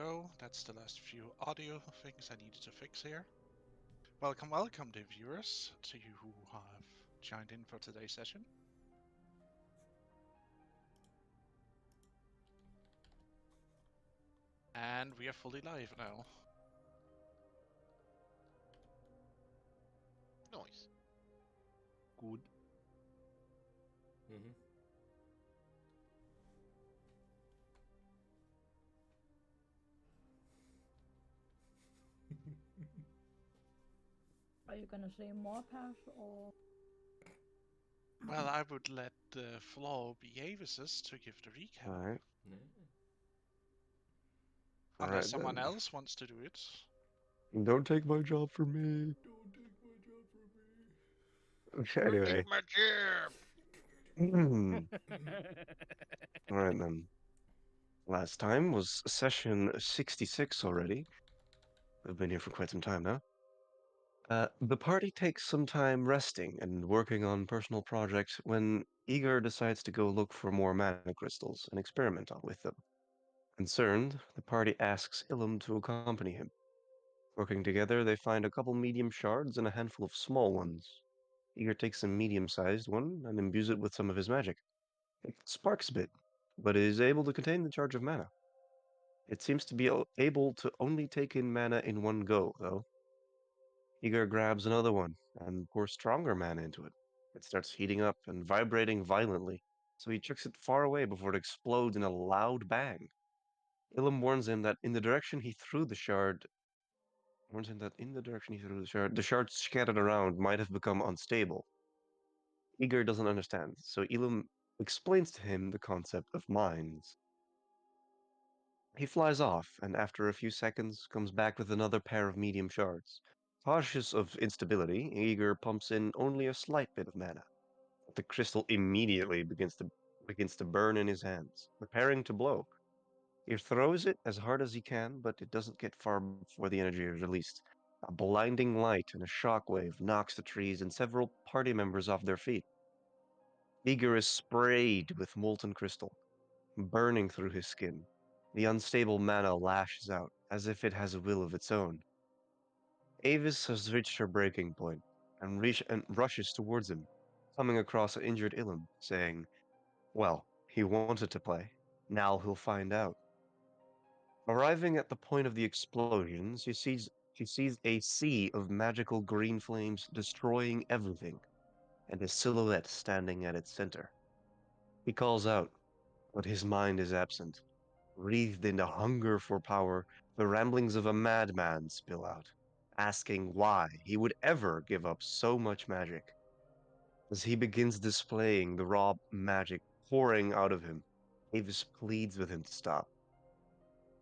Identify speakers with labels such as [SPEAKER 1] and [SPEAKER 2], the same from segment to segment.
[SPEAKER 1] go. That's the last few audio things I needed to fix here. Welcome, dear viewers, to you who have joined in for today's session. And we are fully live now.
[SPEAKER 2] Nice.
[SPEAKER 1] Good.
[SPEAKER 3] Mm-hmm.
[SPEAKER 4] Are you gonna say more pass or?
[SPEAKER 1] Well, I would let the floor be Avis's to give the recap.
[SPEAKER 5] Alright.
[SPEAKER 3] Yeah.
[SPEAKER 1] Unless
[SPEAKER 5] Alright
[SPEAKER 1] someone
[SPEAKER 5] then.
[SPEAKER 1] else wants to do it.
[SPEAKER 5] Don't take my job from me.
[SPEAKER 3] Don't take my job from me.
[SPEAKER 5] Anyway.
[SPEAKER 2] My job.
[SPEAKER 5] Alright then. Last time was session 66 already. We've been here for quite some time now. The party takes some time resting and working on personal projects when Igor decides to go look for more mana crystals and experiment with them. Concerned, the party asks Ilum to accompany him. Working together, they find a couple medium shards and a handful of small ones. Igor takes a medium-sized one and imbues it with some of his magic. It sparks a bit, but is able to contain the charge of mana. It seems to be able to only take in mana in one go, though. Igor grabs another one and pours stronger mana into it. It starts heating up and vibrating violently, so he chucks it far away before it explodes in a loud bang. Ilum warns him that in the direction he threw the shard, the shards scattered around might have become unstable. Igor doesn't understand, so Ilum explains to him the concept of mines. He flies off, and after a few seconds comes back with another pair of medium shards. Cautious of instability, Igor pumps in only a slight bit of mana. The crystal immediately begins to burn in his hands, preparing to blow. He throws it as hard as he can, but it doesn't get far before the energy is released. A blinding light and a shockwave knocks the trees and several party members off their feet. Igor is sprayed with molten crystal, burning through his skin. The unstable mana lashes out, as if it has a will of its own. Avis has reached her breaking point, and rushes towards him, coming across an injured Ilum, saying, "Well, he wanted to play. Now he'll find out." Arriving at the point of the explosions, she sees a sea of magical green flames destroying everything, and a silhouette standing at its center. He calls out, but his mind is absent. Wreathed in a hunger for power, the ramblings of a madman spill out, asking why he would ever give up so much magic. As he begins displaying the raw magic pouring out of him, Avis pleads with him to stop.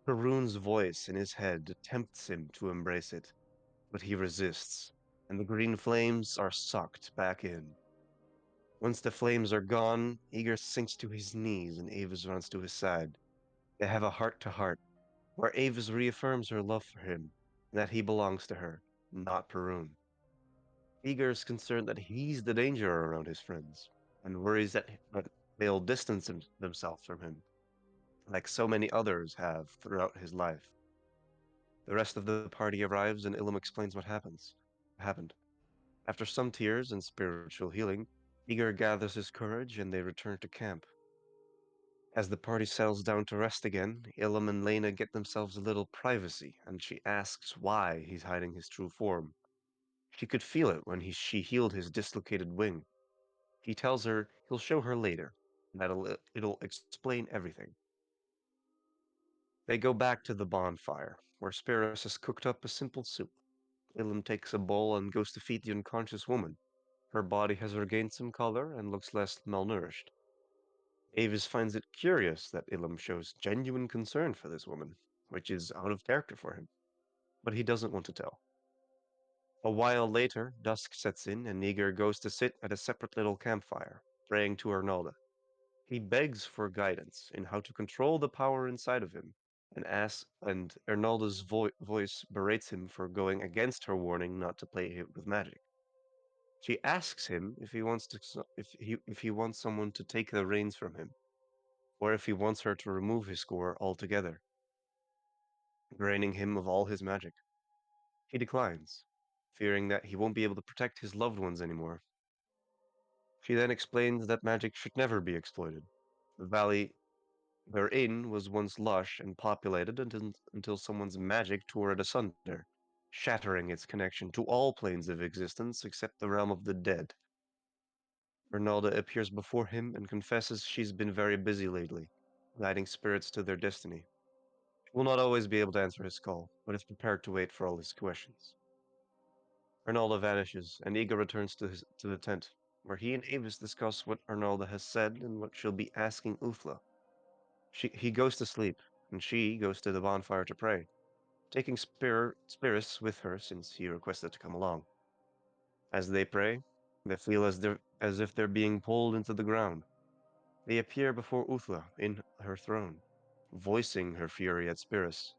[SPEAKER 5] Haroon's voice in his head tempts him to embrace it, but he resists, and the green flames are sucked back in. Once the flames are gone, Igor sinks to his knees and Avis runs to his side. They have a heart-to-heart, where Avis reaffirms her love for him, and that he belongs to her, not Perun. Igor is concerned that he's the danger around his friends, and worries that they'll distance themselves from him, like so many others have throughout his life. The rest of the party arrives, and Ilum explains what happened. After some tears and spiritual healing, Igor gathers his courage, and they return to camp. As the party settles down to rest again, Ilum and Lena get themselves a little privacy, and she asks why he's hiding his true form. She could feel it when she healed his dislocated wing. He tells her he'll show her later, and it'll explain everything. They go back to the bonfire, where Spiros has cooked up a simple soup. Ilum takes a bowl and goes to feed the unconscious woman. Her body has regained some color and looks less malnourished. Avis finds it curious that Ilum shows genuine concern for this woman, which is out of character for him, but he doesn't want to tell. A while later, dusk sets in, and Igor goes to sit at a separate little campfire, praying to Arnalda. He begs for guidance in how to control the power inside of him, and Arnalda's voice berates him for going against her warning not to play with magic. She asks him if he wants if he wants someone to take the reins from him, or if he wants her to remove his score altogether. draining him of all his magic. He declines, fearing that he won't be able to protect his loved ones anymore. She then explains that magic should never be exploited. The valley they're in was once lush and populated until someone's magic tore it asunder, shattering its connection to all planes of existence except the realm of the dead. Ronalda appears before him and confesses she's been very busy lately, guiding spirits to their destiny. She will not always be able to answer his call, but is prepared to wait for all his questions. Arnalda vanishes, and Ega returns to the tent, where he and Avis discuss what Arnalda has said and what she'll be asking Uthla. He goes to sleep, and she goes to the bonfire to pray, taking spirits with her since he requested to come along. As they pray, they feel as if they're being pulled into the ground. They appear before Uthla in her throne, voicing her fury at Spirus.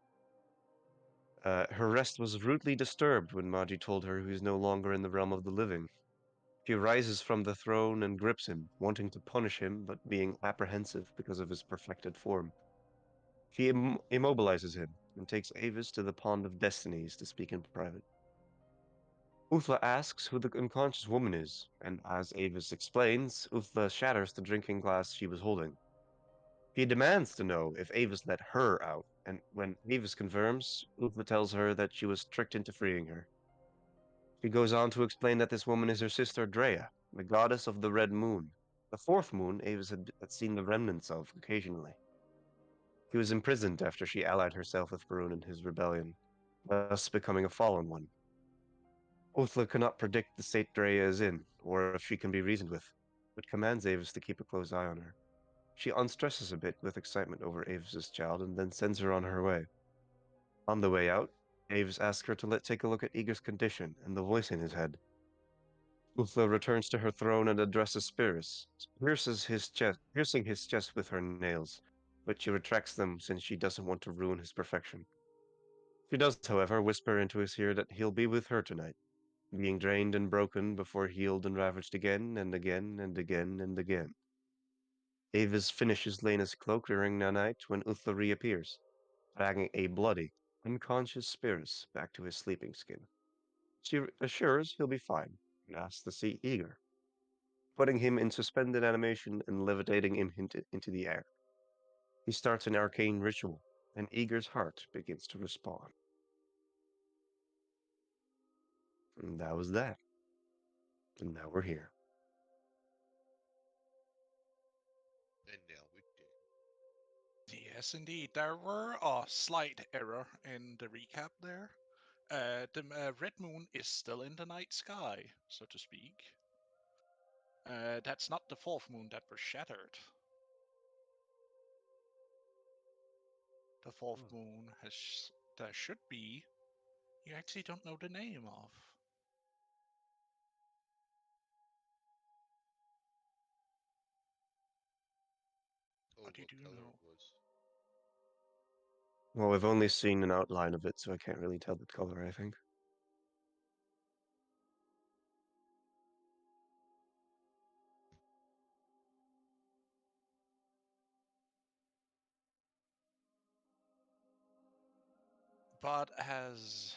[SPEAKER 5] Her rest was rudely disturbed when Magi told her he was no longer in the realm of the living. She rises from the throne and grips him, wanting to punish him, but being apprehensive because of his perfected form. She immobilizes him and takes Avis to the Pond of Destinies to speak in private. Uthla asks who the unconscious woman is, and as Avis explains, Uthla shatters the drinking glass she was holding. He demands to know if Avis let her out, and when Avis confirms, Uthla tells her that she was tricked into freeing her. She goes on to explain that this woman is her sister Drea, the goddess of the Red Moon, the fourth moon Avis had seen the remnants of occasionally. She was imprisoned after she allied herself with Varun in his rebellion, thus becoming a fallen one. Uthla cannot predict the state Drea is in, or if she can be reasoned with, but commands Avis to keep a close eye on her. She unstresses a bit with excitement over Avis's child and then sends her on her way. On the way out, Avis asks her to take a look at Eager's condition and the voice in his head. Uthla returns to her throne and addresses Spirus, piercing his chest with her nails, but she retracts them since she doesn't want to ruin his perfection. She does, however, whisper into his ear that he'll be with her tonight, being drained and broken before healed and ravaged again and again and again and again. Avis finishes Lena's cloak during the night when Uthla reappears, dragging a bloody, unconscious Spirus back to his sleeping skin. She assures he'll be fine and asks to see Eager, putting him in suspended animation and levitating him into the air. He starts an arcane ritual, and Eager's heart begins to respond. And that was that. And now we're here.
[SPEAKER 3] And now we did.
[SPEAKER 1] Yes, indeed. There were a slight error in the recap there. The red moon is still in the night sky, so to speak. That's not the fourth moon that was shattered. The fourth moon has there should be. You actually don't know the name of.
[SPEAKER 3] Oh,
[SPEAKER 1] What do you
[SPEAKER 3] what
[SPEAKER 1] do
[SPEAKER 3] color
[SPEAKER 1] know?
[SPEAKER 3] it was.
[SPEAKER 5] Well, we've only seen an outline of it, so I can't really tell the color, I think.
[SPEAKER 1] But as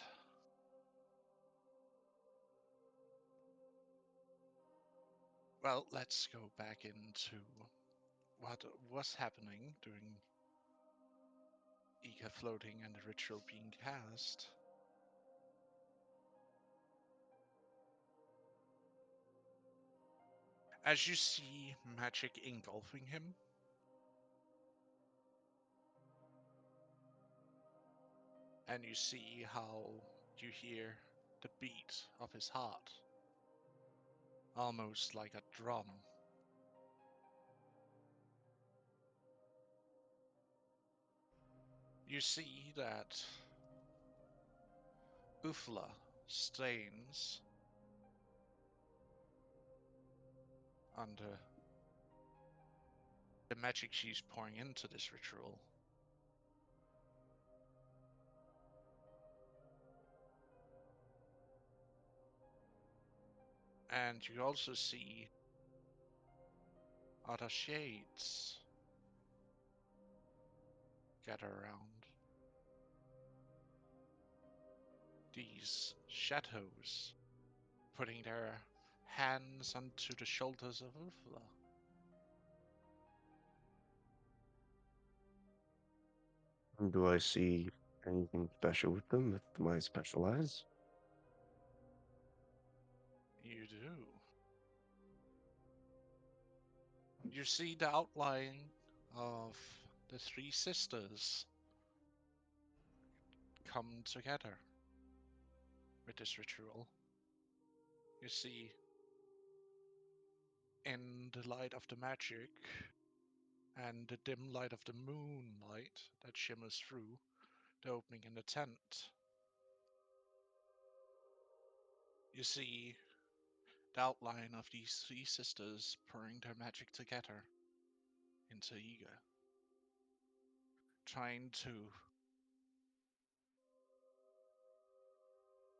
[SPEAKER 1] well, let's go back into what was happening during Ika floating and the ritual being cast. As you see magic engulfing him, and you see how you hear the beat of his heart, almost like a drum. You see that Ufla stains under the magic she's pouring into this ritual. And you also see other shades gather around. these shadows putting their hands onto the shoulders of Uthmar.
[SPEAKER 5] Do I see anything special with them with my special eyes?
[SPEAKER 1] You do. You see the outline of the three sisters come together with this ritual. You see, in the light of the magic and the dim light of the moonlight that shimmers through the opening in the tent, you see the outline of these three sisters pouring their magic together into Iga, trying to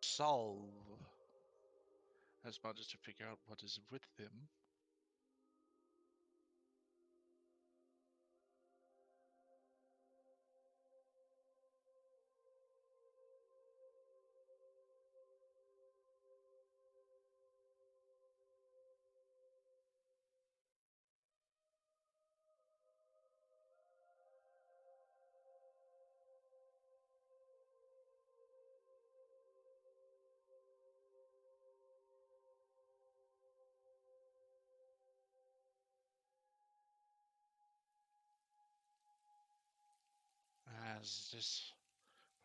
[SPEAKER 1] solve as much as to figure out what is with him. As this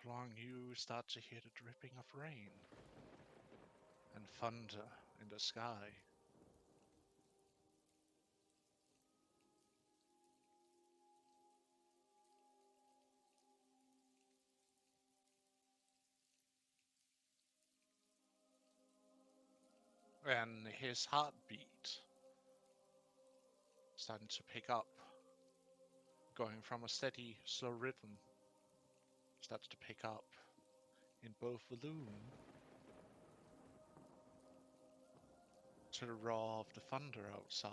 [SPEAKER 1] prolonged, you start to hear the dripping of rain and thunder in the sky. And his heartbeat starting to pick up, going from a steady, slow rhythm, starts to pick up in both volume to the roar of the thunder outside.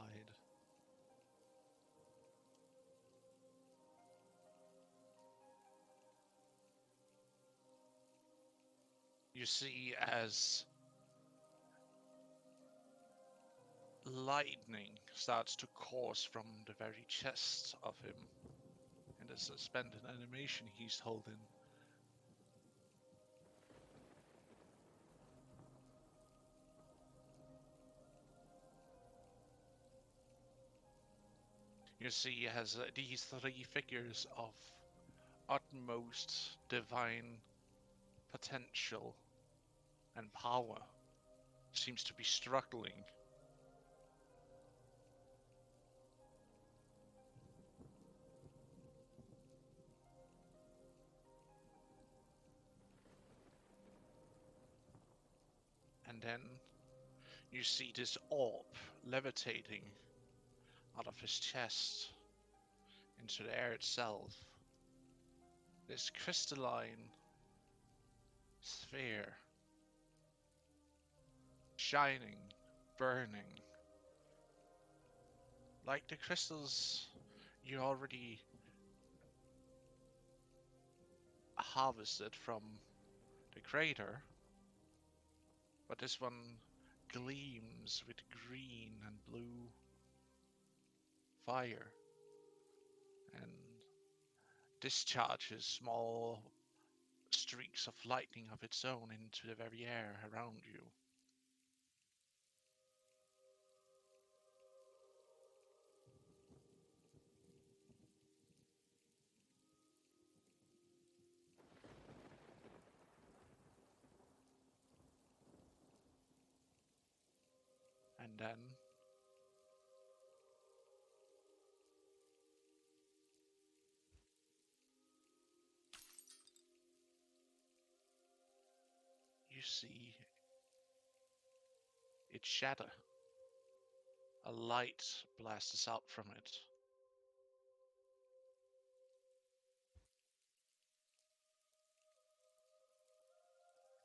[SPEAKER 1] You see as lightning starts to course from the very chest of him in the suspended animation he's holding. You see as these three figures of utmost divine potential and power seems to be struggling. And then you see this orb levitating out of his chest into the air itself. This crystalline sphere, shining, burning, like the crystals you already harvested from the crater, but this one gleams with green and blue fire and discharges small streaks of lightning of its own into the very air around you. And then you see it shatter. A light blasts out from it.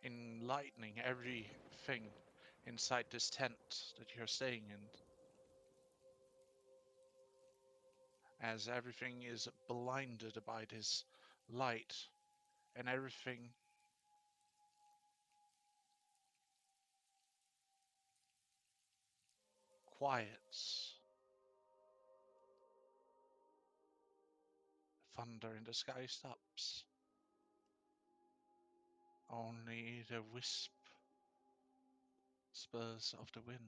[SPEAKER 1] Enlightening everything inside this tent that you're staying in. As everything is blinded by this light, and everything quiets. Thunder in the sky stops. Only the whispers of the wind.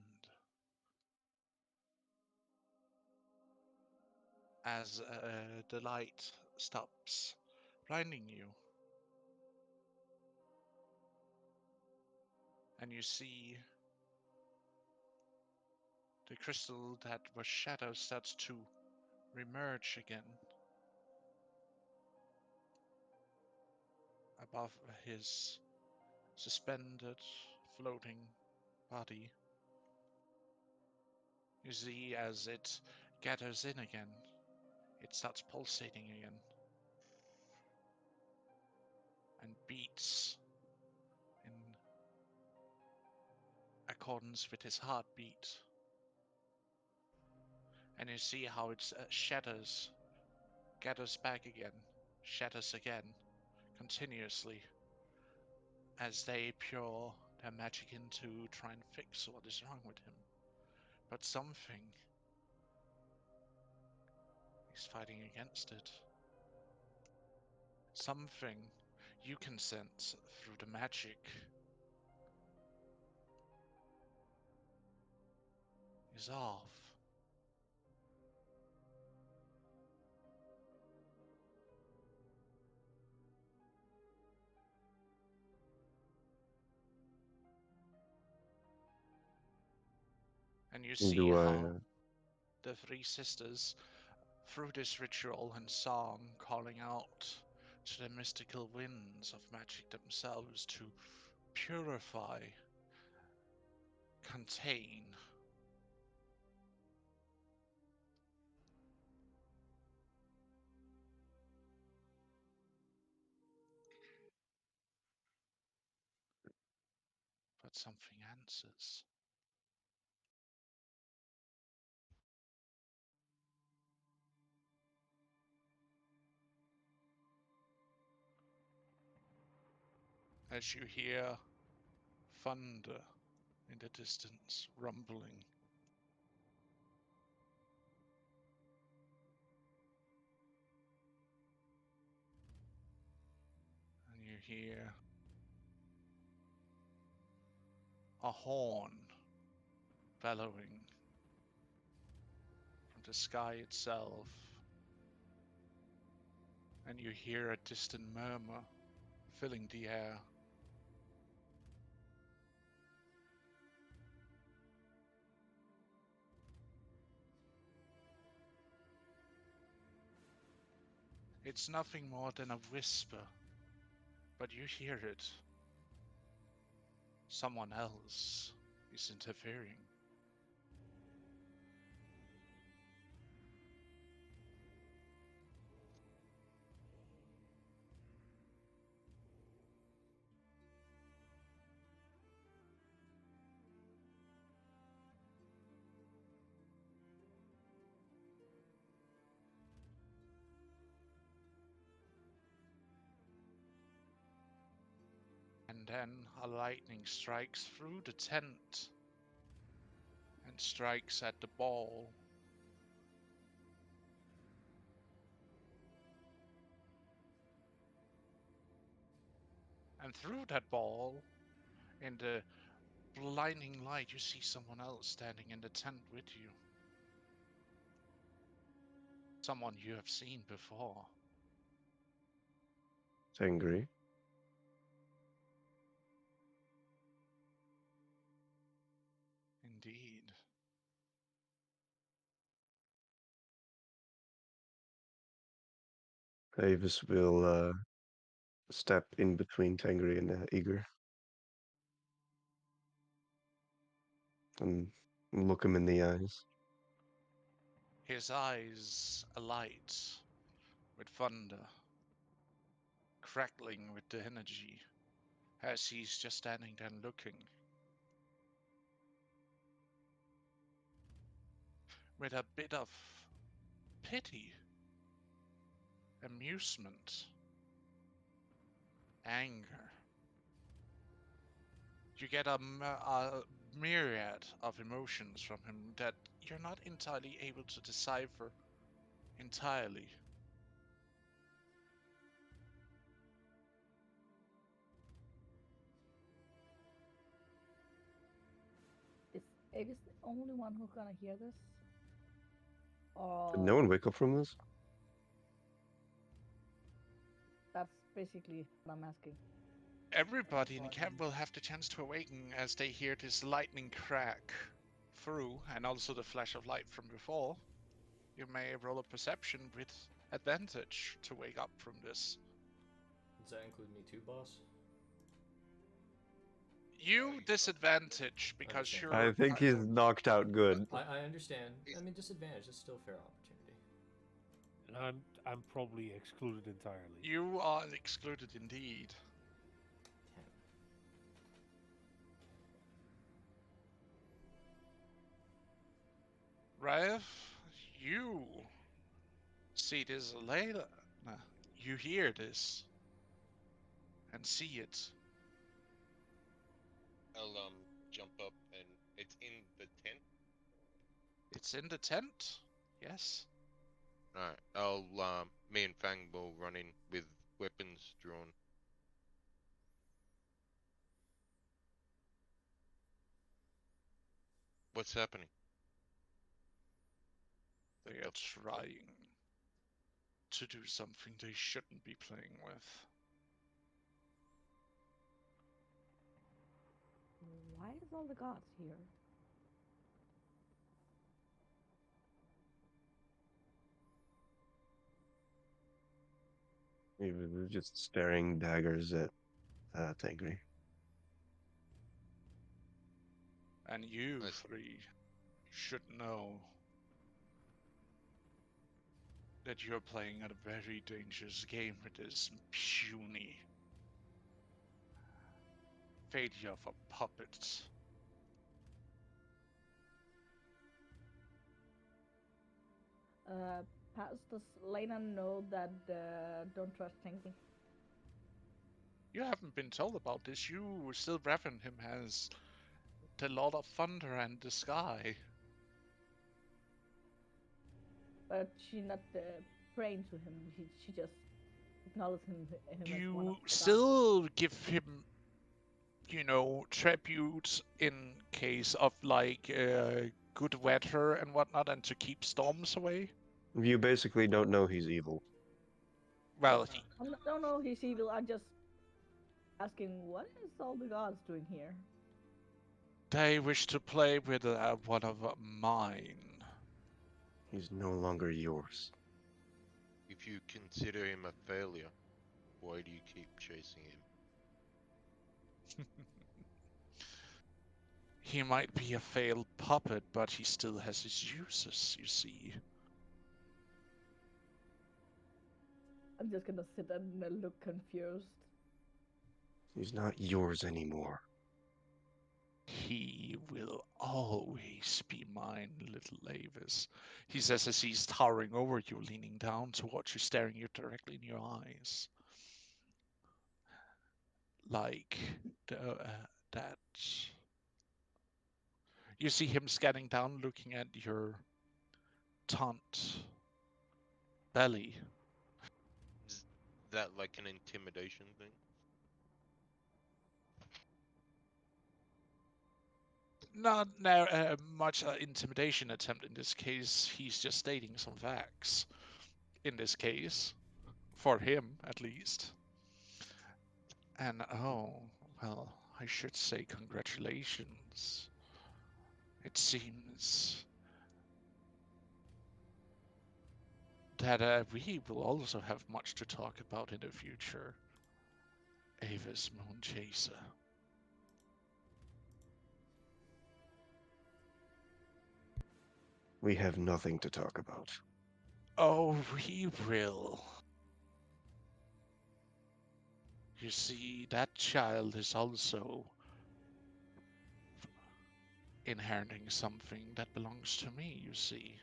[SPEAKER 1] As the light stops, blinding you. And you see the crystal that was shadow starts to remerge again. Above his suspended, floating body. You see as it gathers in again, it starts pulsating again. And beats in accordance with his heartbeat. And you see how its shatters, gathers back again, shatters again, continuously, as they pour their magic in to try and fix what is wrong with him. But something is fighting against it. Something you can sense through the magic is off. And you see
[SPEAKER 5] Do I?
[SPEAKER 1] how the three sisters, through this ritual and song, calling out to the mystical winds of magic themselves to purify, contain, but something answers. As you hear thunder in the distance rumbling. And you hear a horn bellowing from the sky itself. And you hear a distant murmur filling the air. It's nothing more than a whisper, but you hear it. Someone else is interfering. And then a lightning strikes through the tent and strikes at the ball. And through that ball, in the blinding light, you see someone else standing in the tent with you. Someone you have seen before.
[SPEAKER 5] Tengri.
[SPEAKER 1] Indeed.
[SPEAKER 5] Avis will step in between Tengri and Eager and look him in the eyes.
[SPEAKER 1] His eyes alight with thunder, crackling with the energy, as he's just standing there looking. With a bit of pity, amusement, anger. You get a myriad of emotions from him that you're not entirely able to decipher entirely.
[SPEAKER 4] Is Avis the only one who's gonna hear this?
[SPEAKER 5] Did no one
[SPEAKER 4] Or
[SPEAKER 5] wake up from this?
[SPEAKER 4] that's basically what I'm asking.
[SPEAKER 1] Everybody in camp will have the chance to awaken as they hear this lightning crack through, and also the flash of light from before. You may roll a perception with advantage to wake up from this.
[SPEAKER 2] Does that include me too, boss?
[SPEAKER 1] You disadvantage because
[SPEAKER 2] Understand.
[SPEAKER 1] you're.
[SPEAKER 5] I think he's knocked out good.
[SPEAKER 2] I understand. I mean, disadvantage is still a fair opportunity.
[SPEAKER 6] And I'm probably excluded entirely.
[SPEAKER 1] You are excluded indeed.
[SPEAKER 2] 10.
[SPEAKER 1] Rav, you see this later. Nah, you hear this and see it.
[SPEAKER 3] I'll jump up and it's in the tent.
[SPEAKER 1] It's in the tent. Yes.
[SPEAKER 3] Alright, I'll me and Fang will run in with weapons drawn. What's happening?
[SPEAKER 1] They are trying to do something they shouldn't be playing with.
[SPEAKER 4] Why is all the gods here?
[SPEAKER 5] He was just staring daggers at Tengri.
[SPEAKER 1] And you
[SPEAKER 3] Nice.
[SPEAKER 1] three should know that you're playing a very dangerous game with this puny failure of a puppet.
[SPEAKER 4] Does Lena know that don't trust Tenki?
[SPEAKER 1] You haven't been told about this. You still reverend him as the Lord of Thunder and the Sky.
[SPEAKER 4] But she not praying to him. She just acknowledges him as one of
[SPEAKER 1] You
[SPEAKER 4] the gods.
[SPEAKER 1] still give him, tribute in case of like good weather and whatnot, and to keep storms away.
[SPEAKER 5] You basically don't know he's evil.
[SPEAKER 1] Well,
[SPEAKER 4] I don't know he's evil. I'm just asking, what is all the gods doing here?
[SPEAKER 1] they wish to play with one of mine.
[SPEAKER 5] He's no longer yours.
[SPEAKER 3] If you consider him a failure, why do you keep chasing him?
[SPEAKER 1] He might be a failed puppet, but he still has his uses, you see.
[SPEAKER 4] I'm just gonna sit and look confused.
[SPEAKER 5] He's not yours anymore.
[SPEAKER 1] He will always be mine, little Avis. He says as he's towering over you, leaning down towards you, staring you directly in your eyes. Like that. You see him scanning down, looking at your taunt belly.
[SPEAKER 3] Is that like an intimidation thing?
[SPEAKER 1] Not much intimidation attempt in this case. He's just stating some facts. In this case, for him at least. And oh, well, I should say congratulations. It seems that we will also have much to talk about in the future. Avis Moonchaser.
[SPEAKER 5] We have nothing to talk about.
[SPEAKER 1] Oh, we will. You see, that child is also inheriting something that belongs to me, you see.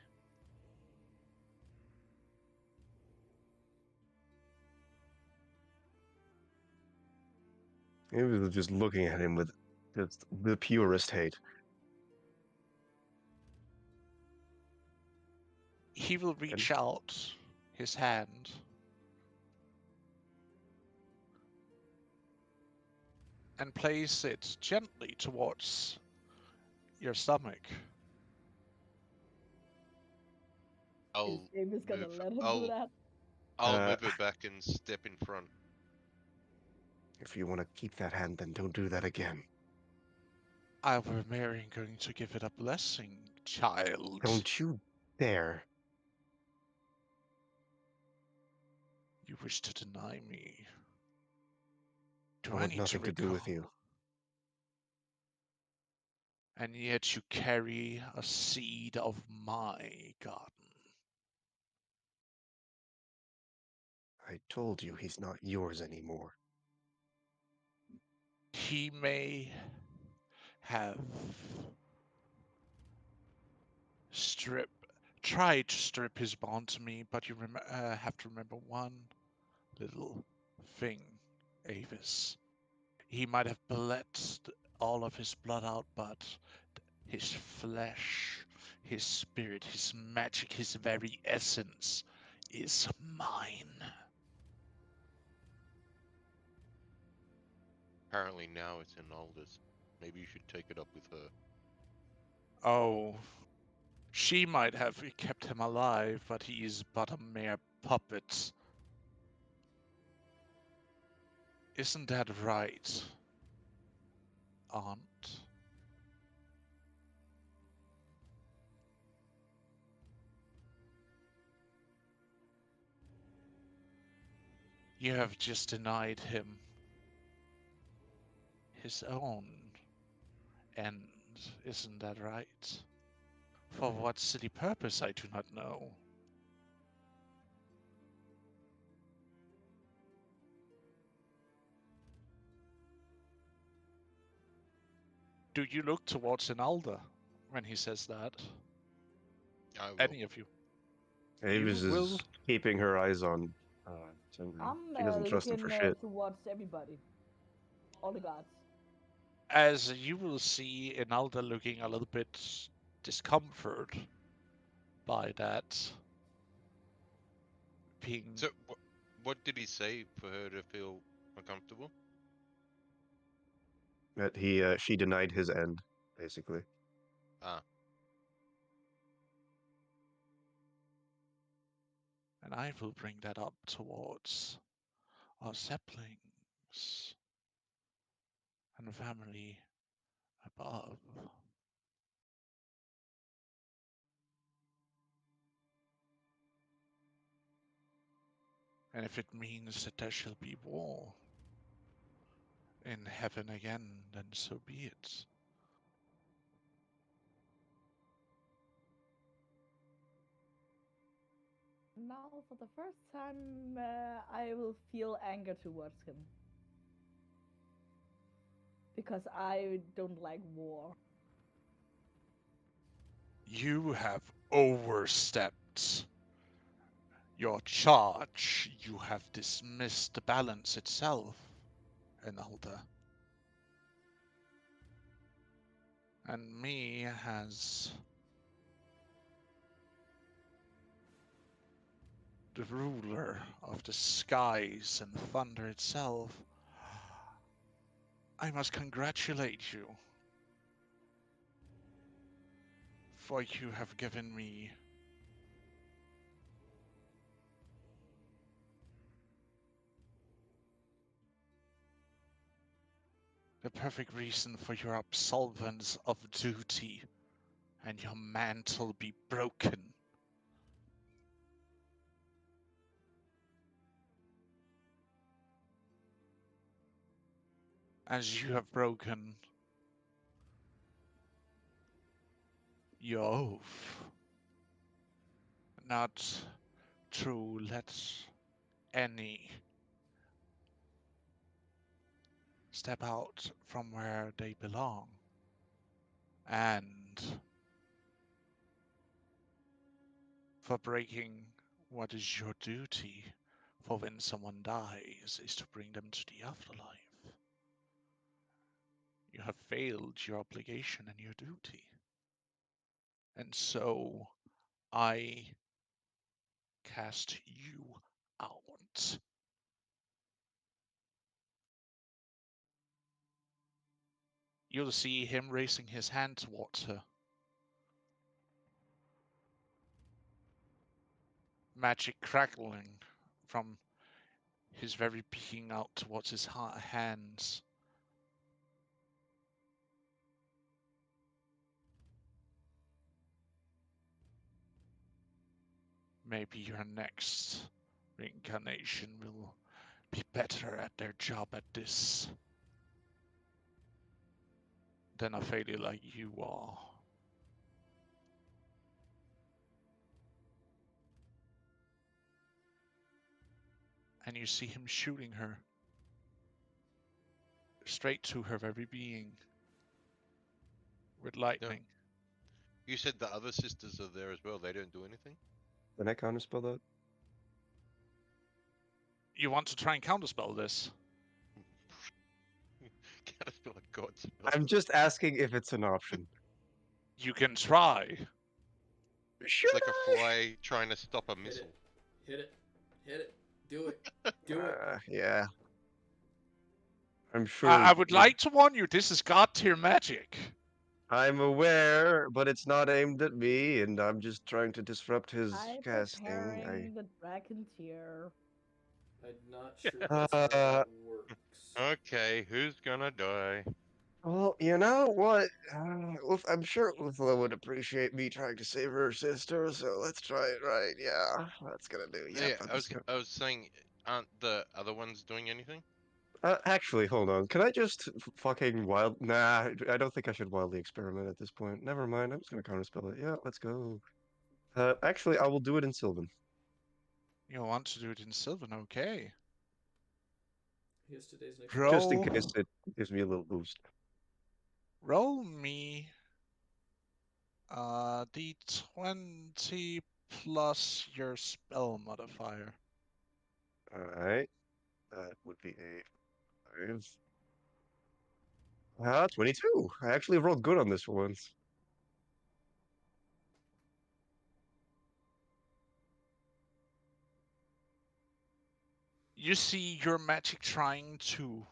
[SPEAKER 5] He was just looking at him with just the purest hate.
[SPEAKER 1] He will reach out his hand and place it gently towards your stomach.
[SPEAKER 4] Is
[SPEAKER 3] I'll
[SPEAKER 4] Davis gonna
[SPEAKER 3] move.
[SPEAKER 4] let him do
[SPEAKER 3] I'll
[SPEAKER 4] that?
[SPEAKER 3] I'll
[SPEAKER 5] Uh,
[SPEAKER 3] move it back and step in front.
[SPEAKER 5] If you want to keep that hand, then don't do that again.
[SPEAKER 1] Our Marion going to give it a blessing, child.
[SPEAKER 5] Don't you dare.
[SPEAKER 1] You wish to deny me.
[SPEAKER 5] I
[SPEAKER 1] Do I
[SPEAKER 5] want
[SPEAKER 1] need to
[SPEAKER 5] nothing to do with
[SPEAKER 1] recall?
[SPEAKER 5] you.
[SPEAKER 1] And yet you carry a seed of my garden.
[SPEAKER 5] I told you he's not yours anymore.
[SPEAKER 1] He may have tried to strip his bond to me, but you have to remember one little thing, Avis. He might have bled all of his blood out, but his flesh, his spirit, his magic, his very essence is mine.
[SPEAKER 3] Apparently now it's in Aldous. Maybe you should take it up with her.
[SPEAKER 1] Oh, she might have kept him alive, but he is but a mere puppet. Isn't that right, Aunt? You have just denied him his own end, isn't that right? For what silly purpose I do not know. Do you look towards Inalda when he says that?
[SPEAKER 3] I will.
[SPEAKER 1] Any of you?
[SPEAKER 5] Avis
[SPEAKER 1] You will?
[SPEAKER 5] is keeping her eyes on Sindri.
[SPEAKER 4] I'm
[SPEAKER 5] She doesn't trust him for
[SPEAKER 4] looking
[SPEAKER 5] shit.
[SPEAKER 4] towards everybody, all the gods.
[SPEAKER 1] As you will see Inalda looking a little bit discomfort by that being.
[SPEAKER 3] So, what did he say for her to feel uncomfortable?
[SPEAKER 5] That she denied his end, basically.
[SPEAKER 3] Ah,
[SPEAKER 1] And I will bring that up towards our saplings and family above. And if it means that there shall be war in heaven again, then so be it.
[SPEAKER 4] Now, for the first time, I will feel anger towards him. Because I don't like war.
[SPEAKER 1] You have overstepped your charge. You have dismissed the balance itself, Enalda. And me as the ruler of the skies and thunder itself, I must congratulate you. For you have given me the perfect reason for your absolvance of duty and your mantle be broken. As you have broken your oath not to let any step out from where they belong. And for breaking what is your duty for when someone dies is to bring them to the afterlife. You have failed your obligation and your duty. And so I cast you out. You'll see him raising his hand towards her. Magic crackling from his very being out towards his hands. Maybe your next reincarnation will be better at their job at this than a failure like you are. And you see him shooting her straight to her very being with lightning.
[SPEAKER 3] You said the other sisters are there as well. They don't do anything?
[SPEAKER 5] Can I counterspell that?
[SPEAKER 1] You want to try and counterspell this?
[SPEAKER 3] Can't feel like God spell.
[SPEAKER 5] I'm just asking if it's an option.
[SPEAKER 1] You can try.
[SPEAKER 3] It's like a fly trying to stop a
[SPEAKER 2] Hit
[SPEAKER 3] missile.
[SPEAKER 2] it. Hit it. Hit it. Do it. Do it.
[SPEAKER 5] Yeah. I'm sure.
[SPEAKER 1] I would like to warn you, this is god tier magic.
[SPEAKER 5] I'm aware, but it's not aimed at me, and I'm just trying to disrupt his
[SPEAKER 4] I'm
[SPEAKER 5] casting.
[SPEAKER 4] preparing the dragon tier.
[SPEAKER 2] I'm not sure that's how that works.
[SPEAKER 3] Okay, who's gonna die?
[SPEAKER 5] Well, you know what? I'm sure Uthla would appreciate me trying to save her sister, so let's try it right. Yeah, that's gonna do. Yep,
[SPEAKER 3] Yeah,
[SPEAKER 5] I'm just gonna...
[SPEAKER 3] I was saying, aren't the other ones doing anything?
[SPEAKER 5] Actually, hold on. Can I just fucking wild? Nah, I don't think I should wildly experiment at this point. Never mind. I'm just gonna counterspell it. Yeah, let's go. Actually, I will do it in Sylvan.
[SPEAKER 1] You want to do it in Sylvan, okay.
[SPEAKER 2] Here's today's next
[SPEAKER 1] Roll.
[SPEAKER 5] Just in case it gives me a little boost.
[SPEAKER 1] Roll me d20 plus your spell modifier.
[SPEAKER 5] Alright. That would be a 5. 22. I actually rolled good on this one.
[SPEAKER 1] You see your magic trying to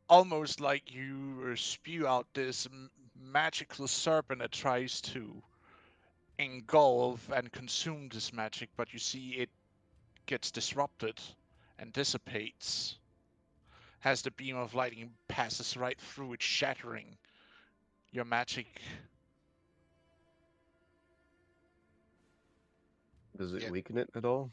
[SPEAKER 1] almost like you spew out this magical serpent that tries to engulf and consume this magic, but you see it gets disrupted and dissipates as the beam of lightning passes right through it, shattering your magic.
[SPEAKER 5] Does it
[SPEAKER 3] Yeah.
[SPEAKER 5] weaken it at all?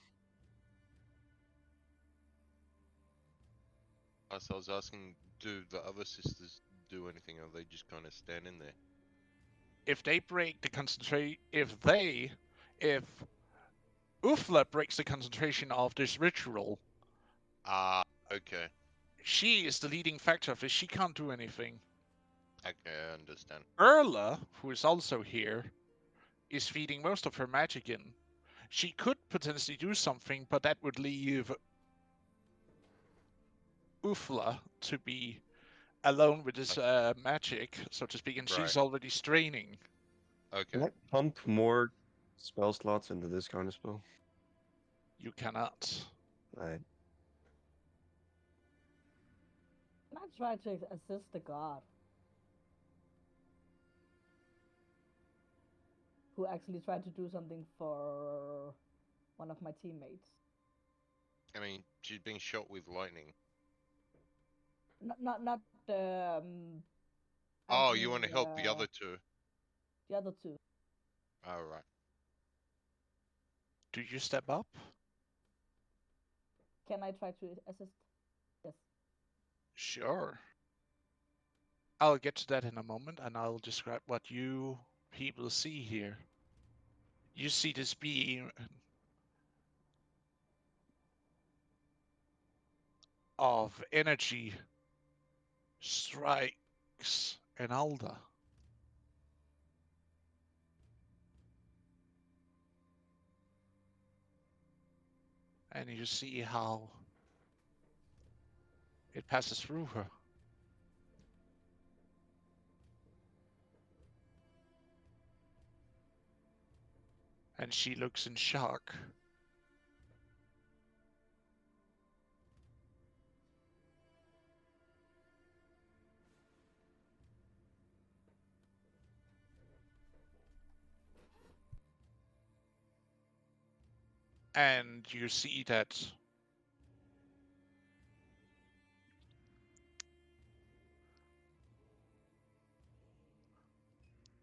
[SPEAKER 3] So I was asking, do the other sisters do anything, or are they just kind of standing there?
[SPEAKER 1] If they break the concentration, if Uthla breaks the concentration of this ritual,
[SPEAKER 3] Ah, okay.
[SPEAKER 1] she is the leading factor of it. She can't do anything.
[SPEAKER 3] Okay, I understand.
[SPEAKER 1] Erla, who is also here, is feeding most of her magic in. She could potentially do something, but that would leave Uthla to be alone with his magic, so to speak, and she's
[SPEAKER 3] Right.
[SPEAKER 1] already straining.
[SPEAKER 5] Can
[SPEAKER 3] Okay.
[SPEAKER 5] I pump more spell slots into this kind of spell?
[SPEAKER 1] You cannot.
[SPEAKER 5] Alright.
[SPEAKER 4] Can I try to assist the god? Who actually tried to do something for one of my teammates.
[SPEAKER 3] I mean, she's being shot with lightning.
[SPEAKER 4] Not
[SPEAKER 3] Oh, you want to help the other two?
[SPEAKER 4] the other two.
[SPEAKER 3] All right.
[SPEAKER 1] Do you step up?
[SPEAKER 4] Can I try to assist? Yes.
[SPEAKER 1] Sure. I'll get to that in a moment, and I'll describe what you people see here. You see this beam of energy strikes an Alda. And you see how it passes through her. And she looks in shock. And you see that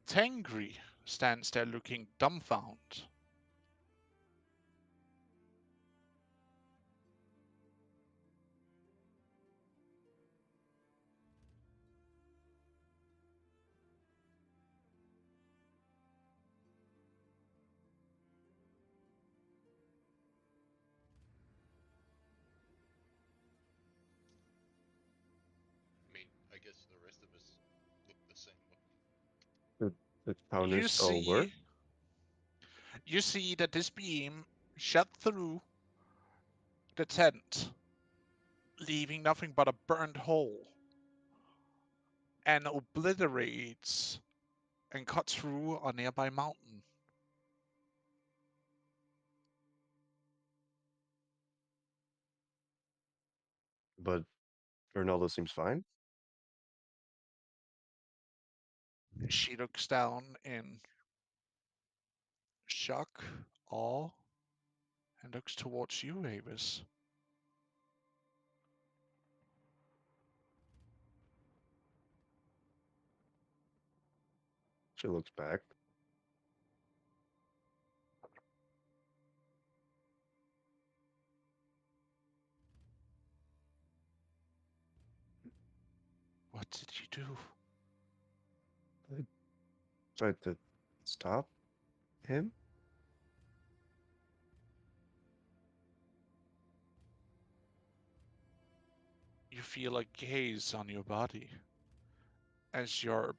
[SPEAKER 1] Tengri stands there looking dumbfounded.
[SPEAKER 3] I mean, I guess the rest of us look the same way.
[SPEAKER 5] The founders
[SPEAKER 1] You
[SPEAKER 5] all were.
[SPEAKER 1] see that this beam shot through the tent, leaving nothing but a burned hole, and obliterates and cuts through a nearby mountain.
[SPEAKER 5] But Ronaldo seems fine.
[SPEAKER 1] She looks down in shock, awe, and looks towards you, Avis.
[SPEAKER 5] She looks back.
[SPEAKER 1] What did you do?
[SPEAKER 5] Tried to stop him.
[SPEAKER 1] You feel a gaze on your body as your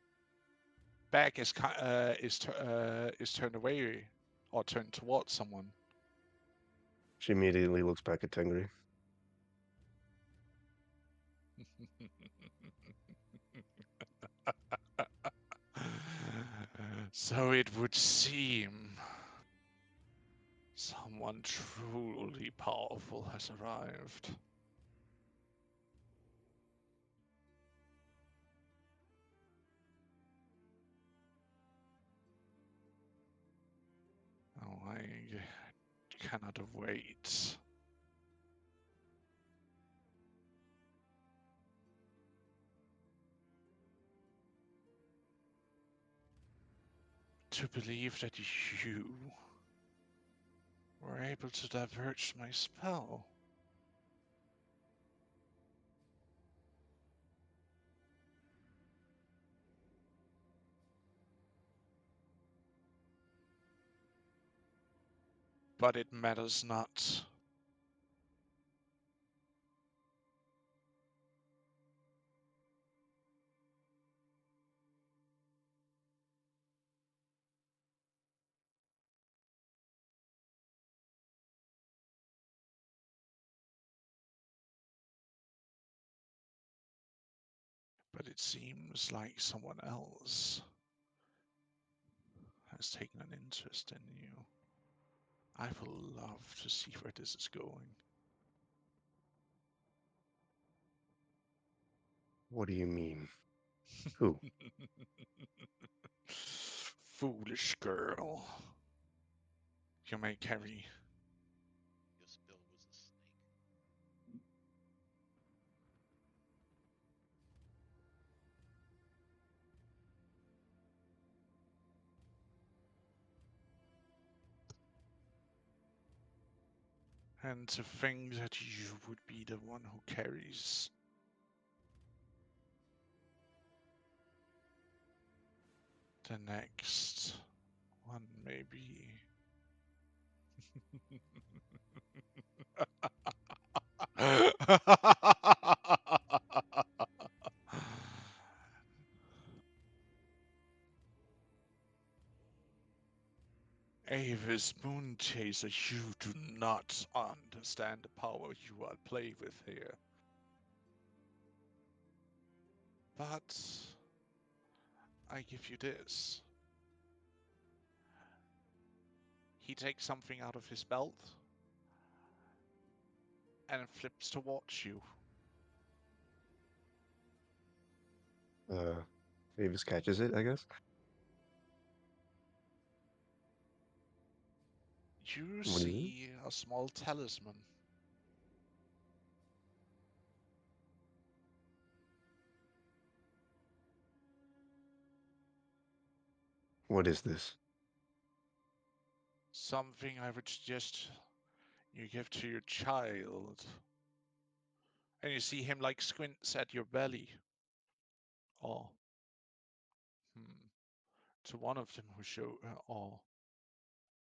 [SPEAKER 1] back is turned away or turned towards someone.
[SPEAKER 5] She immediately looks back at Tengri.
[SPEAKER 1] So it would seem someone truly powerful has arrived. Oh, I cannot wait. To believe that you were able to divert my spell. But it matters not. But it seems like someone else has taken an interest in you. I would love to see where this is going.
[SPEAKER 5] What do you mean? Who?
[SPEAKER 1] Foolish girl. You may carry.
[SPEAKER 3] Your spell was a snake.
[SPEAKER 1] And to think that you would be the one who carries. The next one, maybe. Avis Moon Chaser, you do not understand the power you are playing with here. But I give you this. He takes something out of his belt and flips towards you.
[SPEAKER 5] Davis catches it, I guess.
[SPEAKER 1] You
[SPEAKER 5] What is it?
[SPEAKER 1] see a small talisman.
[SPEAKER 5] What is this?
[SPEAKER 1] Something I would suggest you give to your child. And you see him like squints at your belly. Or to one of them who show, or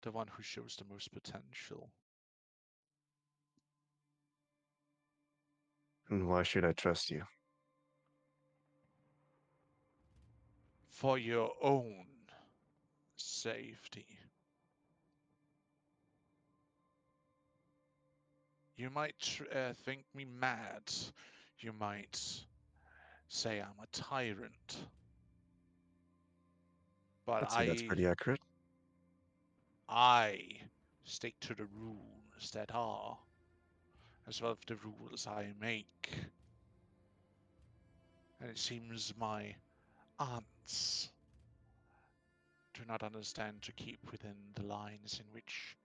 [SPEAKER 1] the one who shows the most potential.
[SPEAKER 5] And why should I trust you?
[SPEAKER 1] For your own safety. You might think me mad. You might say I'm a tyrant. But
[SPEAKER 5] I'd say that's pretty accurate.
[SPEAKER 1] I stick to the rules that are, as well as the rules I make. And it seems my aunts do not understand to keep within the lines in which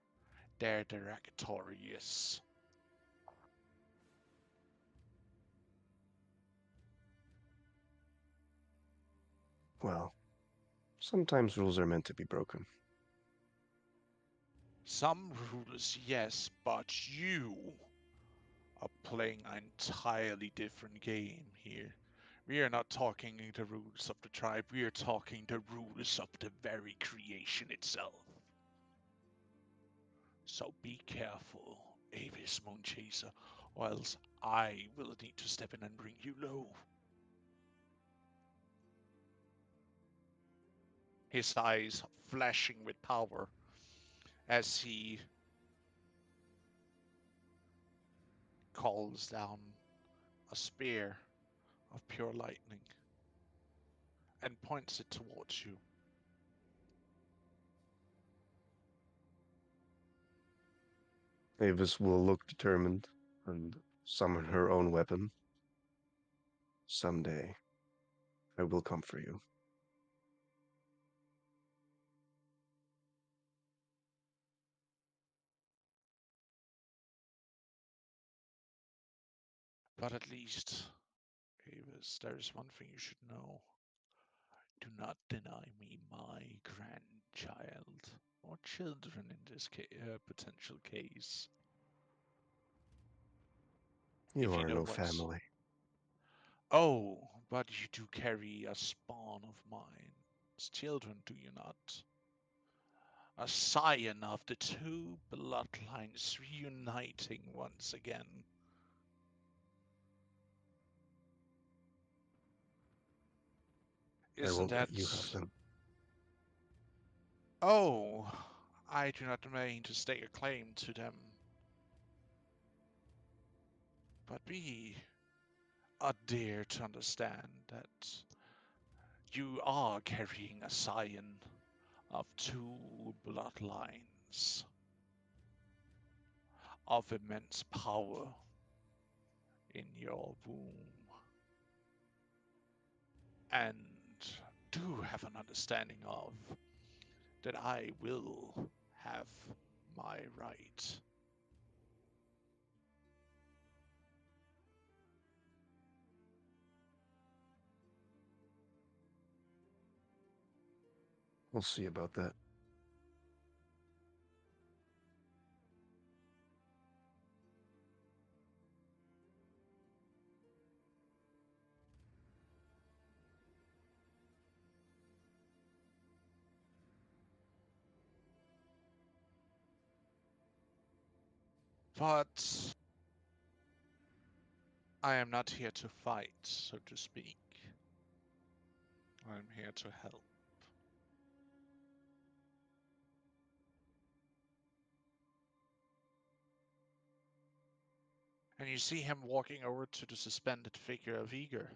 [SPEAKER 1] their directory is.
[SPEAKER 5] Well, sometimes rules are meant to be broken.
[SPEAKER 1] Some rules, yes, but you are playing an entirely different game here. We are not talking the rules of the tribe, we are talking the rules of the very creation itself. So be careful, Avis Moonchaser, or else I will need to step in and bring you low. His eyes flashing with power as he calls down a spear of pure lightning and points it towards you.
[SPEAKER 5] Avis will look determined and summon her own weapon. Someday, I will come for you.
[SPEAKER 1] But at least, Avis, there is one thing you should know. Do not deny me my grandchild, or children in this potential case.
[SPEAKER 5] You
[SPEAKER 1] If you
[SPEAKER 5] are
[SPEAKER 1] know
[SPEAKER 5] no
[SPEAKER 1] what's...
[SPEAKER 5] family.
[SPEAKER 1] Oh, but you do carry a spawn of mine. It's children, do you not? A scion of the two bloodlines reuniting once again.
[SPEAKER 5] I
[SPEAKER 1] Isn't
[SPEAKER 5] won't
[SPEAKER 1] that...
[SPEAKER 5] let you have them.
[SPEAKER 1] Oh, I do not mean to stake a claim to them. But we are dare to understand that you are carrying a scion of two bloodlines of immense power in your womb, and do have an understanding of that I will have my right.
[SPEAKER 5] We'll see about that.
[SPEAKER 1] But I am not here to fight, so to speak. I'm here to help. And you see him walking over to the suspended figure of Eager.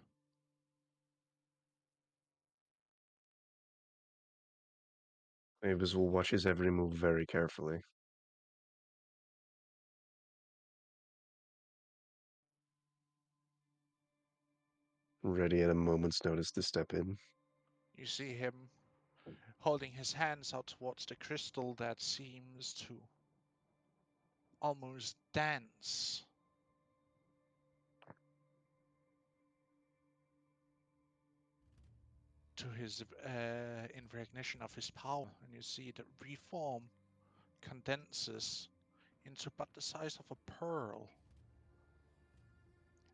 [SPEAKER 5] Mavis will watch his every move very carefully, ready at a moment's notice to step in.
[SPEAKER 1] You see him holding his hands out towards the crystal that seems to almost dance. To his in recognition of his power, and you see the reform condenses into but the size of a pearl,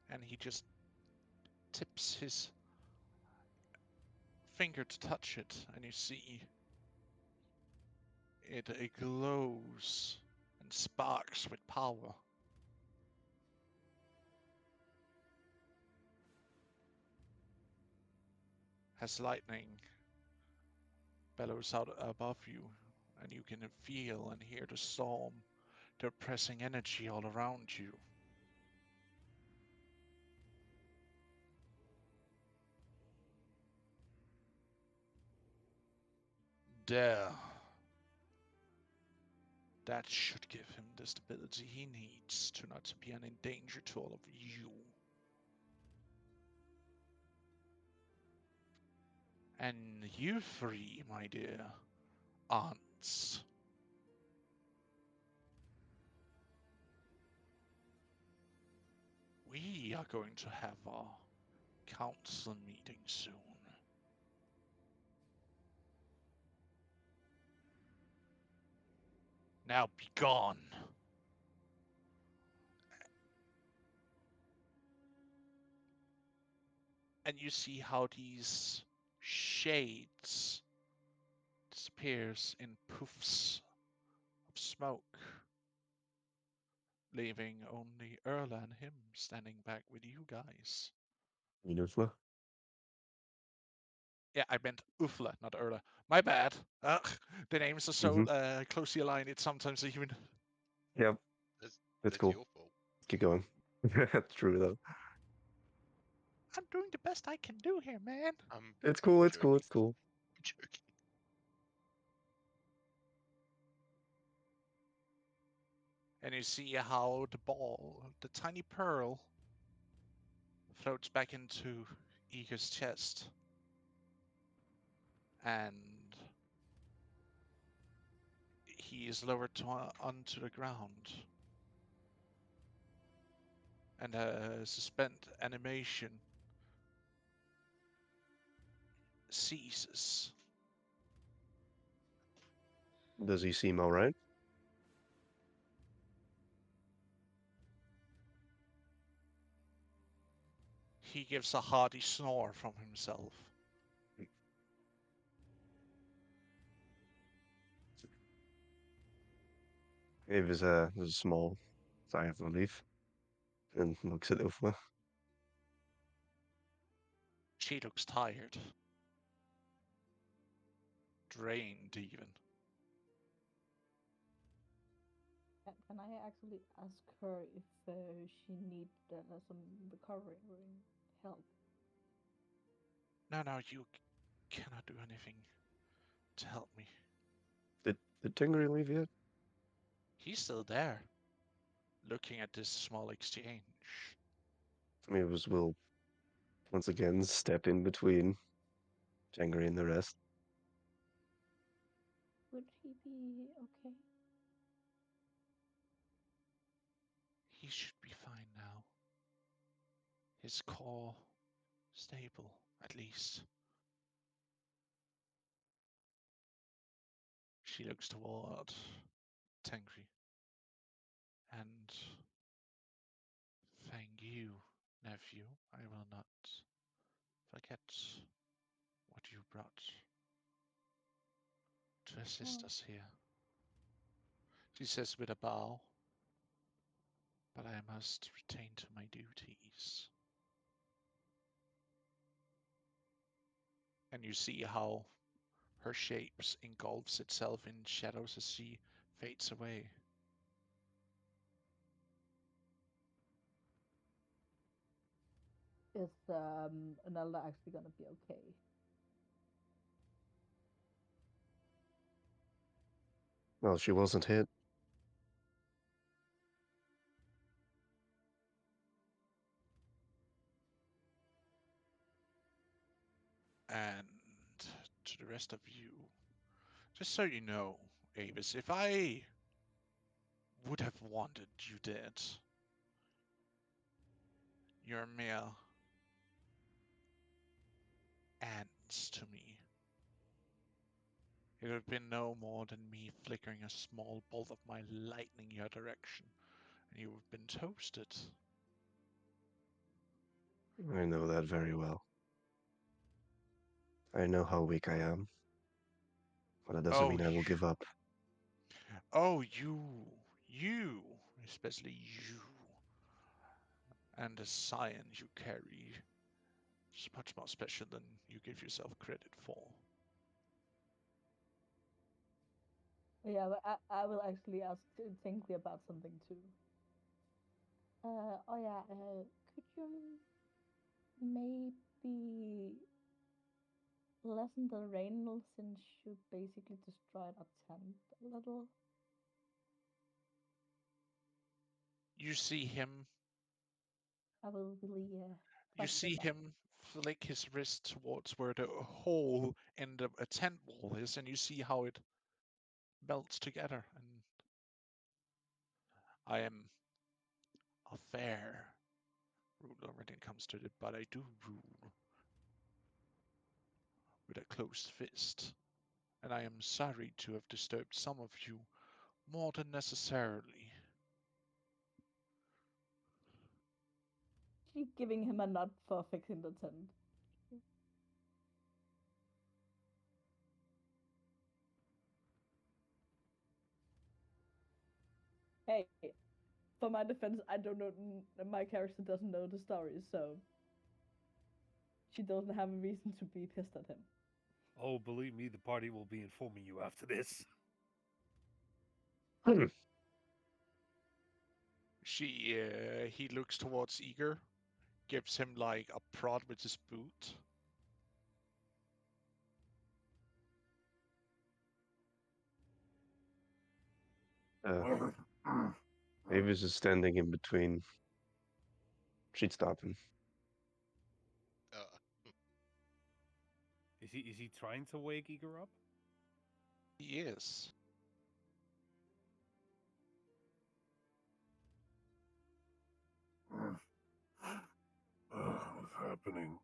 [SPEAKER 1] and he just tips his finger to touch it, and you see it glows and sparks with power. As lightning bellows out above you, and you can feel and hear the storm, the oppressing energy all around you. There. That should give him the stability he needs to not be an danger to all of you. And you three, my dear aunts. We are going to have our council meeting soon. Now be gone. And you see how these shades disappears in poofs of smoke, leaving only Erla and him standing back with you guys.
[SPEAKER 5] Uthmar?
[SPEAKER 1] Yeah, I meant Uthla, not Erla. My bad. The names are so closely aligned, it's sometimes even...
[SPEAKER 5] Yep,
[SPEAKER 3] That's,
[SPEAKER 5] it's
[SPEAKER 3] that's
[SPEAKER 5] cool.
[SPEAKER 3] your fault.
[SPEAKER 5] Keep going. That's true, though.
[SPEAKER 1] I'm doing the best I can do here, man.
[SPEAKER 5] It's cool, it's
[SPEAKER 3] joking.
[SPEAKER 5] cool, it's cool.
[SPEAKER 3] I'm joking.
[SPEAKER 1] And you see how the ball, the tiny pearl, floats back into Eager's chest. And he is lowered onto the ground. And a suspend animation ceases.
[SPEAKER 5] Does he seem alright?
[SPEAKER 1] He gives a hearty snore from himself.
[SPEAKER 5] Mavis has a small sigh of relief and looks at Uthmar.
[SPEAKER 1] She looks tired. Drained, even.
[SPEAKER 4] Can I actually ask her if she needs some recovery help?
[SPEAKER 1] No, you cannot do anything to help me.
[SPEAKER 5] Did Tingri leave yet?
[SPEAKER 1] He's still there, looking at this small exchange.
[SPEAKER 5] Mavis will once again step in between Tengri and the rest.
[SPEAKER 4] Would he be okay?
[SPEAKER 1] He should be fine now. His core stable, at least. She looks toward Tengri. And thank you, nephew. I will not forget what you brought to assist us here. She says with a bow, but I must return to my duties. And you see how her shapes engulfs itself in shadows as she fades away.
[SPEAKER 4] Is Anelda actually gonna be okay?
[SPEAKER 5] Well, she wasn't hit.
[SPEAKER 1] And to the rest of you, just so you know, Avis, if I would have wanted you dead, you're mere ants to me. It would have been no more than me flickering a small bolt of my lightning your direction, and you would have been toasted.
[SPEAKER 5] I know that very well. I know how weak I am, but that doesn't
[SPEAKER 1] Oh,
[SPEAKER 5] mean I will give up.
[SPEAKER 1] oh, you, especially you, and the science you carry is much more special than you give yourself credit for.
[SPEAKER 4] Yeah, but I will actually ask Tinkley about something too. Oh yeah, could you maybe lessen the rain since you basically destroyed our tent a little?
[SPEAKER 1] You see him.
[SPEAKER 4] I will really
[SPEAKER 1] You
[SPEAKER 4] trust
[SPEAKER 1] see
[SPEAKER 4] him.
[SPEAKER 1] him flick his wrist towards where the hole in a tent wall is, and you see how it melts together. And I am a fair ruler when it comes to it, but I do rule with a closed fist. And I am sorry to have disturbed some of you more than necessarily.
[SPEAKER 4] She's giving him a nod for fixing the tent. Hey, for my defense, I don't know. My character doesn't know the story, so she doesn't have a reason to be pissed at him.
[SPEAKER 6] Oh, believe me, the party will be informing you after this.
[SPEAKER 1] He looks towards Eager, gives him like a prod with his boot.
[SPEAKER 5] Avis is standing in between. She'd stop him.
[SPEAKER 3] Uh,
[SPEAKER 6] Is he trying to wake Eager up?
[SPEAKER 1] He is.
[SPEAKER 7] What's happening?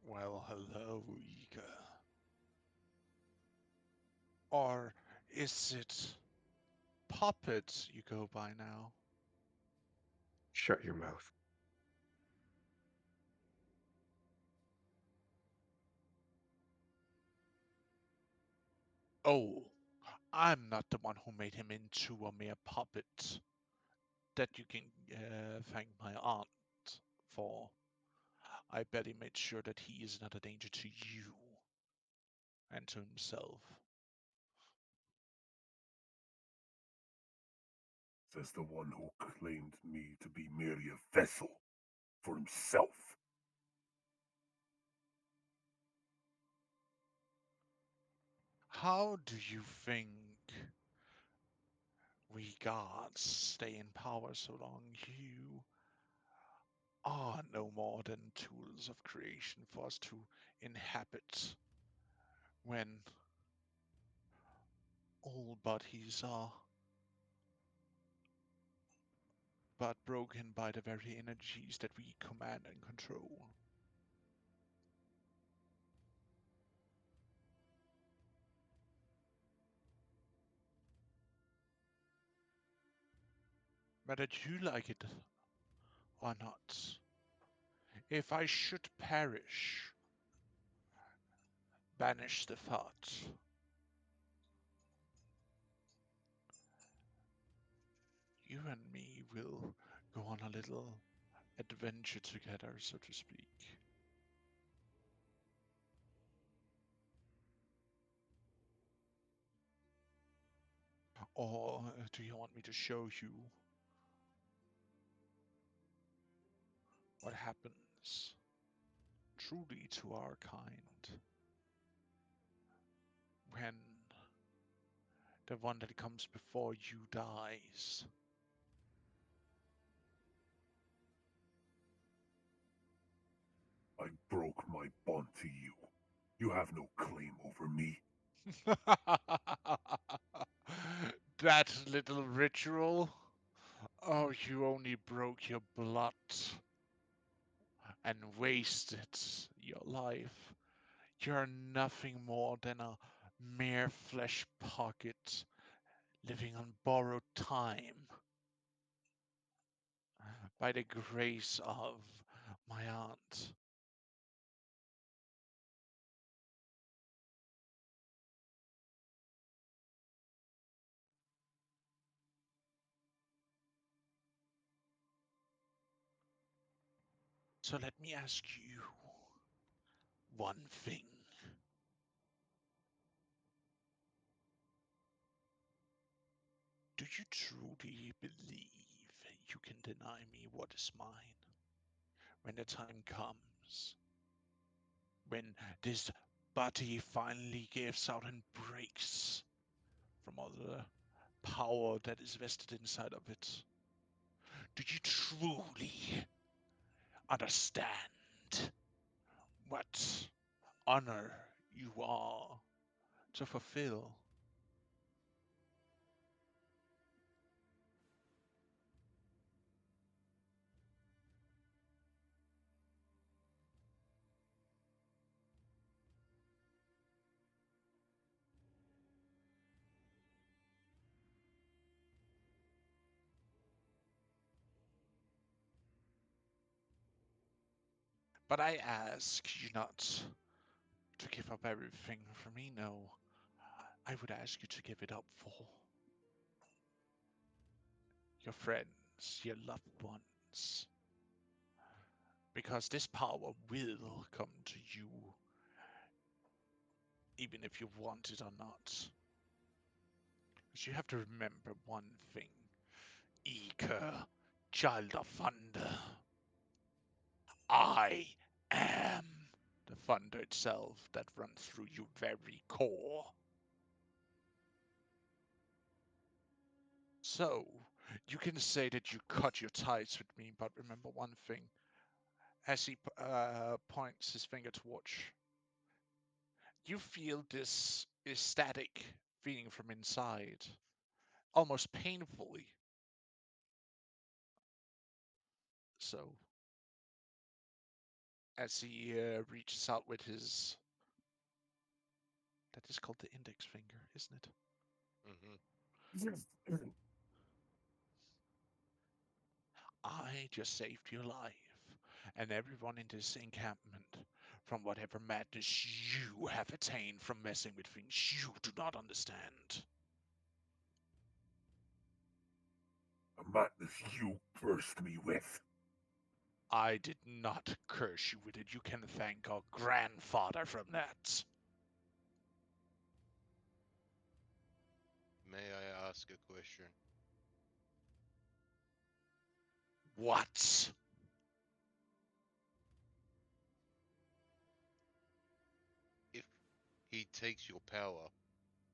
[SPEAKER 1] Well, hello, Eager. Or is it Puppet you go by now?
[SPEAKER 5] Shut your mouth.
[SPEAKER 1] Oh, I'm not the one who made him into a mere puppet. That you can thank my aunt for. I bet he made sure that he is not a danger to you and to himself.
[SPEAKER 7] Says the one who claimed me to be merely a vessel for himself.
[SPEAKER 1] How do you think we gods stay in power so long? You are no more than tools of creation for us to inhabit when all bodies are but broken by the very energies that we command and control. Whether you like it or not, if I should perish, banish the thought. You and me will go on a little adventure together, so to speak. Or do you want me to show you what happens truly to our kind? when the one that comes before you dies.
[SPEAKER 7] I broke my bond to you. You have no claim over me.
[SPEAKER 1] That little ritual? Oh, you only broke your blood and wasted your life. You're nothing more than a mere flesh pocket living on borrowed time by the grace of my aunt. So let me ask you one thing. Do you truly believe you can deny me what is mine when the time comes? When this body finally gives out and breaks from all the power that is vested inside of it? Do you truly understand what honor you are to fulfill? But I ask you not to give up everything for me, no. I would ask you to give it up for your friends, your loved ones. Because this power will come to you, even if you want it or not. But you have to remember one thing. Eker, child of thunder. I am the thunder itself that runs through your very core. So, you can say that you cut your ties with me, but remember one thing. As he points his finger towards, you feel this ecstatic feeling from inside, almost painfully. So, as he reaches out with his, that is called the index finger, isn't it?
[SPEAKER 3] Mm-hmm.
[SPEAKER 1] I just saved your life and everyone in this encampment from whatever madness you have attained from messing with things you do not understand.
[SPEAKER 7] A madness you cursed me with.
[SPEAKER 1] I did not curse you with it. You can thank our grandfather from that.
[SPEAKER 3] May I ask a question?
[SPEAKER 1] What?
[SPEAKER 3] If he takes your power,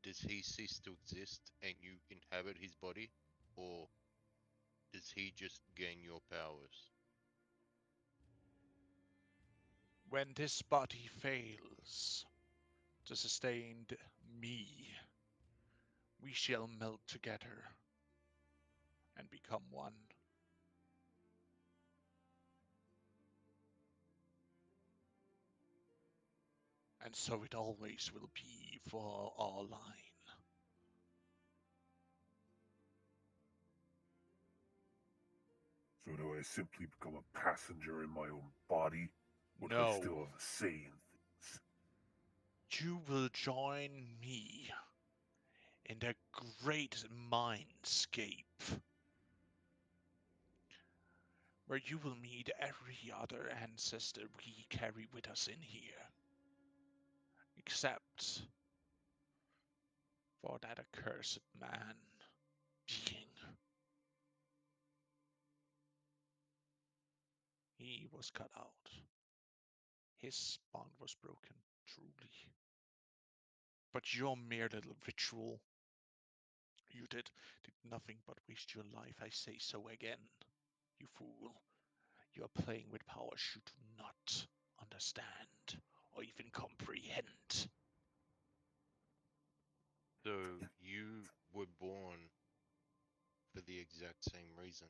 [SPEAKER 3] does he cease to exist and you inhabit his body? Or does he just gain your powers?
[SPEAKER 1] When this body fails to sustain me, we shall melt together and become one. And so it always will be for our line.
[SPEAKER 7] So do I simply become a passenger in my own body? Or do I
[SPEAKER 1] No,
[SPEAKER 7] still have a say in things?
[SPEAKER 1] you will join me in the great mindscape, where you will meet every other ancestor we carry with us in here, except for that accursed man being. He was cut out. His bond was broken, truly. But your mere little ritual, you did nothing but waste your life. I say so again. You fool. You are playing with powers you do not understand or even comprehend.
[SPEAKER 3] So you were born for the exact same reason.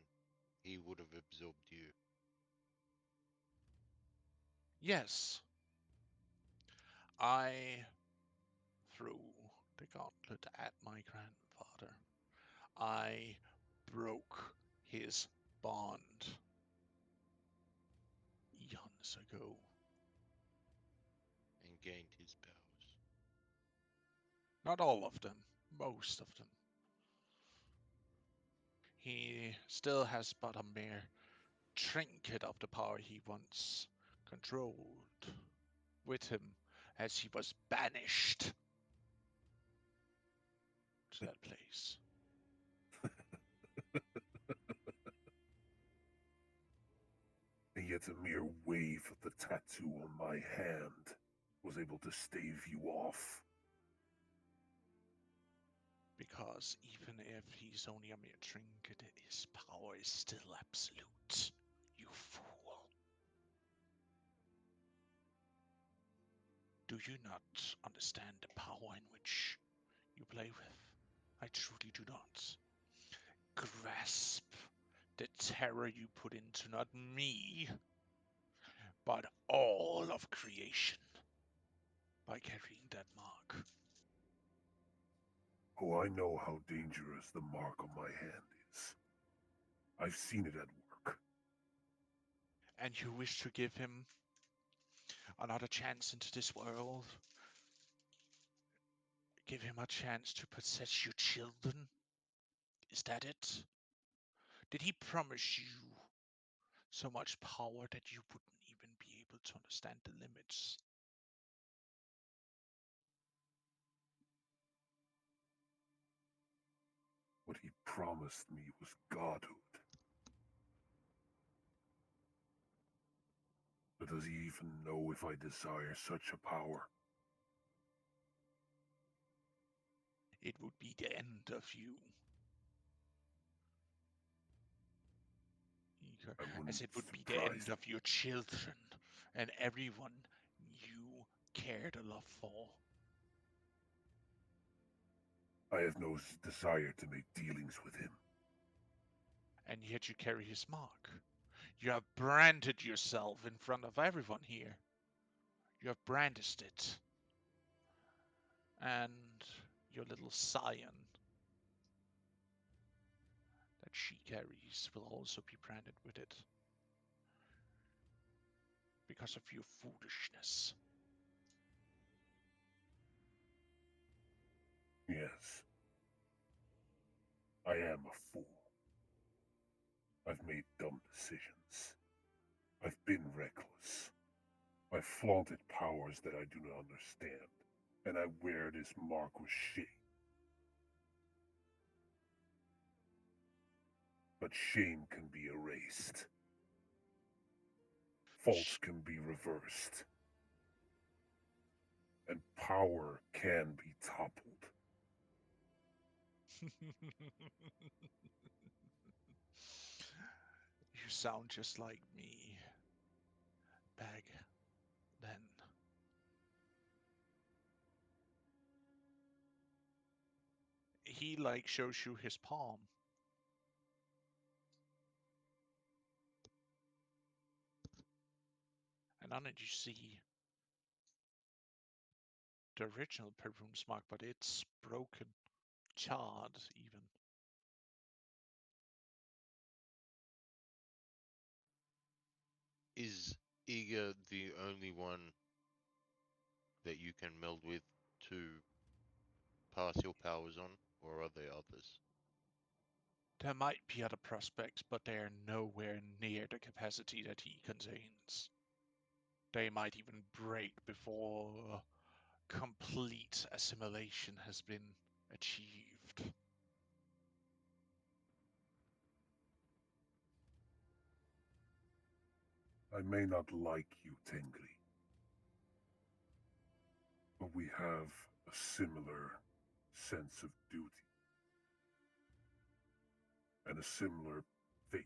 [SPEAKER 3] He would have absorbed you.
[SPEAKER 1] Yes, I threw the gauntlet at my grandfather. I broke his bond eons ago.
[SPEAKER 3] And gained his powers.
[SPEAKER 1] Not all of them, most of them. He still has but a mere trinket of the power he once controlled with him as he was banished to that place.
[SPEAKER 7] And yet a mere wave of the tattoo on my hand was able to stave you off.
[SPEAKER 1] Because even if he's only a mere trinket, his power is still absolute. You fool. Do you not understand the power in which you play with? I truly do not. Grasp the terror you put into not me, but all of creation by carrying that mark.
[SPEAKER 7] Oh, I know how dangerous the mark on my hand is. I've seen it at work.
[SPEAKER 1] And you wish to give him another chance into this world? Give him a chance to possess your children? Is that it? Did he promise you so much power that you wouldn't even be able to understand the limits?
[SPEAKER 7] What he promised me was godhood. But does he even know if I desire such a power?
[SPEAKER 1] It would be the end of you.
[SPEAKER 7] I wouldn't
[SPEAKER 1] As it would be the
[SPEAKER 7] surprise
[SPEAKER 1] end of your children and everyone you cared a lot for.
[SPEAKER 7] I have no desire to make dealings with him.
[SPEAKER 1] And yet you carry his mark. You have branded yourself in front of everyone here. You have brandished it. And your little scion that she carries will also be branded with it. Because of your foolishness.
[SPEAKER 7] Yes. I am a fool. I've made dumb decisions. I've been reckless. I've flaunted powers that I do not understand. And I wear this mark with shame. But shame can be erased. Faults can be reversed. And power can be toppled.
[SPEAKER 1] You sound just like me back then. He like shows you his palm. And on it you see the original Perfume's mark, but it's broken, charred even.
[SPEAKER 3] Is Eager the only one that you can meld with to pass your powers on, or are there others?
[SPEAKER 1] There might be other prospects, but they are nowhere near the capacity that he contains. They might even break before complete assimilation has been achieved.
[SPEAKER 7] I may not like you, Tengri. But we have a similar sense of duty, and a similar fate.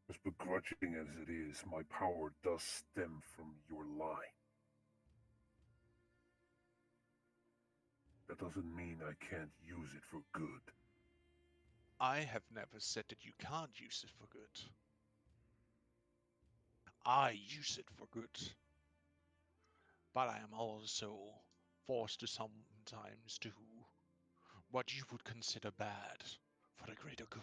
[SPEAKER 7] As begrudging as it is, my power does stem from your line. That doesn't mean I can't use it for good.
[SPEAKER 1] I have never said that you can't use it for good. I use it for good. But I am also forced to sometimes do what you would consider bad for the greater good.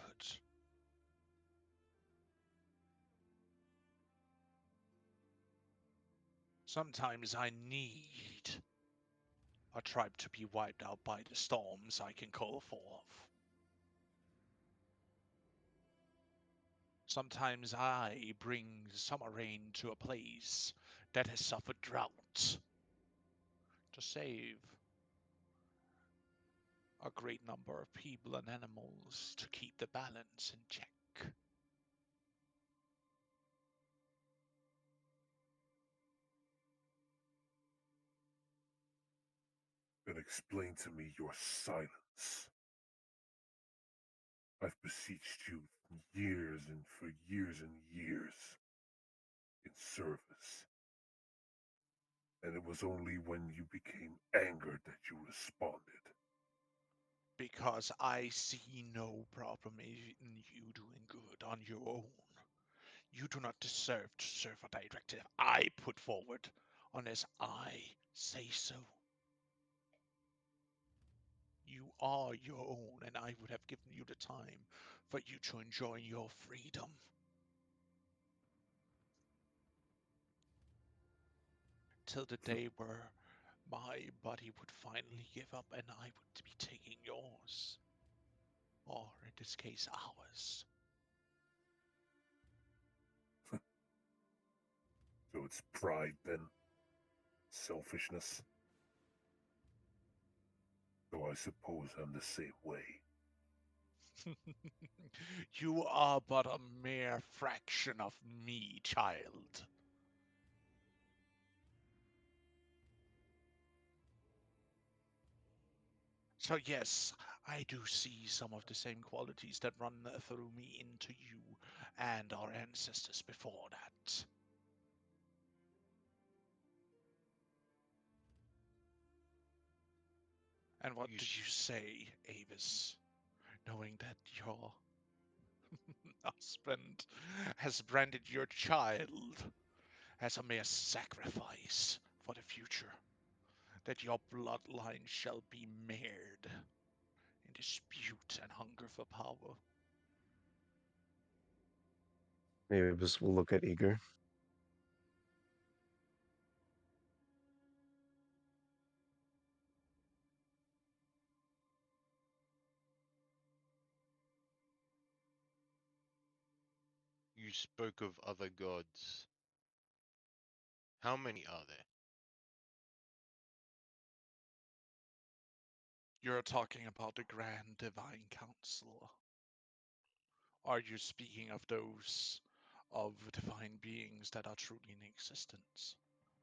[SPEAKER 1] Sometimes I need a tribe to be wiped out by the storms I can call forth. Sometimes I bring summer rain to a place that has suffered drought to save a great number of people and animals to keep the balance in check.
[SPEAKER 7] Then explain to me your silence. I've beseeched you years and for years and years in service. And it was only when you became angered that you responded.
[SPEAKER 1] Because I see no problem in you doing good on your own. You do not deserve to serve a directive I put forward unless I say so. You are your own, and I would have given you the time for you to enjoy your freedom. Till the day where my body would finally give up and I would be taking yours. Or in this case, ours.
[SPEAKER 7] So it's pride then? Selfishness? Though I suppose I'm the same way.
[SPEAKER 1] You are but a mere fraction of me, child. So yes, I do see some of the same qualities that run through me into you and our ancestors before that. And what
[SPEAKER 3] You
[SPEAKER 1] do you say, Avis, knowing that your husband has branded your child as a mere sacrifice for the future, that your bloodline shall be marred in dispute and hunger for power?
[SPEAKER 5] Maybe just will look at Eager.
[SPEAKER 3] you spoke of other gods. How many are there?
[SPEAKER 1] You're talking about the Grand Divine Council. Are you speaking of those of divine beings that are truly in existence?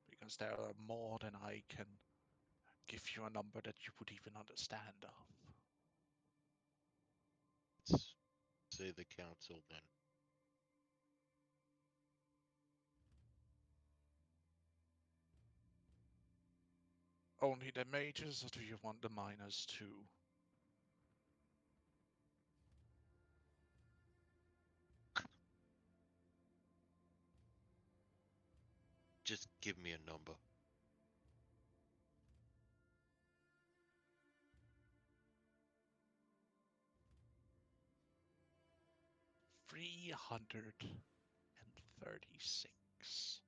[SPEAKER 1] Because there are more than I can give you a number that you would even understand of.
[SPEAKER 3] Let's say the council then.
[SPEAKER 1] Only the mages, or do you want the minors too?
[SPEAKER 3] Just give me a number.
[SPEAKER 1] 336.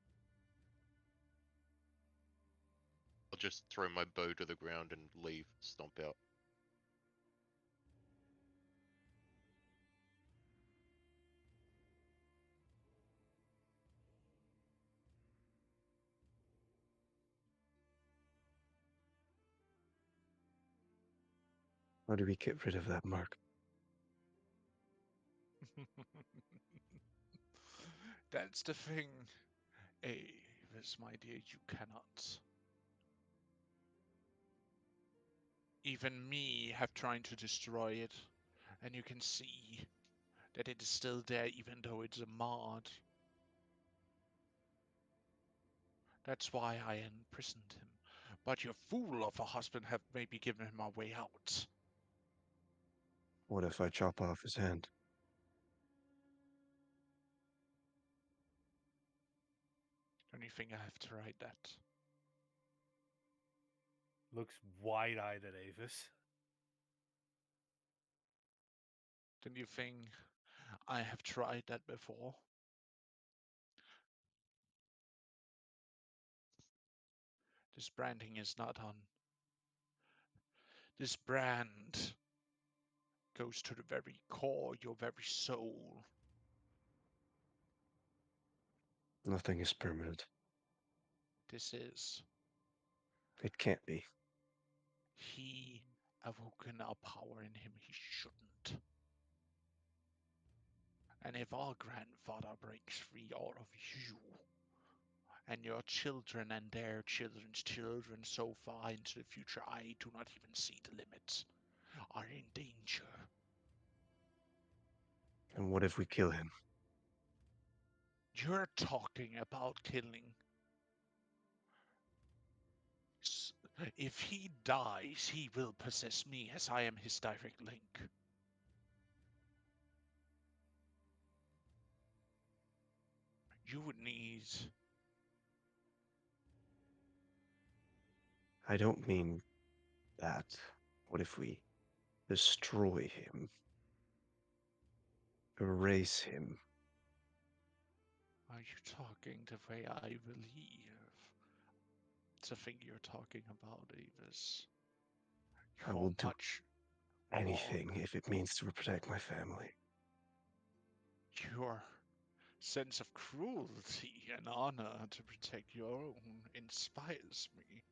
[SPEAKER 3] I'll just throw my bow to the ground and leave, stomp out.
[SPEAKER 5] How do we get rid of that mark?
[SPEAKER 1] That's the thing. Avis, my dear, you cannot. Even me have tried to destroy it, and you can see that it is still there even though it's a mod. That's why I imprisoned him. But your fool of a husband have maybe given him a way out.
[SPEAKER 5] What if I chop off his hand?
[SPEAKER 1] Don't you think I have to write that?
[SPEAKER 6] Looks wide-eyed at Avis.
[SPEAKER 1] Don't you think I have tried that before? This branding is not on. This brand goes to the very core, your very soul.
[SPEAKER 5] Nothing is permanent.
[SPEAKER 1] This is.
[SPEAKER 5] It can't be.
[SPEAKER 1] He awoken our power in him. He shouldn't. And if our grandfather breaks free, all of you and your children and their children's children so far into the future, I do not even see the limits, are in danger.
[SPEAKER 5] And what if we kill him?
[SPEAKER 1] You're talking about killing. If he dies, he will possess me as I am his direct link. You would need.
[SPEAKER 5] I don't mean that. What if we destroy him? Erase him?
[SPEAKER 1] Are you talking the way I believe? It's a thing you're talking about, Avis.
[SPEAKER 5] I
[SPEAKER 1] You're
[SPEAKER 5] will do
[SPEAKER 1] much
[SPEAKER 5] anything
[SPEAKER 1] wrong.
[SPEAKER 5] if it means to protect my family.
[SPEAKER 1] Your sense of cruelty and honor to protect your own inspires me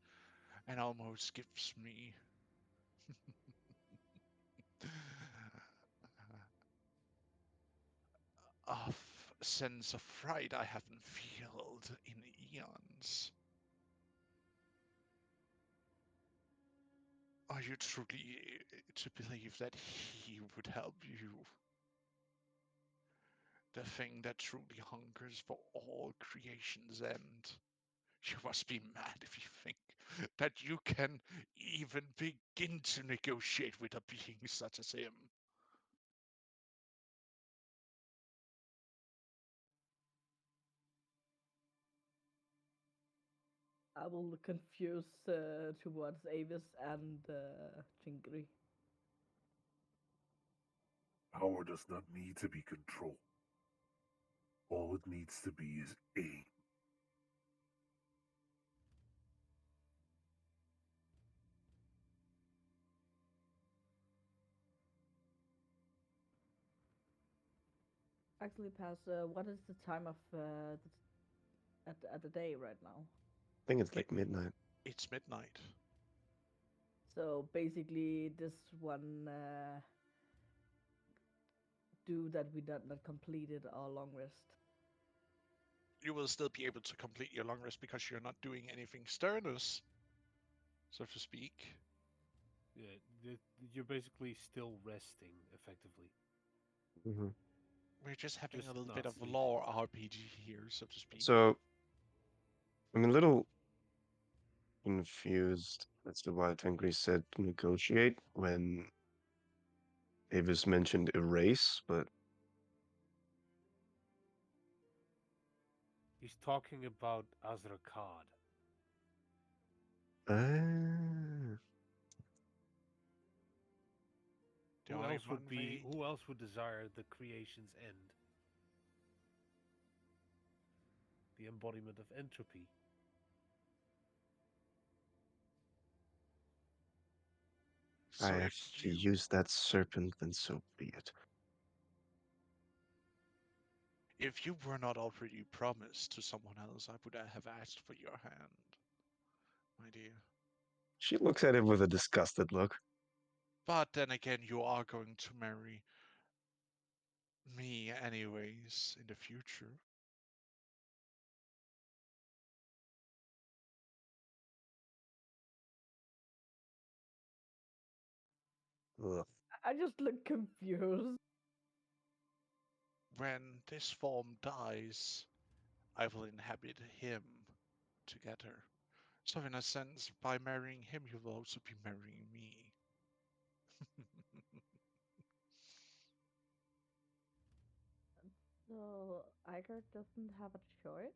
[SPEAKER 1] and almost gives me a sense of fright I haven't felt in eons. Are you truly to believe that he would help you? The thing that truly hungers for all creation's end. You must be mad if you think that you can even begin to negotiate with a being such as him.
[SPEAKER 4] I will look confused towards Avis and Chingri.
[SPEAKER 7] Power does not need to be control. All it needs to be is aim.
[SPEAKER 4] Actually, Pass, what is the time of at the day right now?
[SPEAKER 5] I think it's like midnight.
[SPEAKER 1] It's midnight.
[SPEAKER 4] So basically, this one do that we not completed our long rest.
[SPEAKER 1] You will still be able to complete your long rest because you're not doing anything sternus, so to speak.
[SPEAKER 6] Yeah, you're basically still resting, effectively.
[SPEAKER 5] Hmm.
[SPEAKER 1] We're just having
[SPEAKER 6] Just
[SPEAKER 1] a little
[SPEAKER 6] not
[SPEAKER 1] bit of
[SPEAKER 6] sleeping.
[SPEAKER 1] lore RPG here, so to speak.
[SPEAKER 5] So, I'm a little confused as to why Tengri said negotiate when Avis mentioned erase, but
[SPEAKER 6] He's talking about Azrakad.
[SPEAKER 5] uh,
[SPEAKER 1] The
[SPEAKER 6] Who
[SPEAKER 1] only
[SPEAKER 6] else
[SPEAKER 1] one
[SPEAKER 6] would be?
[SPEAKER 1] way.
[SPEAKER 6] Who else would desire the creation's end? The embodiment of entropy.
[SPEAKER 5] I
[SPEAKER 1] So
[SPEAKER 5] have
[SPEAKER 1] if
[SPEAKER 5] to
[SPEAKER 1] you
[SPEAKER 5] use that serpent, then so be it.
[SPEAKER 1] were not already promised to someone else, I would have asked for your hand, my dear.
[SPEAKER 5] She looks at him with a disgusted look.
[SPEAKER 1] But then again, you are going to marry me anyways in the future.
[SPEAKER 5] Ugh.
[SPEAKER 4] I just look confused.
[SPEAKER 1] When this form dies, I will inhabit him together. So in a sense, by marrying him, you will also be marrying me.
[SPEAKER 4] So Iger doesn't have a choice?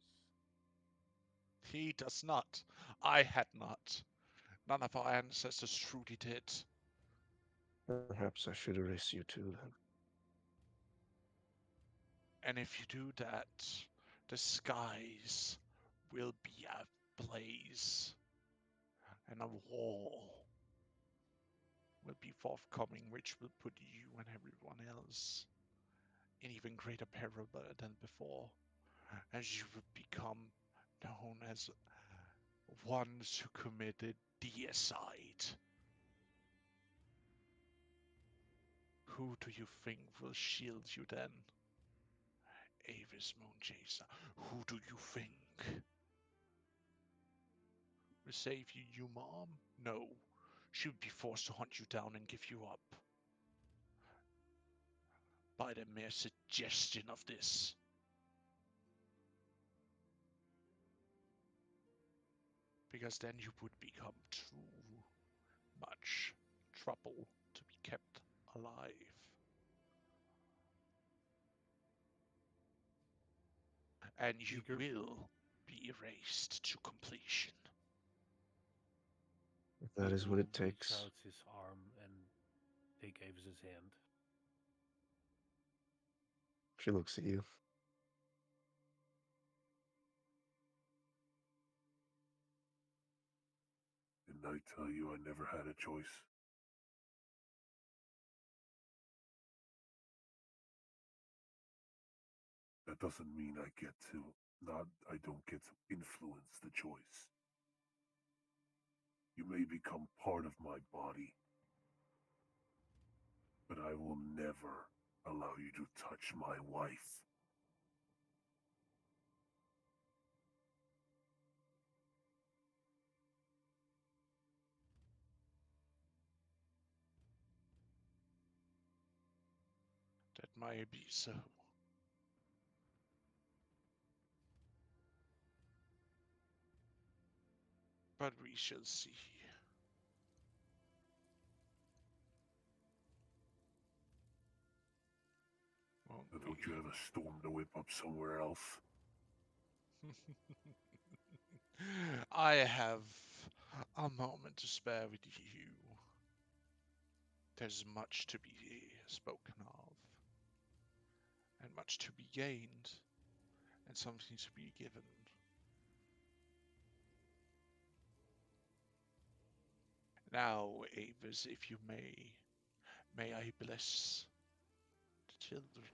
[SPEAKER 1] He does not. I had not. None of our ancestors truly did.
[SPEAKER 5] Perhaps I should erase you too then.
[SPEAKER 1] And if you do that, the skies will be ablaze, and a war will be forthcoming, which will put you and everyone else in even greater peril than before, as you will become known as ones who committed deicide. Who do you think will shield you then? Avis Moonchaser, who do you think will save you, you mom? No, she would be forced to hunt you down and give you up by the mere suggestion of this. Because then you would become too much trouble to be kept alive. And you
[SPEAKER 6] Eager.
[SPEAKER 1] will be erased to completion.
[SPEAKER 5] If that is what it
[SPEAKER 6] Eagle reached
[SPEAKER 5] takes.
[SPEAKER 6] out his arm and take Avis's hand.
[SPEAKER 5] She looks at you.
[SPEAKER 7] Didn't I tell you I never had a choice? That doesn't mean I don't get to influence the choice. You may become part of my body, but I will never allow you to touch my wife.
[SPEAKER 1] That might be so. But we shall see. Won't
[SPEAKER 7] Now, don't
[SPEAKER 1] we?
[SPEAKER 7] you ever storm the whip up somewhere else?
[SPEAKER 1] I have a moment to spare with you. There's much to be spoken of, and much to be gained, and something to be given. Now, Avis, if you may I bless the children?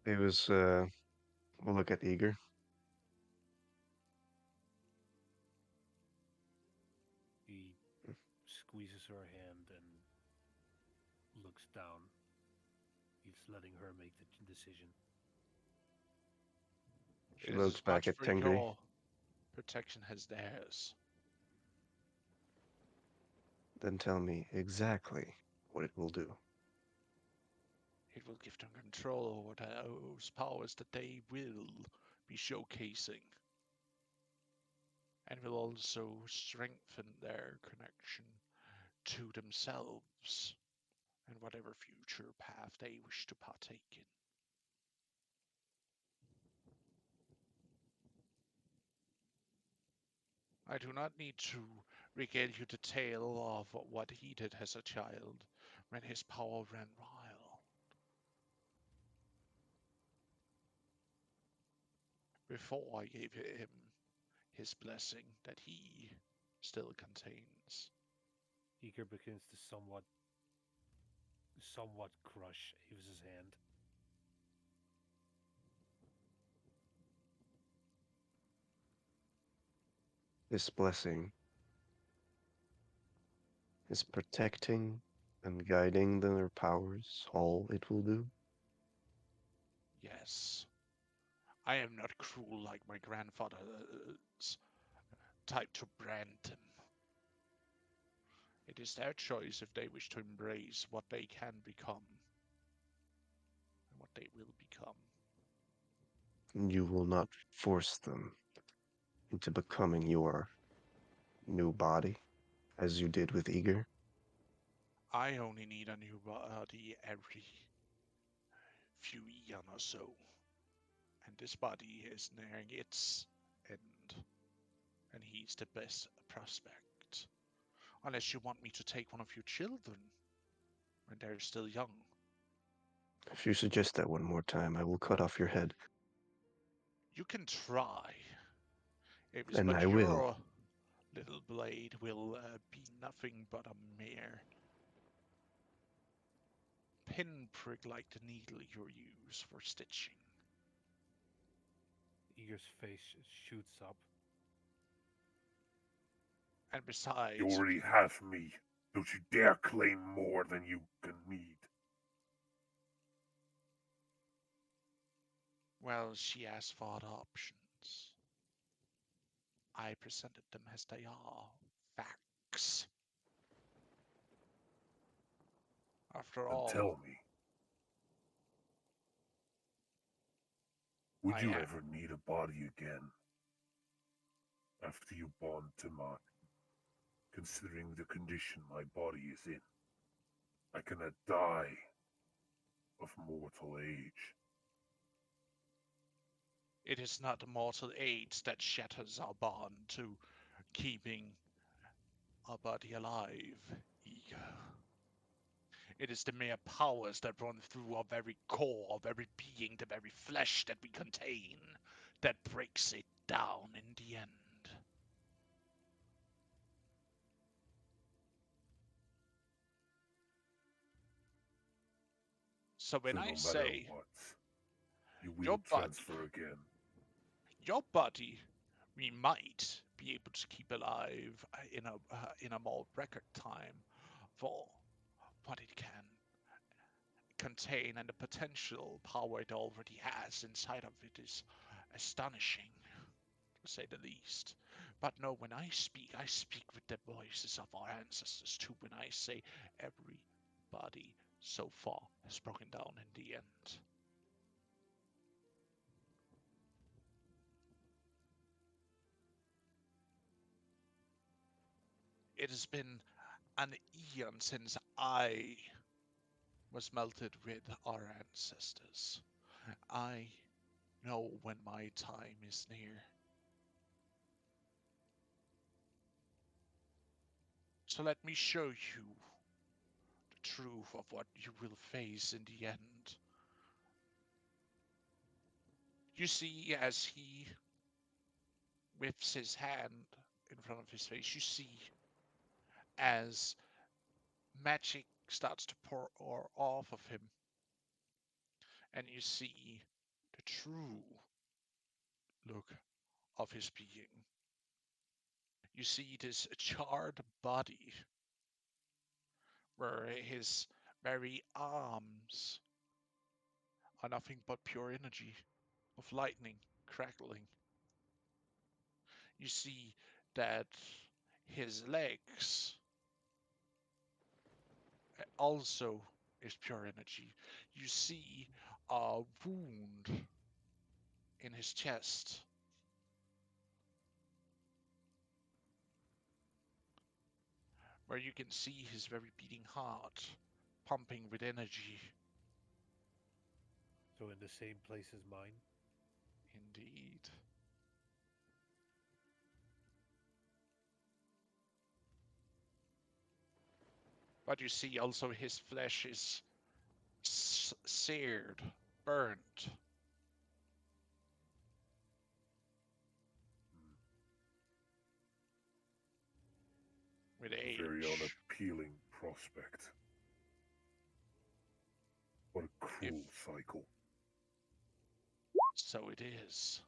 [SPEAKER 5] It was, we'll look at Eager.
[SPEAKER 6] He squeezes her hand and looks down. He's letting her make the decision.
[SPEAKER 5] She
[SPEAKER 1] It is
[SPEAKER 5] looks
[SPEAKER 1] as
[SPEAKER 5] back
[SPEAKER 1] much
[SPEAKER 5] at
[SPEAKER 1] for
[SPEAKER 5] Tengri.
[SPEAKER 1] your protection as theirs.
[SPEAKER 5] Then tell me exactly what it will do.
[SPEAKER 1] It will give them control over those powers that they will be showcasing, and will also strengthen their connection to themselves and whatever future path they wish to partake in. I do not need to regale you the tale of what he did as a child when his power ran wild. Before I gave him his blessing that he still contains.
[SPEAKER 6] Eager begins to somewhat crush Avis's hand.
[SPEAKER 5] This blessing is protecting and guiding their powers all it will do.
[SPEAKER 1] Yes, I am not cruel like my grandfather's time to brand them. It is their choice if they wish to embrace what they can become and what they will become.
[SPEAKER 5] You will not force them into becoming your new body, as you did with Eager.
[SPEAKER 1] I only need a new body every few eon or so, and this body is nearing its end, and he's the best prospect. Unless you want me to take one of your children when they're still young.
[SPEAKER 5] If you suggest that one more time, I will cut off your head,
[SPEAKER 1] You can try. Avis,
[SPEAKER 5] and
[SPEAKER 1] but
[SPEAKER 5] I will.
[SPEAKER 1] your little blade will be nothing but a mere pinprick like the needle you use for stitching.
[SPEAKER 6] Eager's face shoots up.
[SPEAKER 1] And
[SPEAKER 7] You
[SPEAKER 1] besides,
[SPEAKER 7] already have me. Don't you dare claim more than you can need.
[SPEAKER 1] well, she asked for the options. I presented them as they are. Facts. After
[SPEAKER 7] Then
[SPEAKER 1] all,
[SPEAKER 7] tell me, would
[SPEAKER 1] I
[SPEAKER 7] you
[SPEAKER 1] am.
[SPEAKER 7] ever need a body again? After you bond to mine, considering the condition my body is in, I cannot die of mortal age.
[SPEAKER 1] It is not the mortal age that shatters our bond to keeping our body alive, ego. It is the mere powers that run through our very core, our very being, the very flesh that we contain, that breaks it down in the end. So when
[SPEAKER 7] So
[SPEAKER 1] I
[SPEAKER 7] no matter
[SPEAKER 1] say
[SPEAKER 7] what, you
[SPEAKER 1] your
[SPEAKER 7] will
[SPEAKER 1] body,
[SPEAKER 7] transfer again.
[SPEAKER 1] your body, we might be able to keep alive in a more record time for what it can contain, and the potential power it already has inside of it is astonishing, to say the least. But no, when I speak with the voices of our ancestors too. When I say everybody so far has broken down in the end. It has been an eon since I was melted with our ancestors. I know when my time is near. So let me show you the truth of what you will face in the end. You see, as he whips his hand in front of his face, you see as magic starts to pour off of him, and you see the true look of his being. You see this charred body where his very arms are nothing but pure energy of lightning crackling. You see that his legs also is pure energy. You see a wound in his chest. Where you can see his very beating heart pumping with energy.
[SPEAKER 6] So in the same place as mine.
[SPEAKER 1] Indeed. But you see also his flesh is seared, burnt. With
[SPEAKER 7] A very
[SPEAKER 1] age.
[SPEAKER 7] unappealing prospect. What a
[SPEAKER 1] If
[SPEAKER 7] cruel cycle.
[SPEAKER 1] so it is.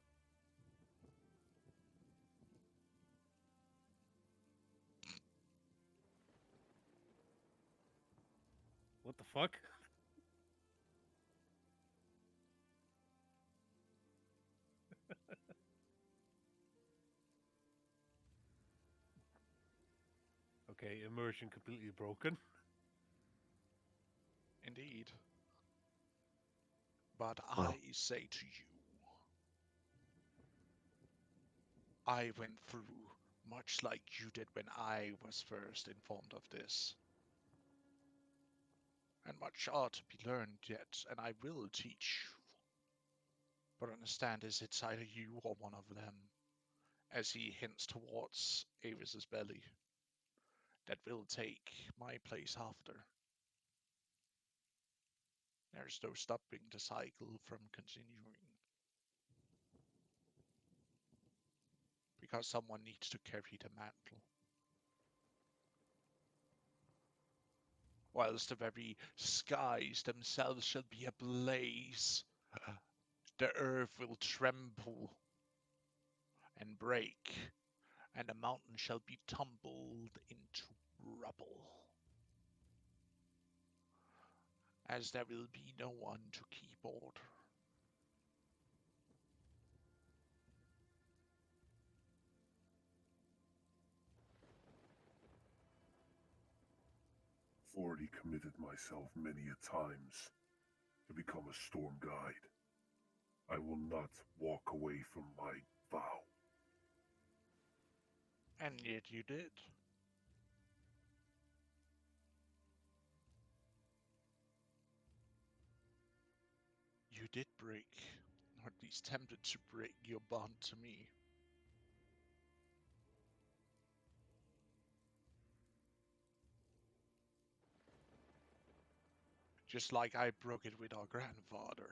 [SPEAKER 6] What the fuck? Okay, immersion completely broken.
[SPEAKER 1] Indeed. But
[SPEAKER 5] Well,
[SPEAKER 1] I say to you, I went through much like you did when I was first informed of this. And much are to be learned yet, and I will teach you. But understand is it's either you or one of them, as he hints towards Avis's belly, that will take my place after. There's no stopping the cycle from continuing. Because someone needs to carry the mantle. Whilst the very skies themselves shall be ablaze, the earth will tremble and break, and the mountain shall be tumbled into rubble. As there will be no one to keep order.
[SPEAKER 7] I've already committed myself many a times to become a storm guide. I will not walk away from my vow.
[SPEAKER 1] And yet you did. You did break, or at least tempted to break your bond to me. Just like I broke it with our grandfather.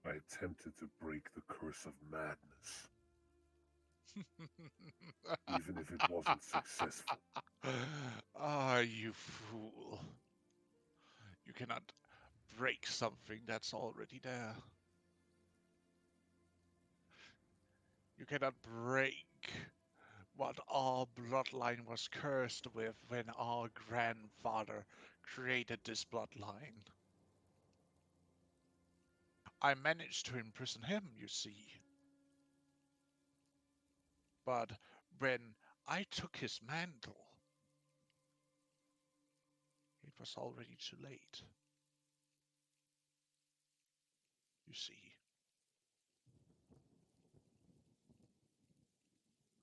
[SPEAKER 7] I attempted to break the curse of madness, even if it wasn't successful.
[SPEAKER 1] Ah, you fool. You cannot break something that's already there. You cannot break what our bloodline was cursed with when our grandfather created this bloodline. I managed to imprison him, you see. But when I took his mantle, it was already too late. You see.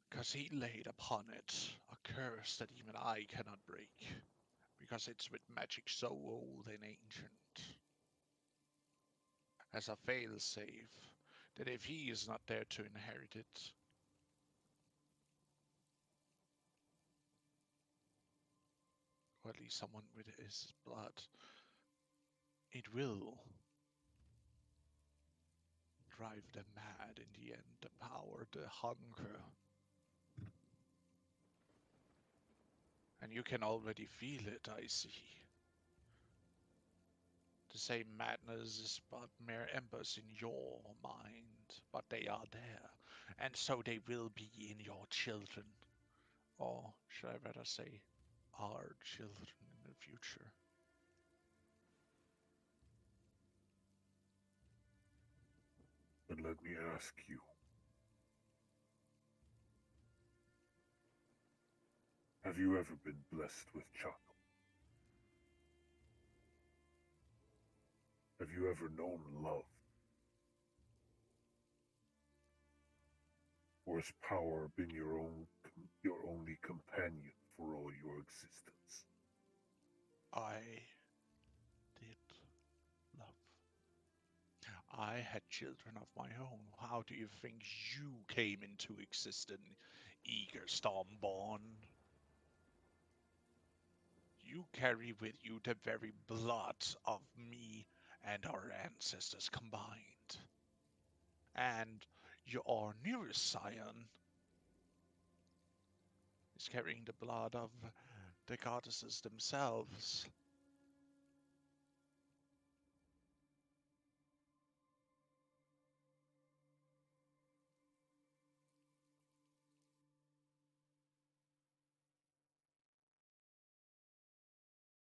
[SPEAKER 1] Because he laid upon it a curse that even I cannot break. Because it's with magic so old and ancient. As a failsafe, that if he is not there to inherit it, or at least someone with his blood, it will drive them mad in the end. The power, the hunger. And you can already feel it, I see. The same madness is but mere embers in your mind, but they are there, and so they will be in your children. Or should I rather say, our children in the future.
[SPEAKER 7] But let me ask you, have you ever been blessed with chocolate? Have you ever known love? Or has power been your only companion for all your existence?
[SPEAKER 1] I did love. I had children of my own. How do you think you came into existence, eager Stormborn? You carry with you the very blood of me and our ancestors combined. And your newest scion is carrying the blood of the goddesses themselves.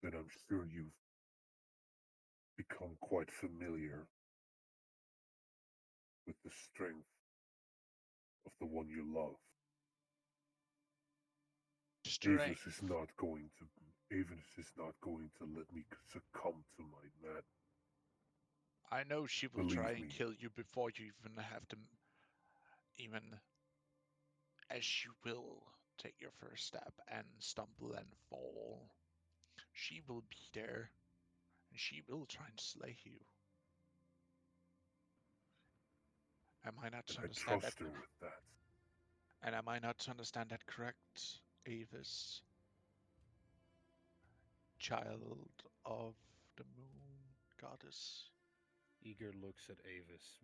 [SPEAKER 7] Then I'm sure you've become quite familiar with the strength of the one you love. Avis is not going to. Avis is not going to let me succumb to my madness.
[SPEAKER 1] I know she will
[SPEAKER 7] Believe
[SPEAKER 1] try and
[SPEAKER 7] me.
[SPEAKER 1] kill you before you even have to, even as you will take your first step and stumble and fall. She will be there, and she will try and slay you. Am I not to
[SPEAKER 7] I
[SPEAKER 1] understand that?
[SPEAKER 7] trust her with that.
[SPEAKER 1] And am I not to understand that correct, Avis? Child of the moon goddess.
[SPEAKER 6] Eager looks at Avis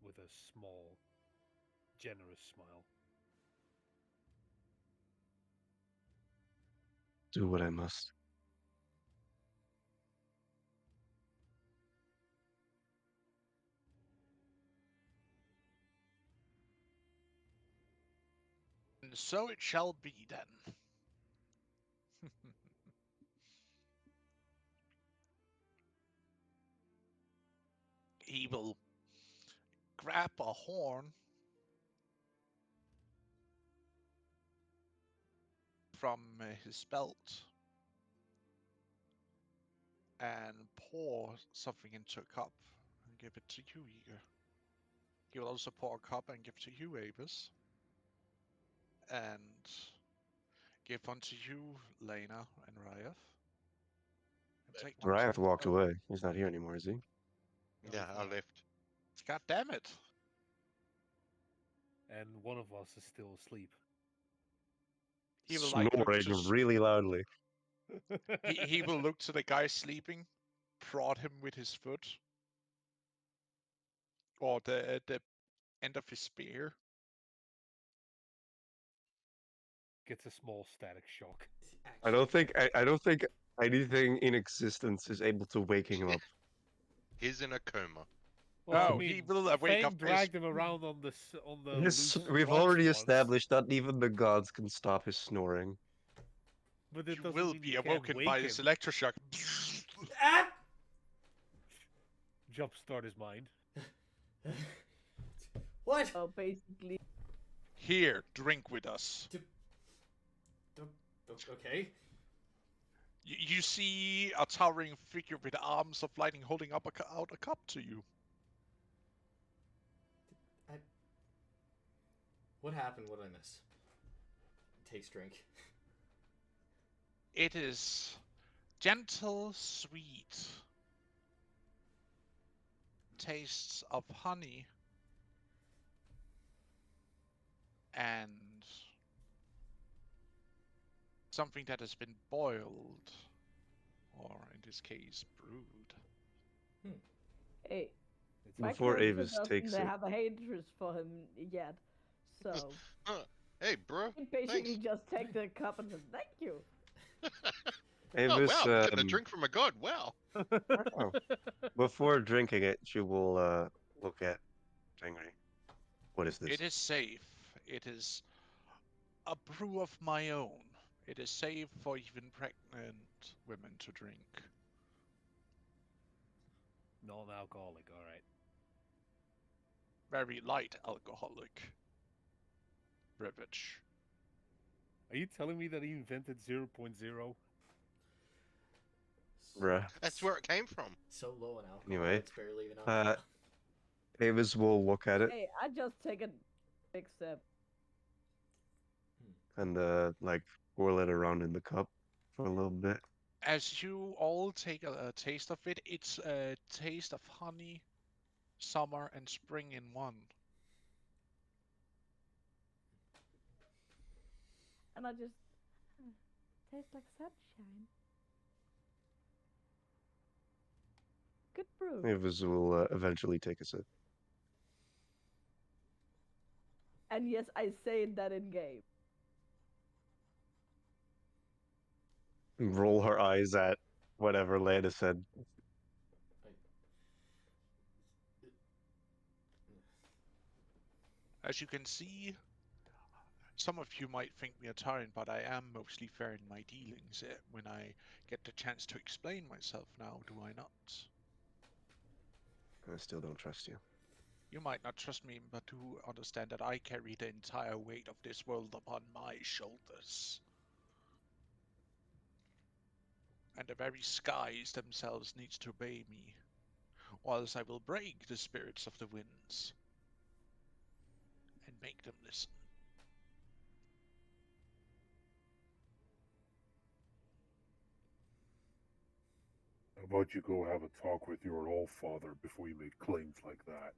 [SPEAKER 6] with a small, generous smile.
[SPEAKER 5] Do what I must.
[SPEAKER 1] And so it shall be then. He will grab a horn from his belt and pour something into a cup and give it to you, Eager. He will also pour a cup and give to you, Avis. And give unto you, Lena and Ryath. And take one to
[SPEAKER 5] Ryath walked
[SPEAKER 1] yourself.
[SPEAKER 5] away. He's not here anymore, is he?
[SPEAKER 2] No,
[SPEAKER 3] Yeah,
[SPEAKER 2] he's
[SPEAKER 3] I
[SPEAKER 2] not.
[SPEAKER 3] left.
[SPEAKER 1] God damn it!
[SPEAKER 6] And one of us is still asleep.
[SPEAKER 1] He will like look
[SPEAKER 5] Snoring
[SPEAKER 1] to
[SPEAKER 5] really loudly.
[SPEAKER 1] he will look to the guy sleeping, prod him with his foot, or the end of his spear.
[SPEAKER 6] Gets a small static shock.
[SPEAKER 5] I don't think anything in existence is able to wake him up.
[SPEAKER 3] He's in a coma.
[SPEAKER 6] Well,
[SPEAKER 1] No,
[SPEAKER 6] I mean,
[SPEAKER 1] he will wake
[SPEAKER 6] Fang
[SPEAKER 1] up his.
[SPEAKER 6] dragged him around on the loose
[SPEAKER 5] We've
[SPEAKER 6] branch
[SPEAKER 5] already
[SPEAKER 6] once,
[SPEAKER 5] established that even the gods can stop his snoring.
[SPEAKER 6] but it
[SPEAKER 1] You
[SPEAKER 6] doesn't
[SPEAKER 1] will
[SPEAKER 6] mean
[SPEAKER 1] be
[SPEAKER 6] you can't
[SPEAKER 1] awoken
[SPEAKER 6] wake
[SPEAKER 1] by
[SPEAKER 6] him.
[SPEAKER 1] his electroshock.
[SPEAKER 2] Ah!
[SPEAKER 6] Jumpstart his mind.
[SPEAKER 2] What?
[SPEAKER 4] So basically,
[SPEAKER 1] Here, drink with us.
[SPEAKER 2] Okay.
[SPEAKER 1] You see a towering figure with arms of lightning holding up out a cup to you.
[SPEAKER 2] What happened? What did I miss? Takes drink.
[SPEAKER 1] It is gentle, sweet tastes of honey and something that has been boiled, or in this case, brewed.
[SPEAKER 4] hey,
[SPEAKER 6] It's
[SPEAKER 4] my
[SPEAKER 5] Before
[SPEAKER 4] character
[SPEAKER 5] Avis takes
[SPEAKER 4] doesn't
[SPEAKER 5] it.
[SPEAKER 4] have a hatred for him yet, so
[SPEAKER 3] Hey, bro.
[SPEAKER 4] he basically
[SPEAKER 3] Thanks.
[SPEAKER 4] just take the cup and says, "Thank you."
[SPEAKER 3] Oh
[SPEAKER 5] Avis,
[SPEAKER 3] wow, I'm getting a drink from a god. Wow.
[SPEAKER 5] oh, before drinking it, she will look at Tengri. What is this?
[SPEAKER 1] It is safe. It is a brew of my own. It is safe for even pregnant women to drink.
[SPEAKER 6] non-alcoholic. All right.
[SPEAKER 1] Very light alcoholic beverage.
[SPEAKER 6] Are you telling me that he invented 0.0?
[SPEAKER 5] Bruh.
[SPEAKER 3] That's where it came from.
[SPEAKER 2] So low in alcohol,
[SPEAKER 5] Anyway,
[SPEAKER 2] it's barely even alcohol.
[SPEAKER 5] Avis will look at it
[SPEAKER 4] Hey, I just take a big sip.
[SPEAKER 5] and like whirl it around in the cup for a little bit.
[SPEAKER 1] As you all take a taste of it, it's a taste of honey, summer, and spring in one.
[SPEAKER 4] And I just tastes like sunshine. Good brew.
[SPEAKER 5] Avis will eventually take a sip.
[SPEAKER 4] And yes, I say that in game.
[SPEAKER 5] Roll her eyes at whatever Lana said.
[SPEAKER 1] As you can see, some of you might think me a tyrant, but I am mostly fair in my dealings when I get the chance to explain myself now, do I not?
[SPEAKER 5] I still don't trust you.
[SPEAKER 1] You might not trust me, but do understand that I carry the entire weight of this world upon my shoulders. And the very skies themselves needs to obey me, or else I will break the spirits of the winds and make them listen.
[SPEAKER 7] How about you go have a talk with your all-father before you make claims like that?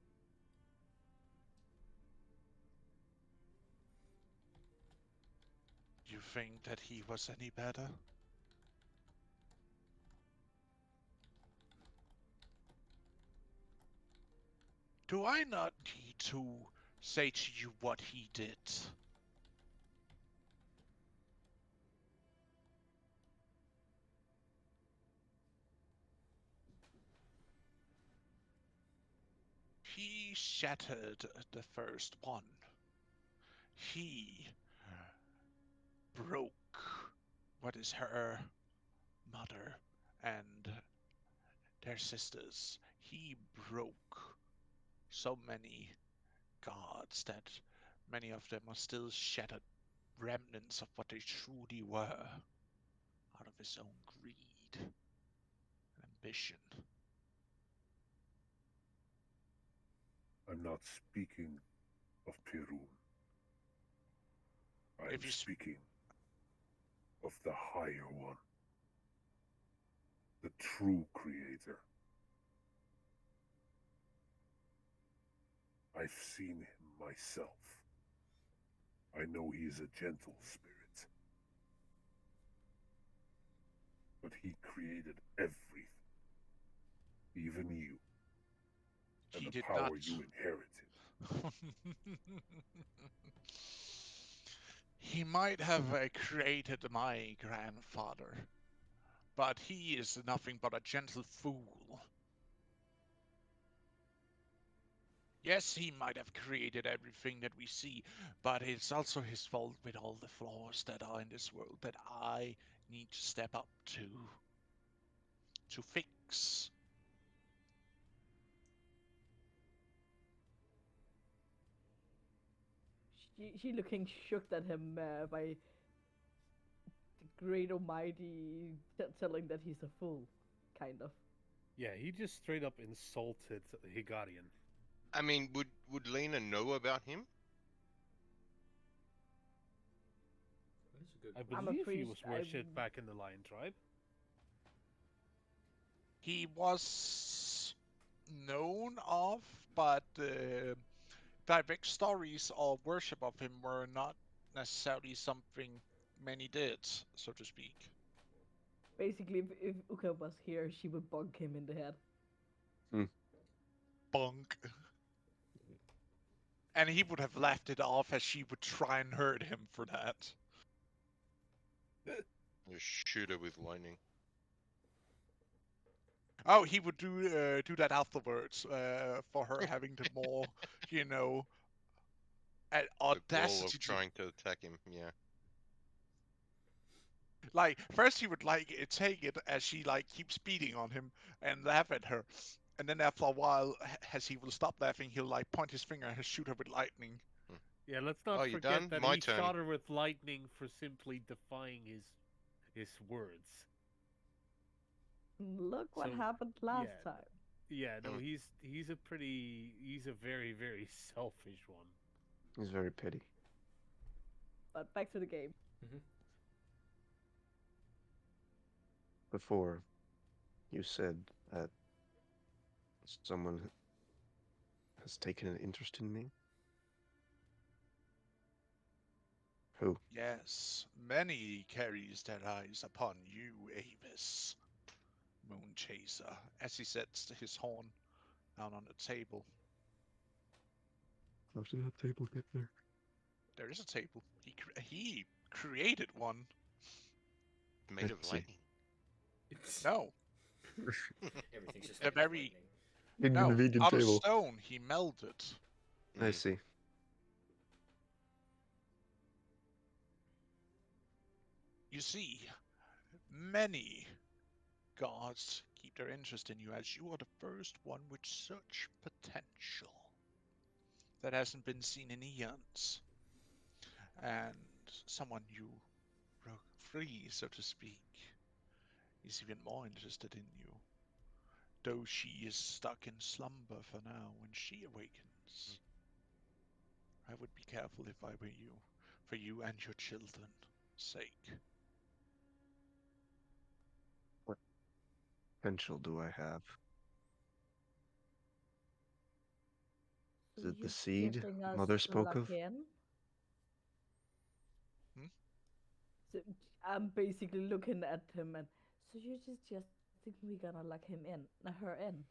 [SPEAKER 1] You think that he was any better? Do I not need to say to you what he did? He shattered the first one. He broke what is her mother and their sisters. He broke so many gods that many of them are still shattered remnants of what they truly were out of his own greed and ambition.
[SPEAKER 7] I'm not speaking of Perun. I am
[SPEAKER 1] If you
[SPEAKER 7] speaking of the higher one, the true creator. I've seen him myself. I know he is a gentle spirit. But he created everything, even you, and
[SPEAKER 1] he
[SPEAKER 7] the
[SPEAKER 1] did
[SPEAKER 7] power
[SPEAKER 1] not.
[SPEAKER 7] you inherited.
[SPEAKER 1] He might have created my grandfather, but he is nothing but a gentle fool. Yes, he might have created everything that we see, but it's also his fault with all the flaws that are in this world that I need to step up to fix.
[SPEAKER 4] She looking shocked at him by the great almighty telling that he's a fool, kind of.
[SPEAKER 6] Yeah, he just straight up insulted Higarian.
[SPEAKER 3] I mean, would Lena know about him?
[SPEAKER 2] That's a good
[SPEAKER 6] I
[SPEAKER 2] question.
[SPEAKER 4] I'm a
[SPEAKER 6] believe he
[SPEAKER 4] priest.
[SPEAKER 6] was worshipped back in the Lion tribe.
[SPEAKER 1] He was known of, but direct stories or worship of him were not necessarily something many did, so to speak.
[SPEAKER 4] Basically, if Uka was here, she would bunk him in the head.
[SPEAKER 1] Bunk. And he would have laughed it off as she would try and hurt him for that.
[SPEAKER 3] Just shoot her with lightning.
[SPEAKER 1] Oh, he would do that afterwards for her having the more, you know,
[SPEAKER 3] The goal of
[SPEAKER 1] audacity to
[SPEAKER 3] trying to attack him, yeah.
[SPEAKER 1] like. First, he would like take it as she like keeps beating on him and laugh at her, and then after a while, as he will stop laughing, he'll like point his finger and shoot her with lightning.
[SPEAKER 6] Yeah, let's not
[SPEAKER 3] Oh, you
[SPEAKER 6] forget
[SPEAKER 3] done?
[SPEAKER 6] that
[SPEAKER 3] My
[SPEAKER 6] he
[SPEAKER 3] turn.
[SPEAKER 6] shot her with lightning for simply defying his words.
[SPEAKER 4] Look what
[SPEAKER 6] So,
[SPEAKER 4] happened last
[SPEAKER 6] yeah.
[SPEAKER 4] time.
[SPEAKER 6] Yeah, no,
[SPEAKER 3] Mm.
[SPEAKER 6] he's a very, very selfish one.
[SPEAKER 5] He's very petty.
[SPEAKER 4] But back to the game.
[SPEAKER 5] Before, you said that someone has taken an interest in me. Who?
[SPEAKER 1] Yes, many carries their eyes upon you, Avis, Moon Chaser, as he sets his horn down on the table.
[SPEAKER 5] How did that table get there?
[SPEAKER 1] There is a table. He created one.
[SPEAKER 3] Made of
[SPEAKER 5] Let's see.
[SPEAKER 3] lightning.
[SPEAKER 1] No,
[SPEAKER 2] Everything's just
[SPEAKER 1] The
[SPEAKER 2] made of
[SPEAKER 1] very-
[SPEAKER 2] lightning.
[SPEAKER 1] no,
[SPEAKER 5] Inconvenient
[SPEAKER 1] out of
[SPEAKER 5] table.
[SPEAKER 1] stone. He melded.
[SPEAKER 5] I
[SPEAKER 3] Mm.
[SPEAKER 5] see.
[SPEAKER 1] You see, many gods keep their interest in you as you are the first one with such potential. that hasn't been seen in eons, and someone you broke free, so to speak, is even more interested in you, though she is stuck in slumber for now when she awakens. I would be careful if I were you, for you and your children's sake.
[SPEAKER 5] What potential do I have?
[SPEAKER 4] So
[SPEAKER 5] Is it the
[SPEAKER 4] you're
[SPEAKER 5] seed
[SPEAKER 4] getting us
[SPEAKER 5] Mother
[SPEAKER 4] to
[SPEAKER 5] spoke
[SPEAKER 4] lock
[SPEAKER 5] of?
[SPEAKER 4] in?
[SPEAKER 1] Hmm?
[SPEAKER 4] So I'm basically looking at him and so you're just suggesting we're gonna lock him in, her in.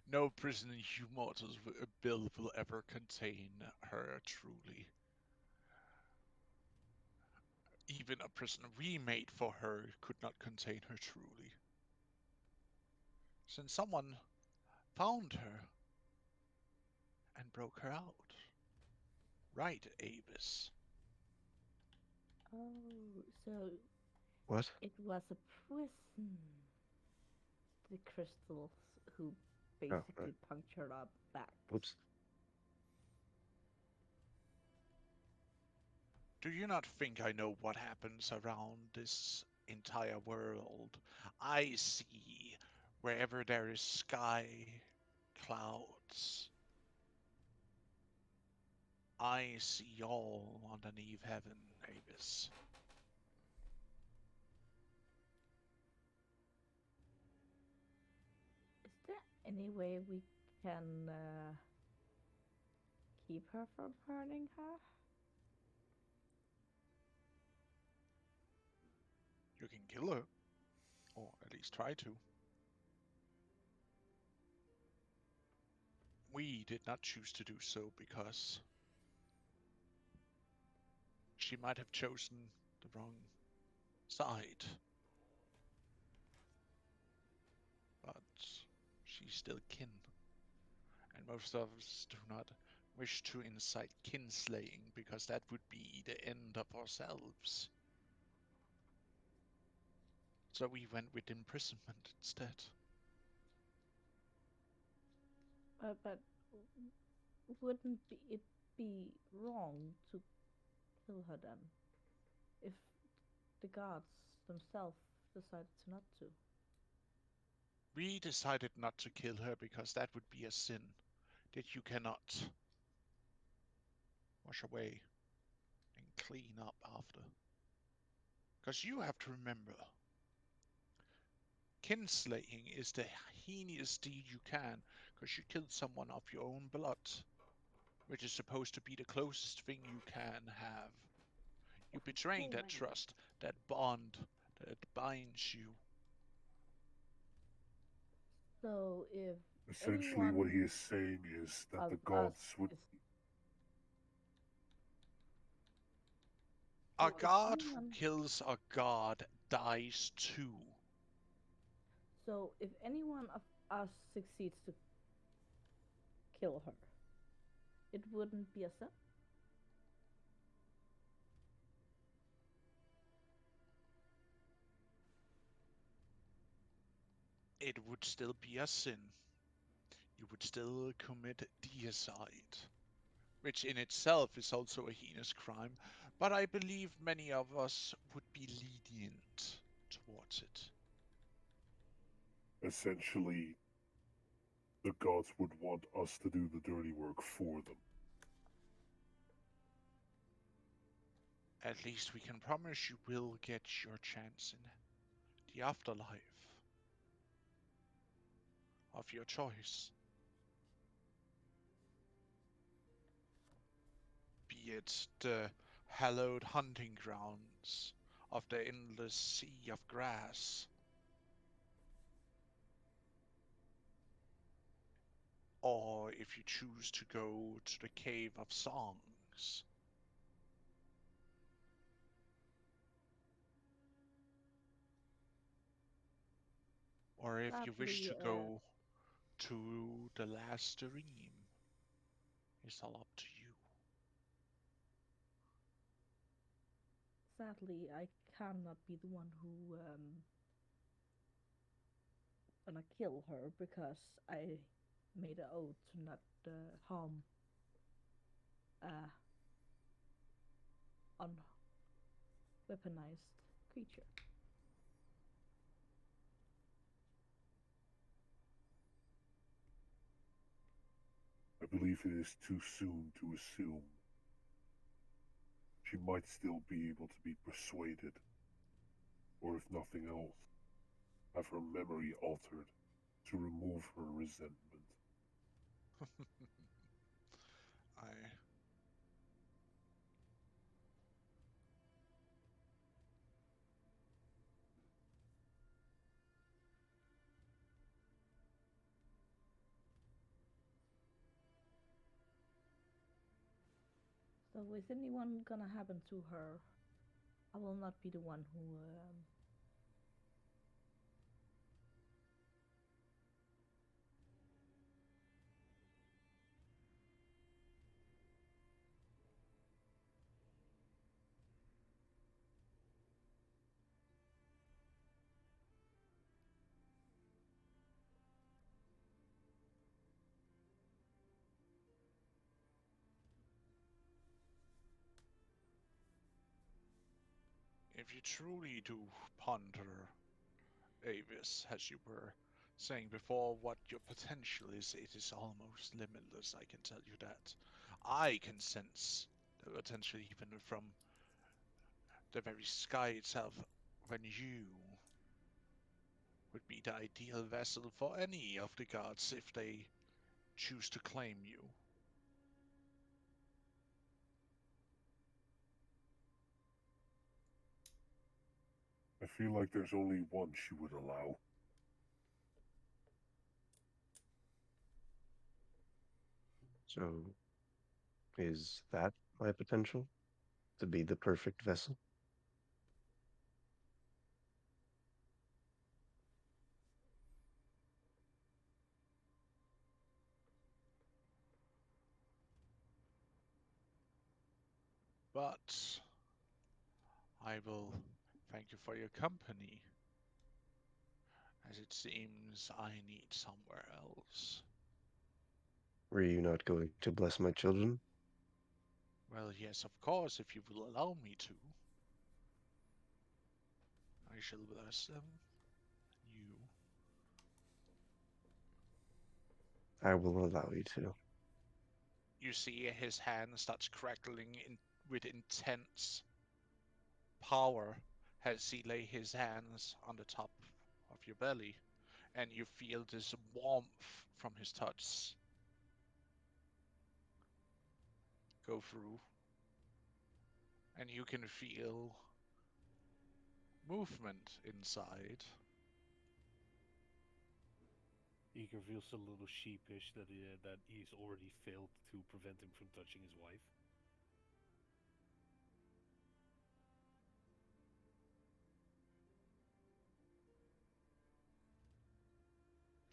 [SPEAKER 1] No prison you mortals build will ever contain her truly. Even a prison we made for her could not contain her truly. Since someone found her and broke her out. Right, Avis?
[SPEAKER 4] Oh, so
[SPEAKER 5] What?
[SPEAKER 4] it was a prison. The crystals who
[SPEAKER 5] Oh,
[SPEAKER 4] basically punctured our backs.
[SPEAKER 5] oops.
[SPEAKER 1] Do you not think I know what happens around this entire world? I see wherever there is sky, clouds. I see all underneath heaven, Avis.
[SPEAKER 4] Is there any way we can keep her from hurting her?
[SPEAKER 1] You can kill her, or at least try to. We did not choose to do so because she might have chosen the wrong side. But she's still kin, and most of us do not wish to incite kinslaying because that would be the end of ourselves. So we went with imprisonment instead.
[SPEAKER 4] But wouldn't it be wrong to kill her then? If the gods themselves decided to not to.
[SPEAKER 1] We decided not to kill her because that would be a sin that you cannot wash away and clean up after. Because you have to remember, kinslaying is the heinous deed you can because you killed someone of your own blood, which is supposed to be the closest thing you can have. You're betraying that trust, that bond that binds you.
[SPEAKER 4] So if
[SPEAKER 7] Essentially, what he
[SPEAKER 4] anyone
[SPEAKER 7] is saying is that
[SPEAKER 4] of
[SPEAKER 7] the
[SPEAKER 4] us
[SPEAKER 7] gods would.
[SPEAKER 4] is
[SPEAKER 1] A
[SPEAKER 4] so if
[SPEAKER 1] god who
[SPEAKER 4] anyone
[SPEAKER 1] kills a god dies too.
[SPEAKER 4] so if anyone of us succeeds to kill her, it wouldn't be a sin.
[SPEAKER 1] It would still be a sin. You would still commit deicide, which in itself is also a heinous crime, but I believe many of us would be lenient towards it.
[SPEAKER 7] Essentially, the gods would want us to do the dirty work for them.
[SPEAKER 1] At least we can promise you will get your chance in the afterlife of your choice. Be it the hallowed hunting grounds of the endless sea of grass, or if you choose to go to the Cave of Songs. Or if you wish
[SPEAKER 4] Sadly,
[SPEAKER 1] to go to the last dream. It's all up to you.
[SPEAKER 4] sadly, I cannot be the one who gonna kill her because I made an oath to not harm a unweaponized creature.
[SPEAKER 7] I believe it is too soon to assume. She might still be able to be persuaded, or if nothing else, have her memory altered to remove her resentment.
[SPEAKER 1] I
[SPEAKER 4] So is anyone gonna happen to her? I will not be the one who
[SPEAKER 1] if you truly do ponder, Avis, as you were saying before, what your potential is, it is almost limitless, I can tell you that. I can sense the potential even from the very sky itself, when you would be the ideal vessel for any of the gods if they choose to claim you.
[SPEAKER 7] I feel like there's only one she would allow.
[SPEAKER 5] So, is that my potential? To be the perfect vessel?
[SPEAKER 1] But I will thank you for your company, as it seems I need somewhere else.
[SPEAKER 5] Were you not going to bless my children?
[SPEAKER 1] Well, yes, of course, if you will allow me to. I shall bless them. You.
[SPEAKER 5] I will allow you to.
[SPEAKER 1] You see his hand starts crackling with intense power as he lay his hands on the top of your belly, and you feel this warmth from his touch go through, and you can feel movement inside.
[SPEAKER 6] Eager feels a little sheepish that he's already failed to prevent him from touching his wife.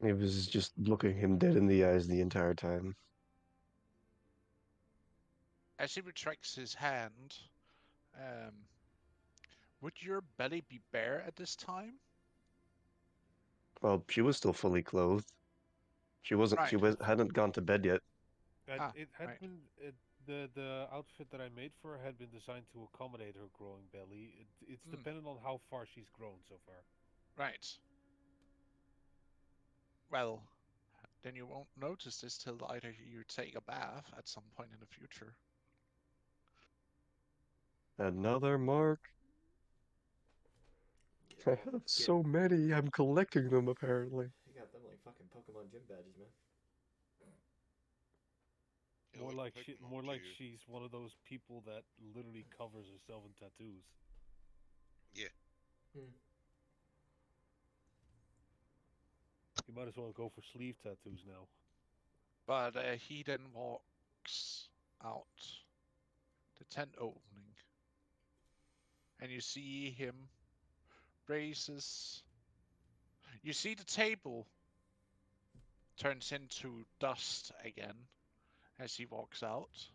[SPEAKER 5] It was just looking him dead in the eyes the entire time.
[SPEAKER 1] As he retracts his hand, um, would your belly be bare at this time?
[SPEAKER 5] Well, she was still fully clothed. She wasn't. She
[SPEAKER 1] Right.
[SPEAKER 5] was hadn't gone to bed yet.
[SPEAKER 6] It had
[SPEAKER 1] Right.
[SPEAKER 6] been the outfit that I made for her had been designed to accommodate her growing belly. It's
[SPEAKER 1] Mm,
[SPEAKER 6] dependent on how far she's grown so far.
[SPEAKER 1] right. Well, then you won't notice this till either you take a bath at some point in the future.
[SPEAKER 5] Another mark.
[SPEAKER 2] Get
[SPEAKER 5] I
[SPEAKER 2] all
[SPEAKER 5] have
[SPEAKER 2] get.
[SPEAKER 5] so many. I'm collecting them apparently.
[SPEAKER 2] You got them like fucking Pokemon gym badges, man.
[SPEAKER 3] Yeah, like
[SPEAKER 6] More
[SPEAKER 3] Pokemon
[SPEAKER 6] like
[SPEAKER 3] Geo.
[SPEAKER 6] she's one of those people that literally covers herself in tattoos.
[SPEAKER 3] Yeah.
[SPEAKER 2] Hmm.
[SPEAKER 6] You might as well go for sleeve tattoos now.
[SPEAKER 1] But he then walks out the tent opening, and you see him raises. You see the table turns into dust again as he walks out.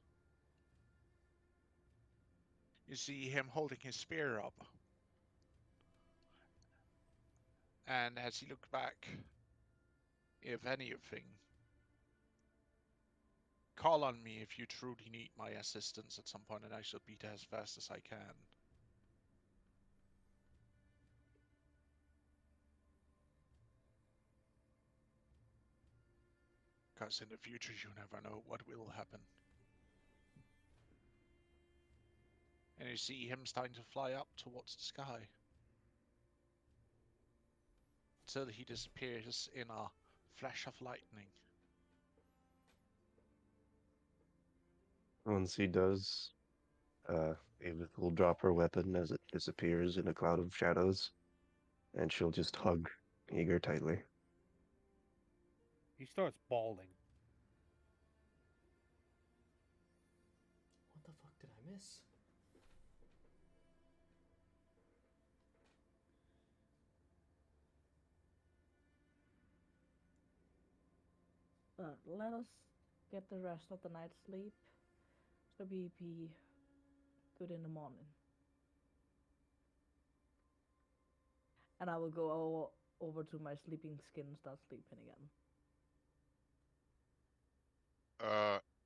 [SPEAKER 1] You see him holding his spear up, and as he looks back, if anything, Call on me if you truly need my assistance at some point, and I shall be there as fast as I can. Because in the future, you never know what will happen. And you see him starting to fly up towards the sky. Till he disappears in a flash of lightning.
[SPEAKER 5] Once he does, Avis will drop her weapon as it disappears in a cloud of shadows, and she'll just hug Eager tightly.
[SPEAKER 6] He starts bawling.
[SPEAKER 2] What the fuck did I miss?
[SPEAKER 4] But let us get the rest of the night's sleep, so we be good in the morning. And I will go over to my sleeping skin and start sleeping again.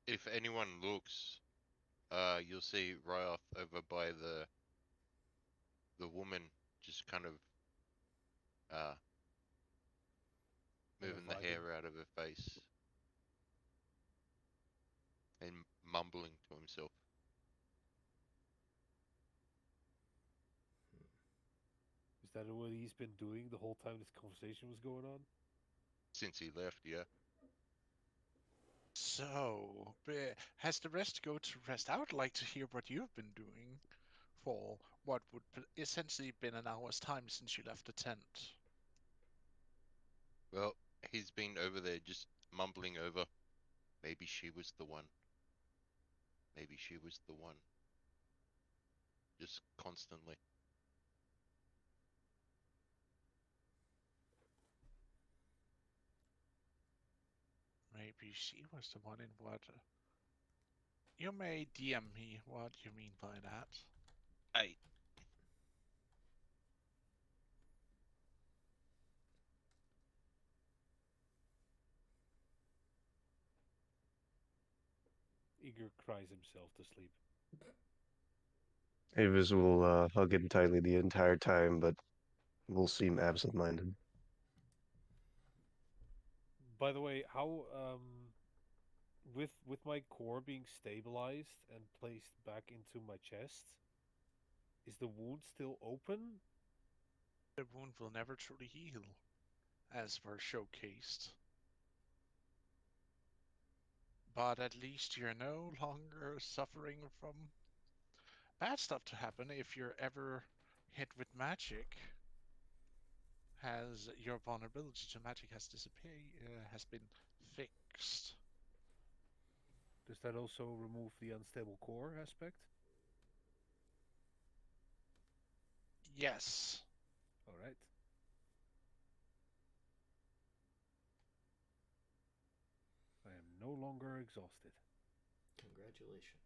[SPEAKER 3] If anyone looks, you'll see right off over by the woman just kind of moving the hair out of her face and mumbling to himself.
[SPEAKER 6] Is that what he's been doing the whole time this conversation was going on?
[SPEAKER 3] Since he left, yeah.
[SPEAKER 1] So, has the rest go to rest? I would like to hear what you've been doing for what would essentially been an hour's time since you left the tent.
[SPEAKER 3] Well, he's been over there just mumbling over, maybe she was the one. Maybe she was the one. Just constantly.
[SPEAKER 1] Maybe she was the one in what? You may DM me what you mean by that.
[SPEAKER 3] Hey.
[SPEAKER 6] Igor cries himself to sleep.
[SPEAKER 5] Avis will hug him tightly the entire time, but will seem absent-minded.
[SPEAKER 6] By the way, how with my core being stabilized and placed back into my chest, is the wound still open?
[SPEAKER 1] The wound will never truly heal, as were showcased. But at least you're no longer suffering from bad stuff to happen if you're ever hit with magic. Has your vulnerability to magic has disappeared, has been fixed.
[SPEAKER 6] Does that also remove the unstable core aspect?
[SPEAKER 1] Yes.
[SPEAKER 6] All right. I am no longer exhausted.
[SPEAKER 2] Congratulations.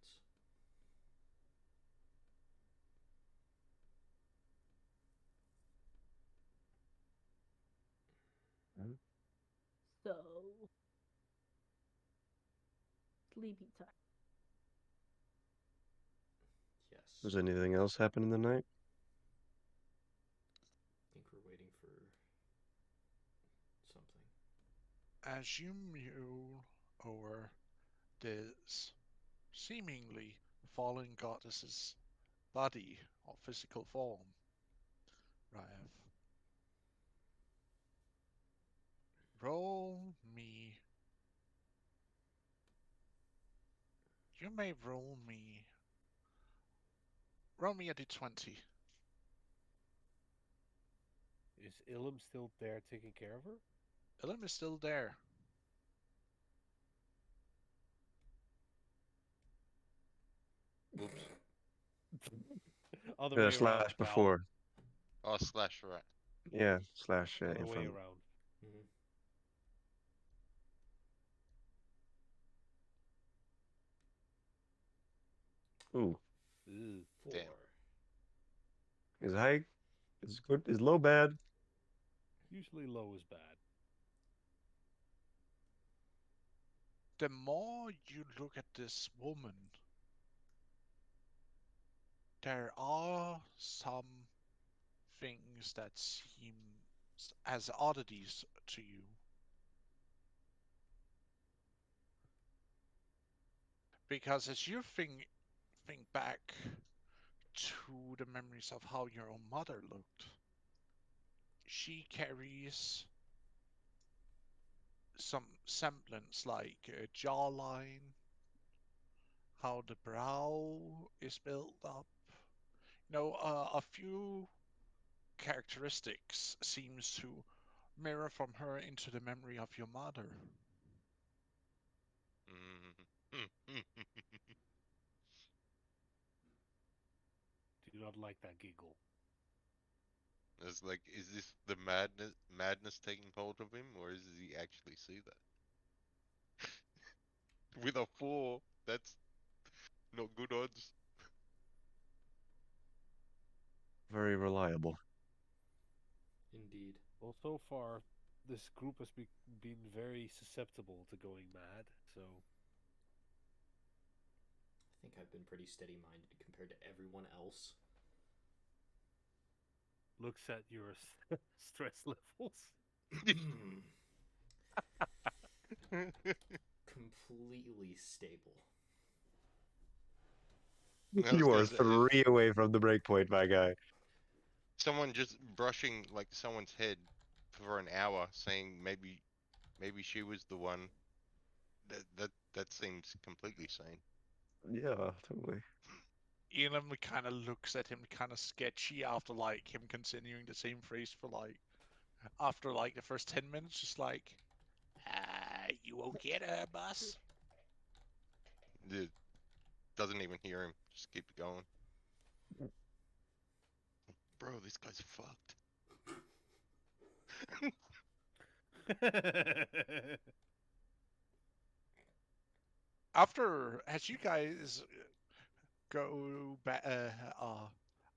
[SPEAKER 4] So, sleepy time.
[SPEAKER 2] Yes.
[SPEAKER 5] Does anything else happen in the night?
[SPEAKER 2] I think we're waiting for something.
[SPEAKER 1] As you mule over this seemingly fallen goddess's body or physical form, Ryav, roll me. You may roll me. Roll me a d20.
[SPEAKER 6] Is Ilum still there taking care of her?
[SPEAKER 1] Ilum is still there.
[SPEAKER 3] Whoops.
[SPEAKER 6] Other way around.
[SPEAKER 5] Slash
[SPEAKER 6] pal.
[SPEAKER 5] before.
[SPEAKER 3] Oh, slash right.
[SPEAKER 5] Yeah, slash
[SPEAKER 6] Other
[SPEAKER 5] in
[SPEAKER 6] way
[SPEAKER 5] front.
[SPEAKER 6] around.
[SPEAKER 5] Ooh.
[SPEAKER 6] Ugh.
[SPEAKER 2] 4.
[SPEAKER 3] Damn.
[SPEAKER 5] Is high? Is good? Is low bad?
[SPEAKER 6] Usually low is bad.
[SPEAKER 1] the more you look at this woman, there are some things that seem as oddities to you. Because as you think back to the memories of how your own mother looked, she carries some semblance like a jawline, how the brow is built up. A few characteristics seems to mirror from her into the memory of your mother.
[SPEAKER 6] Do not like that giggle.
[SPEAKER 3] It's like, is this the madness taking hold of him, or does he actually see that? With a 4, that's not good odds.
[SPEAKER 5] Very reliable.
[SPEAKER 2] Indeed.
[SPEAKER 6] Well, so far, this group has been very susceptible to going mad, so
[SPEAKER 2] I think I've been pretty steady-minded compared to everyone else.
[SPEAKER 6] looks at your stress levels.
[SPEAKER 2] Completely stable.
[SPEAKER 3] I was
[SPEAKER 5] You
[SPEAKER 3] gonna
[SPEAKER 5] are
[SPEAKER 3] say,
[SPEAKER 5] 3 away from the breakpoint, my guy.
[SPEAKER 3] someone just brushing like someone's head for an hour, saying maybe she was the one. That seems completely sane.
[SPEAKER 5] Yeah, totally.
[SPEAKER 1] Elam kind of looks at him kind of sketchy after like him continuing the same phrase for like after like the first 10 minutes, just like, you okay there, boss?
[SPEAKER 3] It doesn't even hear him. Just keep it going. Bro, this guy's fucked.
[SPEAKER 1] As you guys go back,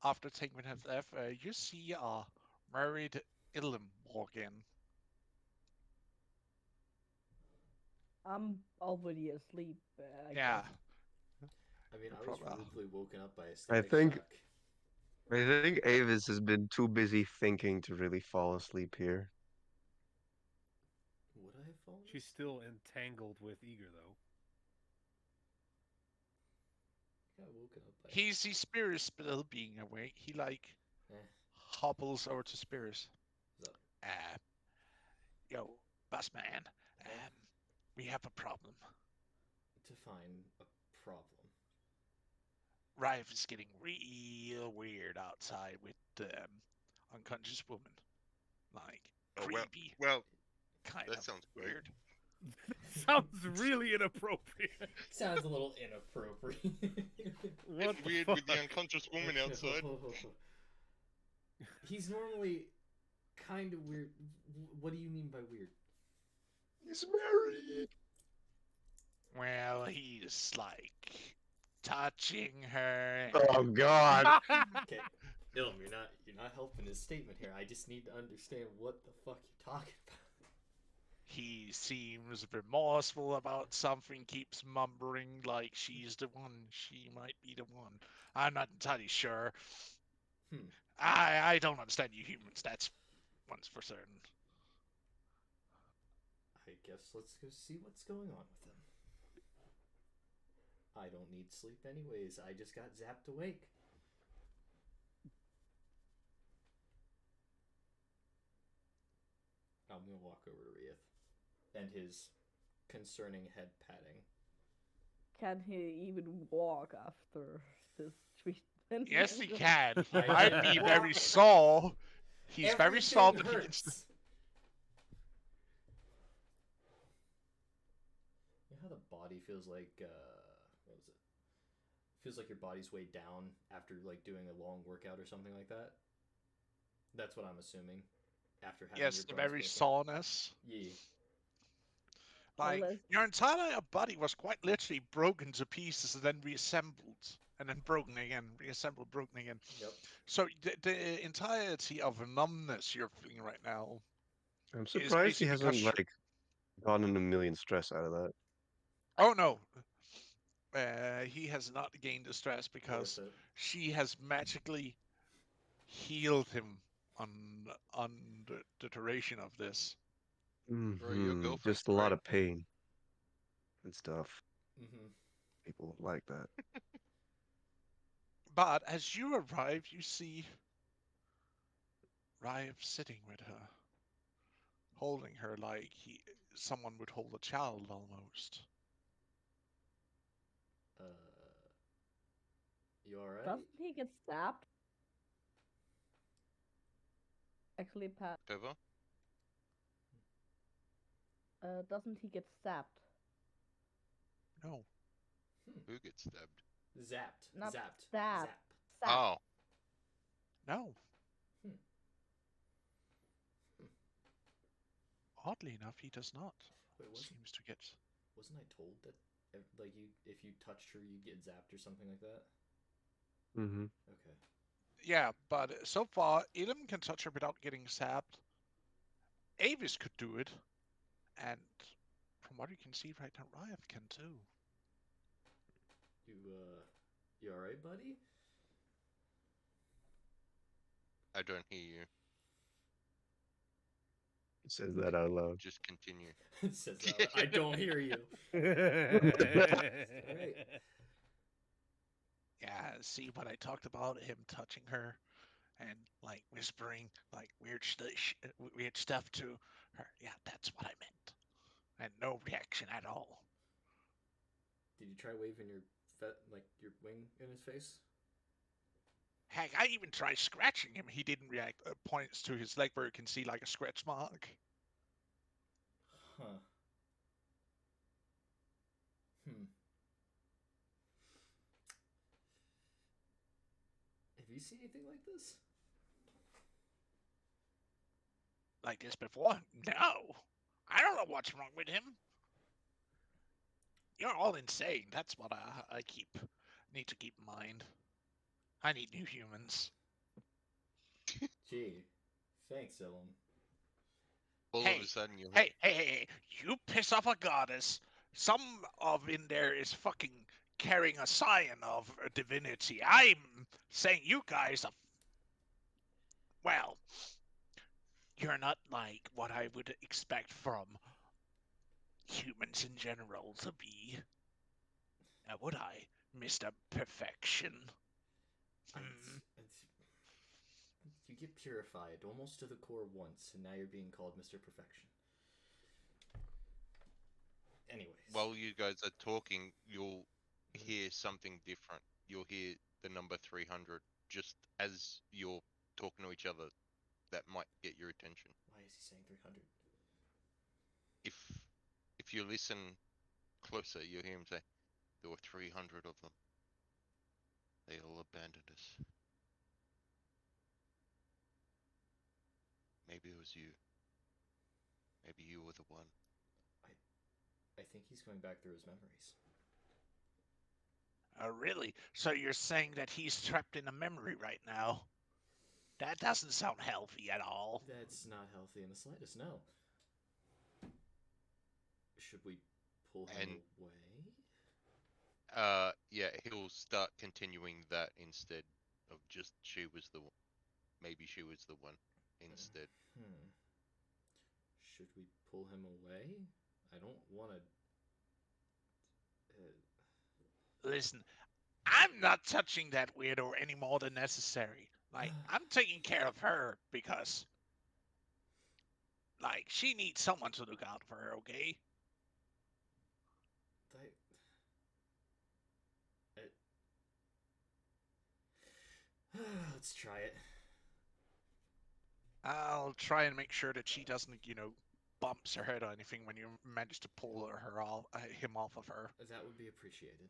[SPEAKER 1] after 10 minutes left, you see married Elam walk in.
[SPEAKER 4] I'm already asleep, I
[SPEAKER 1] Yeah,
[SPEAKER 4] guess.
[SPEAKER 2] I mean,
[SPEAKER 1] no
[SPEAKER 2] I was
[SPEAKER 1] problem.
[SPEAKER 2] rudely woken up by a
[SPEAKER 5] I
[SPEAKER 2] static
[SPEAKER 5] think
[SPEAKER 2] shock.
[SPEAKER 5] I think Avis has been too busy thinking to really fall asleep here.
[SPEAKER 2] Would I have fallen?
[SPEAKER 6] She's still entangled with Eager, though.
[SPEAKER 2] I got woken up by.
[SPEAKER 1] He sees Spears still being awake. He like
[SPEAKER 2] Eh,
[SPEAKER 1] hobbles over to Spears.
[SPEAKER 2] what's up?
[SPEAKER 1] Uh, yo, boss man,
[SPEAKER 2] Yeah.
[SPEAKER 1] we have a problem.
[SPEAKER 2] Define a problem.
[SPEAKER 1] Rife is getting real weird outside with the unconscious woman. Like,
[SPEAKER 3] Oh
[SPEAKER 1] creepy,
[SPEAKER 3] well,
[SPEAKER 1] kind
[SPEAKER 3] that
[SPEAKER 1] of
[SPEAKER 3] sounds great.
[SPEAKER 1] weird.
[SPEAKER 6] Sounds really inappropriate.
[SPEAKER 2] Sounds a little inappropriate.
[SPEAKER 6] What
[SPEAKER 3] It's
[SPEAKER 6] the
[SPEAKER 3] weird
[SPEAKER 6] fuck?
[SPEAKER 3] with the unconscious woman outside.
[SPEAKER 2] He's normally kind of weird. What do you mean by weird?
[SPEAKER 5] He's married.
[SPEAKER 1] Well, he's like touching her.
[SPEAKER 5] Oh God.
[SPEAKER 2] Okay, Ilm, you're not helping his statement here. I just need to understand what the fuck you're talking about.
[SPEAKER 1] He seems remorseful about something, keeps mumbling like she's the one, she might be the one. I'm not entirely sure.
[SPEAKER 2] Hmm.
[SPEAKER 1] I don't understand you humans, that's one's for certain.
[SPEAKER 2] I guess let's go see what's going on with him. I don't need sleep anyways. I just got zapped awake. I'm gonna walk over to Rieth and his concerning head patting.
[SPEAKER 4] Can he even walk after this treatment?
[SPEAKER 1] Yes, he can. He
[SPEAKER 2] I
[SPEAKER 1] might
[SPEAKER 2] can
[SPEAKER 1] be
[SPEAKER 2] walk.
[SPEAKER 1] very sore. He's very
[SPEAKER 2] Everything
[SPEAKER 1] sore, but he can
[SPEAKER 2] hurts. You know how the body feels like what was it? Feels like your body's weighed down after like doing a long workout or something like that. That's what I'm assuming. After having
[SPEAKER 1] yes,
[SPEAKER 2] your
[SPEAKER 1] the
[SPEAKER 2] bones
[SPEAKER 1] very
[SPEAKER 2] broken.
[SPEAKER 1] soreness.
[SPEAKER 2] Yeah.
[SPEAKER 1] Like,
[SPEAKER 4] Unless
[SPEAKER 1] your entire body was quite literally broken to pieces and then reassembled. And then broken again, reassembled, broken again.
[SPEAKER 2] Yep.
[SPEAKER 1] So the entirety of numbness you're feeling right now
[SPEAKER 5] I'm
[SPEAKER 1] is
[SPEAKER 5] surprised he
[SPEAKER 1] basically because
[SPEAKER 5] hasn't like gotten a million stress out of that.
[SPEAKER 1] Oh no, he has not gained distress
[SPEAKER 2] Worth
[SPEAKER 1] because
[SPEAKER 2] it.
[SPEAKER 1] she has magically healed him on the duration of this.
[SPEAKER 3] Bro, your girlfriend's
[SPEAKER 5] Just a lot
[SPEAKER 3] great.
[SPEAKER 5] of pain and stuff.
[SPEAKER 2] Mm-hmm.
[SPEAKER 5] People like that.
[SPEAKER 1] But as you arrive, you see Rive sitting with her, holding her like someone would hold a child almost.
[SPEAKER 2] Uh, you alright?
[SPEAKER 4] Doesn't he get stabbed? Actually, Pat.
[SPEAKER 3] Whatever.
[SPEAKER 4] Doesn't he get stabbed?
[SPEAKER 1] No.
[SPEAKER 3] Who gets stabbed?
[SPEAKER 2] Zapped.
[SPEAKER 4] Not
[SPEAKER 2] Zapped.
[SPEAKER 4] stabbed.
[SPEAKER 2] Zap.
[SPEAKER 4] Stabbed.
[SPEAKER 3] Oh,
[SPEAKER 1] No.
[SPEAKER 2] Hmm. Hmm.
[SPEAKER 1] Oddly enough, he does not.
[SPEAKER 2] Wait,
[SPEAKER 1] Seems to get.
[SPEAKER 2] wasn't I told that like if you touched her you'd get zapped or something like that?
[SPEAKER 5] Mm-hmm.
[SPEAKER 2] Okay.
[SPEAKER 1] Yeah, but so far, Ilum can touch her without getting sapped. Avis could do it. And from what you can see right now, Rive can too.
[SPEAKER 2] You alright, buddy?
[SPEAKER 3] I don't hear you.
[SPEAKER 5] He says that out loud.
[SPEAKER 3] Just continue.
[SPEAKER 2] It says that. I don't hear you. Alright.
[SPEAKER 1] Yeah, see what I talked about? Him touching her and like whispering like weird stuff to her. Yeah, that's what I meant. And no reaction at all.
[SPEAKER 2] Did you try waving your your wing in his face?
[SPEAKER 1] Heck, I even tried scratching him. He didn't react. Points to his leg where you can see like a scratch mark.
[SPEAKER 2] Huh. Hmm. Have you seen anything like this?
[SPEAKER 1] Like this before? No. I don't know what's wrong with him. You're all insane. That's what I need to keep in mind. I need new humans.
[SPEAKER 2] Gee. Thanks, Ilum.
[SPEAKER 3] All of
[SPEAKER 1] Hey,
[SPEAKER 3] a sudden, you
[SPEAKER 1] hey, you piss off a goddess. Some of in there is fucking carrying a scion of a divinity. I'm saying you guys are, well, you're not like what I would expect from humans in general to be. Now, would I, Mr. Perfection?
[SPEAKER 2] You get purified almost to the core once, and now you're being called Mr. Perfection. Anyways.
[SPEAKER 3] while you guys are talking, you'll hear something different. You'll hear the number 300 just as you're talking to each other. That might get your attention.
[SPEAKER 2] Why is he saying 300?
[SPEAKER 3] If you listen closer, you'll hear him say, "There were 300 of them. They all abandoned us. Maybe it was you. Maybe you were the one."
[SPEAKER 2] I think he's going back through his memories.
[SPEAKER 1] Oh, really? So you're saying that he's trapped in a memory right now? That doesn't sound healthy at all.
[SPEAKER 2] That's not healthy in the slightest, no. Should we pull him
[SPEAKER 3] And
[SPEAKER 2] away?
[SPEAKER 3] yeah, he'll start continuing that instead of just she was the one. Maybe she was the one instead.
[SPEAKER 2] Should we pull him away? I don't want to.
[SPEAKER 1] Listen, I'm not touching that weirdo any more than necessary. Like, I'm taking care of her because, like, she needs someone to look out for her, okay?
[SPEAKER 2] Let's try it.
[SPEAKER 1] I'll try and make sure that she doesn't, bumps her head or anything when you manage to pull him off of her.
[SPEAKER 2] That would be appreciated.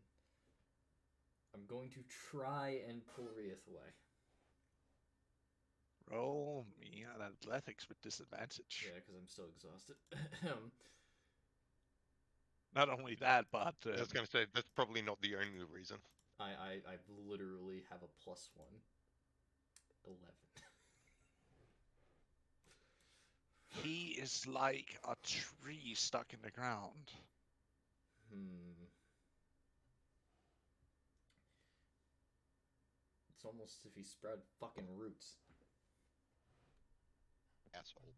[SPEAKER 2] I'm going to try and pull Rieth away.
[SPEAKER 1] Roll me on athletics with disadvantage.
[SPEAKER 2] Yeah, because I'm so exhausted.
[SPEAKER 1] Not only that, but
[SPEAKER 3] I was going to say, that's probably not the only reason.
[SPEAKER 2] I literally have a +1. 11.
[SPEAKER 1] he is like a tree stuck in the ground.
[SPEAKER 2] It's almost as if he spread fucking roots.
[SPEAKER 3] Asshole.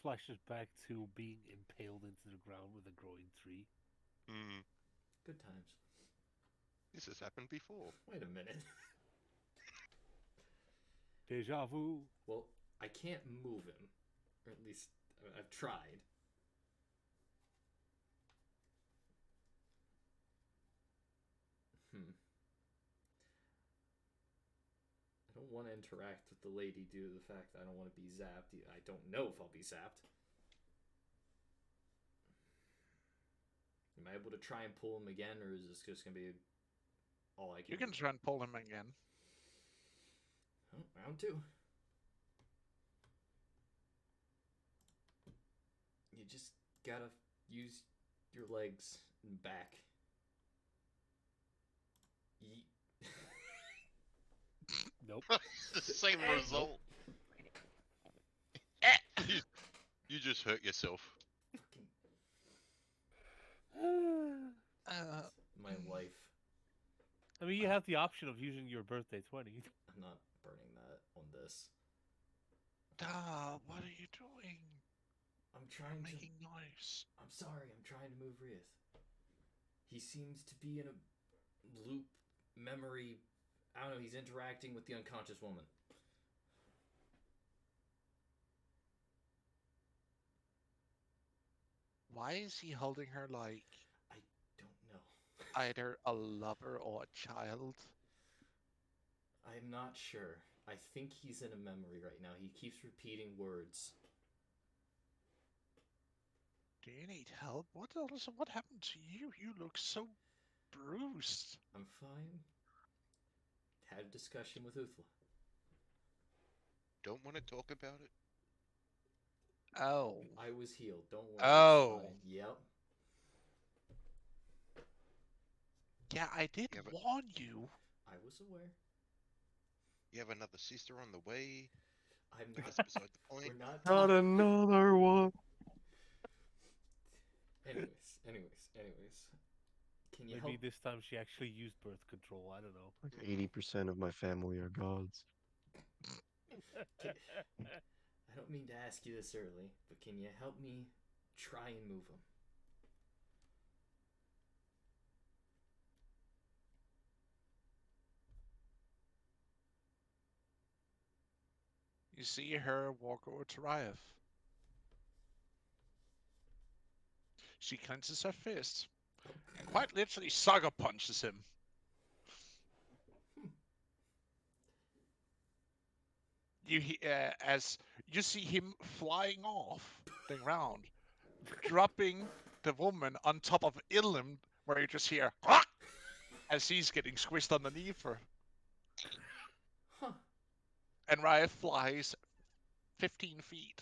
[SPEAKER 6] Flashes back to being impaled into the ground with a growing tree.
[SPEAKER 3] Hmm.
[SPEAKER 2] Good times.
[SPEAKER 3] This has happened before.
[SPEAKER 2] Wait a minute.
[SPEAKER 6] Deja vu.
[SPEAKER 2] Well, I can't move him. Or at least, I've tried. I don't want to interact with the lady due to the fact that I don't want to be zapped. I don't know if I'll be zapped. Am I able to try and pull him again, or is this just going to be all I can
[SPEAKER 1] You can
[SPEAKER 2] do?
[SPEAKER 1] try and pull him again.
[SPEAKER 2] Oh, round 2. You just gotta use your legs and back. Yeet.
[SPEAKER 6] Nope.
[SPEAKER 3] The same result. You just hurt yourself.
[SPEAKER 2] My life.
[SPEAKER 6] I mean, you have the option of using your birthday 20.
[SPEAKER 2] I'm not burning that on this.
[SPEAKER 1] What are you doing?
[SPEAKER 2] I'm trying
[SPEAKER 1] Making noise.
[SPEAKER 2] I'm sorry, I'm trying to move Rieth. He seems to be in a loop memory. I don't know, he's interacting with the unconscious woman.
[SPEAKER 1] Why is he holding her like
[SPEAKER 2] I don't know.
[SPEAKER 1] either a lover or a child?
[SPEAKER 2] I'm not sure. I think he's in a memory right now. He keeps repeating words.
[SPEAKER 1] Do you need help? What happened to you? You look so bruised.
[SPEAKER 2] I'm fine. Had a discussion with Uthla.
[SPEAKER 3] Don't want to talk about it?
[SPEAKER 1] Oh.
[SPEAKER 2] I was healed. Don't worry.
[SPEAKER 1] Oh.
[SPEAKER 2] It's fine. Yep.
[SPEAKER 1] Yeah, I did
[SPEAKER 3] Yeah, but-
[SPEAKER 1] warn you.
[SPEAKER 2] I was aware.
[SPEAKER 3] You have another sister on the way?
[SPEAKER 2] I'm
[SPEAKER 3] That's
[SPEAKER 2] not.
[SPEAKER 3] beside the point.
[SPEAKER 2] We're not
[SPEAKER 5] Not
[SPEAKER 2] talking.
[SPEAKER 5] another one.
[SPEAKER 2] Anyways. Can you
[SPEAKER 6] Maybe
[SPEAKER 2] help?
[SPEAKER 6] this time she actually used birth control. I don't know.
[SPEAKER 5] Like 80% of my family are gods.
[SPEAKER 2] I don't mean to ask you this early, but can you help me try and move him?
[SPEAKER 1] You see her walk over to Ryef. She clenches her fist and quite literally sucker punches him. As you see him flying off the ground, dropping the woman on top of Ilum, where you just hear as he's getting squished underneath her.
[SPEAKER 2] Huh.
[SPEAKER 1] And Ryef flies 15 feet.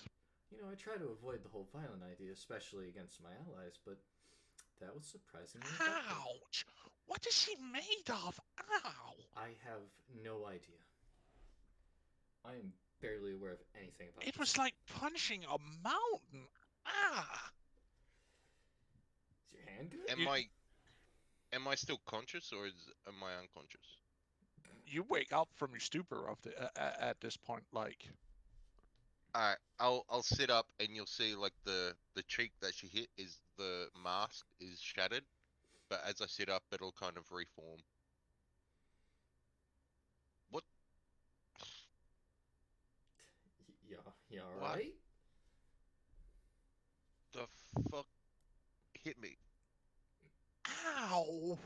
[SPEAKER 2] You know, I try to avoid the whole violent idea, especially against my allies, but that was surprisingly effective.
[SPEAKER 1] Ouch! What is he made of? Ow!
[SPEAKER 2] I have no idea. I am barely aware of anything about
[SPEAKER 1] It
[SPEAKER 2] this.
[SPEAKER 1] was like punching a mountain. Ah!
[SPEAKER 2] Is your hand good?
[SPEAKER 3] Am I still conscious or am I unconscious?
[SPEAKER 1] You wake up from your stupor at this point, like.
[SPEAKER 3] Alright, I'll sit up and you'll see like the cheek that she hit is the mask is shattered, but as I sit up it'll kind of reform. What?
[SPEAKER 2] You
[SPEAKER 3] What?
[SPEAKER 2] alright?
[SPEAKER 3] The fuck hit me?
[SPEAKER 1] Ow!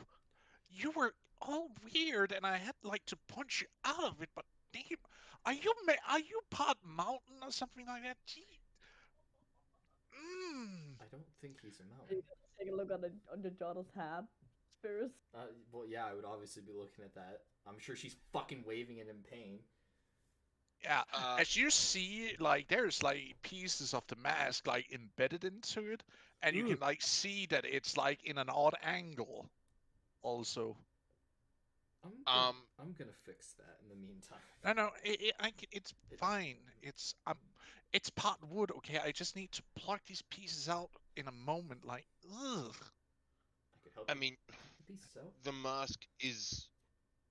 [SPEAKER 1] You were all weird, and I had like to punch you out of it. But damn, are you part mountain or something like that? Gee.
[SPEAKER 2] I don't think he's a mountain.
[SPEAKER 4] Take a look on the daughter's hat. Spirits.
[SPEAKER 2] Well, yeah, I would obviously be looking at that. I'm sure she's fucking waving it in pain.
[SPEAKER 1] Yeah, as you see, like there's like pieces of the mask like embedded into it, and you can like see that it's like in an odd angle, also.
[SPEAKER 2] I'm gonna fix that in the meantime.
[SPEAKER 1] No, it's fine. It's part wood, okay? I just need to pluck these pieces out in a moment. Like, ugh.
[SPEAKER 2] I could help
[SPEAKER 3] I
[SPEAKER 2] you
[SPEAKER 3] mean,
[SPEAKER 2] pluck the pieces out.
[SPEAKER 3] the mask is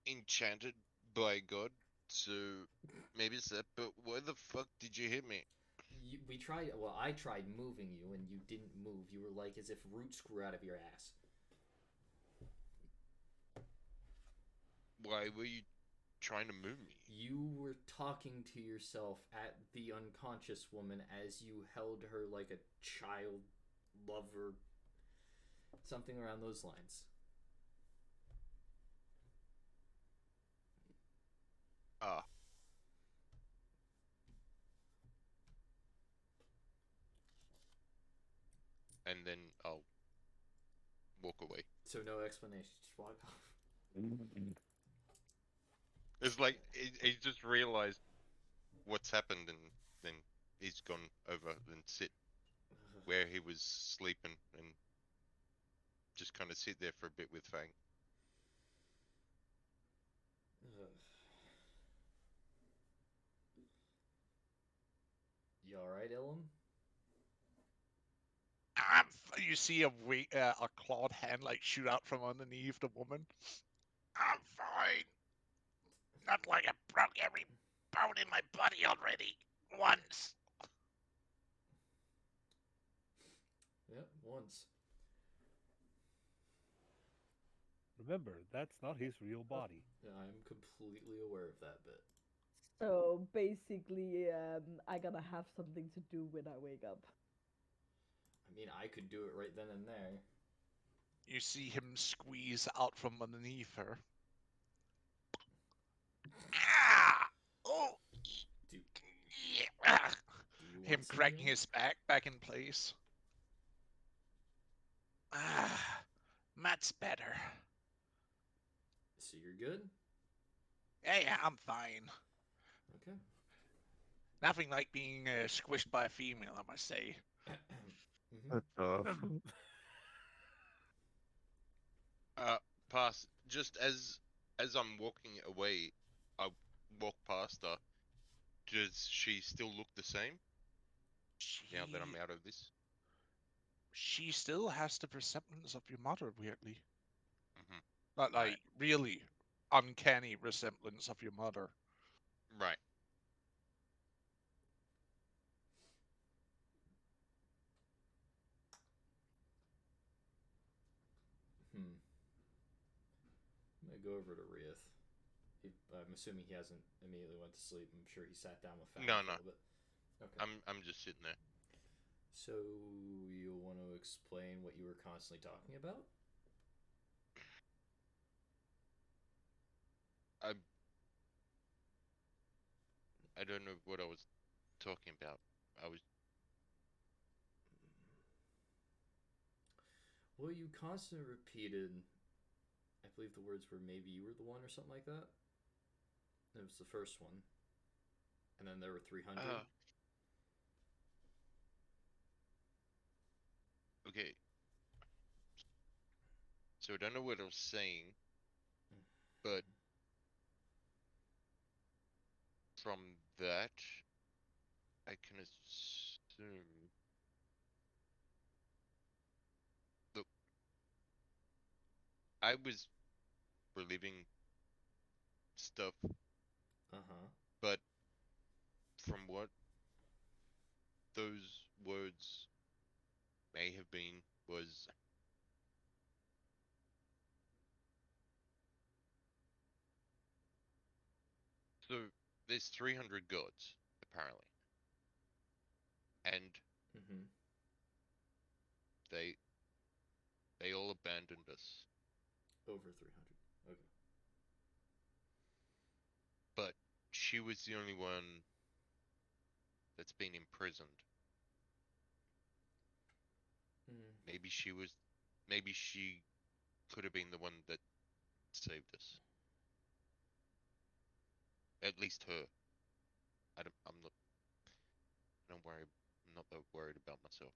[SPEAKER 3] enchanted by God, so maybe it's that. But why the fuck did you hit me?
[SPEAKER 2] We tried. Well, I tried moving you, and you didn't move. You were like as if roots grew out of your ass.
[SPEAKER 3] Why were you trying to move me?
[SPEAKER 2] You were talking to yourself at the unconscious woman as you held her like a child lover, something around those lines.
[SPEAKER 3] Ah. And then I'll walk away.
[SPEAKER 2] So no explanation. Just walk off.
[SPEAKER 3] It's like he just realized what's happened, and then he's gone over and sit where he was sleeping and just kind of sit there for a bit with Fang.
[SPEAKER 2] You alright, Ilum?
[SPEAKER 1] You see a clawed hand like shoot out from underneath the woman. I'm fine. Not like I broke every bone in my body already. Once.
[SPEAKER 2] Yep, once.
[SPEAKER 6] Remember, that's not his real body.
[SPEAKER 2] I'm completely aware of that bit.
[SPEAKER 4] So basically, I gotta have something to do when I wake up.
[SPEAKER 2] I mean, I could do it right then and there.
[SPEAKER 1] You see him squeeze out from underneath her. Ah! Oh!
[SPEAKER 2] Do,
[SPEAKER 1] Yeah.
[SPEAKER 2] do you
[SPEAKER 1] Him
[SPEAKER 2] want some
[SPEAKER 1] cracking
[SPEAKER 2] healing?
[SPEAKER 1] his back in place. Ah, much better.
[SPEAKER 2] So you're good?
[SPEAKER 1] Yeah, I'm fine.
[SPEAKER 2] Okay.
[SPEAKER 1] Nothing like being squished by a female, I must say.
[SPEAKER 2] Mm-hmm.
[SPEAKER 5] That's tough.
[SPEAKER 3] Pass. Just as I'm walking away, I walk past her. Does she still look the same now that I'm out of this?
[SPEAKER 1] She still has the resemblance of your mother, weirdly.
[SPEAKER 3] Mm-hmm.
[SPEAKER 1] Not
[SPEAKER 3] Right.
[SPEAKER 1] like really uncanny resemblance of your mother.
[SPEAKER 3] Right.
[SPEAKER 2] Hmm. I'm gonna go over to Rieth. I'm assuming he hasn't immediately went to sleep. I'm sure he sat down with Fang
[SPEAKER 3] No,
[SPEAKER 2] for
[SPEAKER 3] no.
[SPEAKER 2] a little bit. Okay.
[SPEAKER 3] I'm just sitting there.
[SPEAKER 2] So you want to explain what you were constantly talking about?
[SPEAKER 3] I I don't know what I was talking about. I was
[SPEAKER 2] Well, you constantly repeated. I believe the words were maybe you were the one or something like that. It was the first one, and then there were 300.
[SPEAKER 3] okay. So I don't know what I was saying, but from that, I can assume. Look, I was reliving stuff,
[SPEAKER 2] Uh huh.
[SPEAKER 3] but from what those words may have been was so there's 300 gods apparently, and
[SPEAKER 2] Mm-hmm.
[SPEAKER 3] they they all abandoned us,
[SPEAKER 2] Over 300. Okay.
[SPEAKER 3] but she was the only one that's been imprisoned.
[SPEAKER 2] Mm.
[SPEAKER 3] Maybe she could have been the one that saved us. At least her. I'm not. Don't worry. I'm not that worried about myself.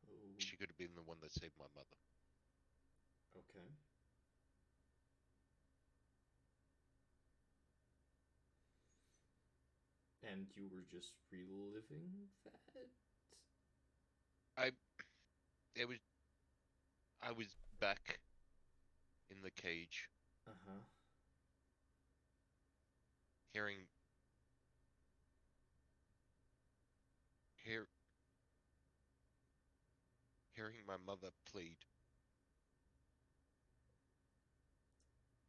[SPEAKER 2] Oh,
[SPEAKER 3] She could have been the one that saved my mother.
[SPEAKER 2] okay. And you were just reliving that?
[SPEAKER 3] It was I was back in the cage,
[SPEAKER 2] Uh-huh.
[SPEAKER 3] hearing hear, hearing my mother plead.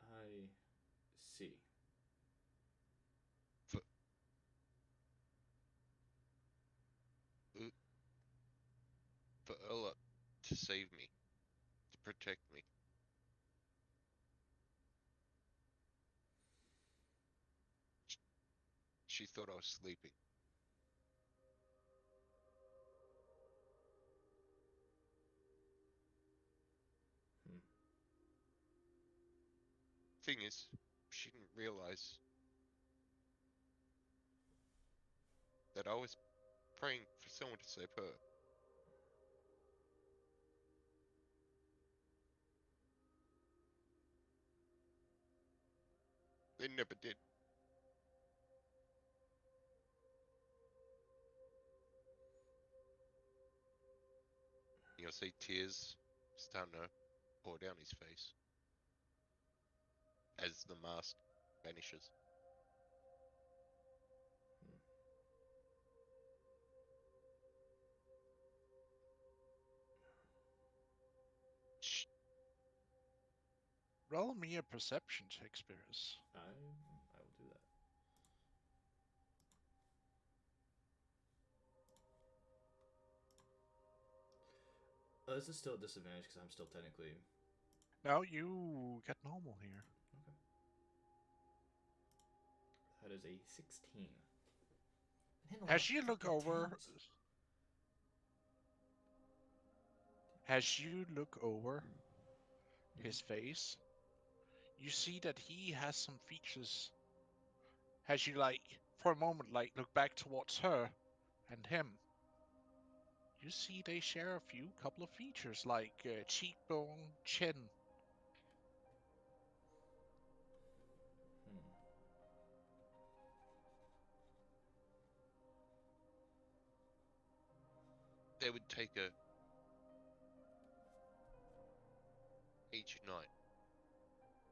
[SPEAKER 2] I see.
[SPEAKER 3] For U- for Ella to save me, to protect me. She thought I was sleeping.
[SPEAKER 2] Hmm.
[SPEAKER 3] Thing is, she didn't realize that I was praying for someone to save her. They never did. You'll see tears starting to pour down his face as the mask vanishes. Shh.
[SPEAKER 1] Roll me a perception check, Spirits.
[SPEAKER 2] I will do that. This is still a disadvantage because I'm still technically...
[SPEAKER 1] No, you get normal here.
[SPEAKER 2] Okay. That is a 16.
[SPEAKER 1] As you look over, his face, you see that he has some features. As you for a moment, look back towards her and him, you see they share a couple of features, like cheekbone, chin.
[SPEAKER 2] Hmm.
[SPEAKER 3] They would take her each night.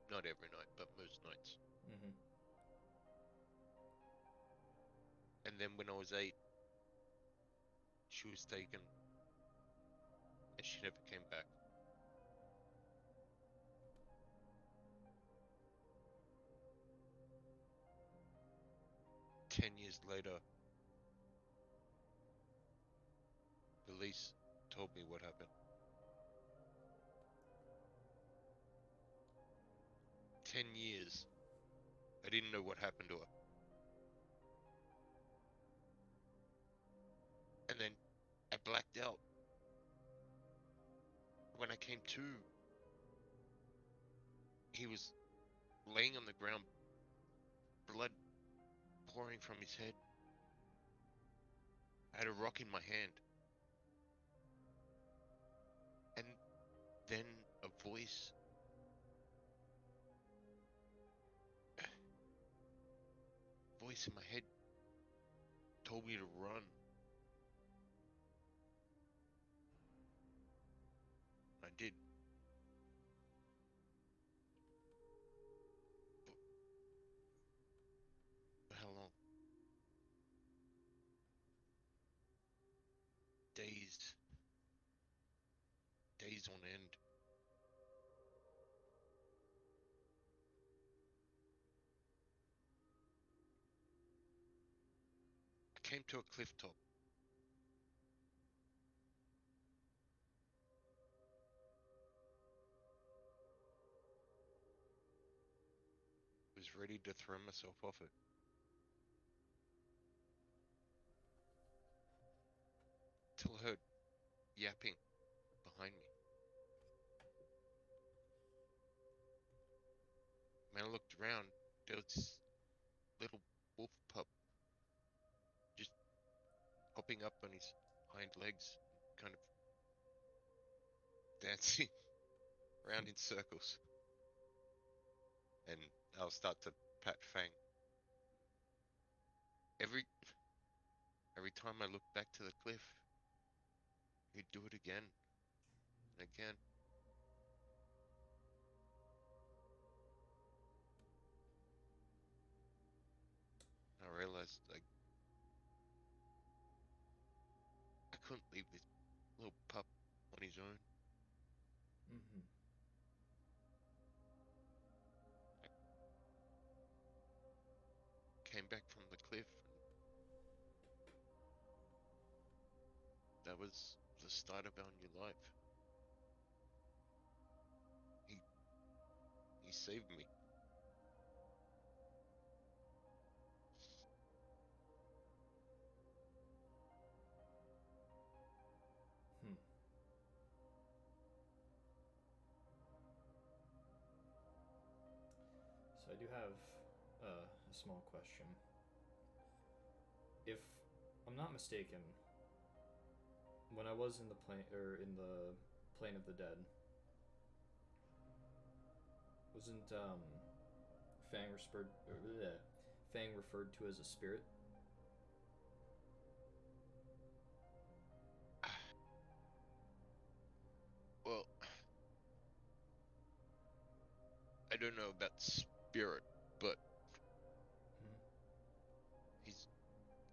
[SPEAKER 3] Not every night, but most nights.
[SPEAKER 2] Mm-hmm.
[SPEAKER 3] And then when I was 8, she was taken and she never came back. "10 years later, police told me what happened. 10 years. I didn't know what happened to her. And then I blacked out. When I came to, he was laying on the ground, blood pouring from his head. I had a rock in my hand. And then a voice in my head told me to run. I did. For how long? Days. Days on end. I came to a cliff top. Was ready to throw myself off it. Till I heard yapping behind me. When I looked around, there was this little wolf pup just hopping up on his hind legs, kind of dancing around in circles. And I'll start to pat Fang. Every time I look back to the cliff, he'd do it again and again. I realized I couldn't leave this little pup on his own.
[SPEAKER 2] Mm-hmm.
[SPEAKER 3] Came back from the cliff, and that was the start of our new life. He saved me.
[SPEAKER 2] Hmm. So I do have a small question. If I'm not mistaken, when I was in the plane of the dead, wasn't Fang referred to as a spirit?
[SPEAKER 3] Well, I don't know about spirit, but
[SPEAKER 2] Hmm.
[SPEAKER 3] he's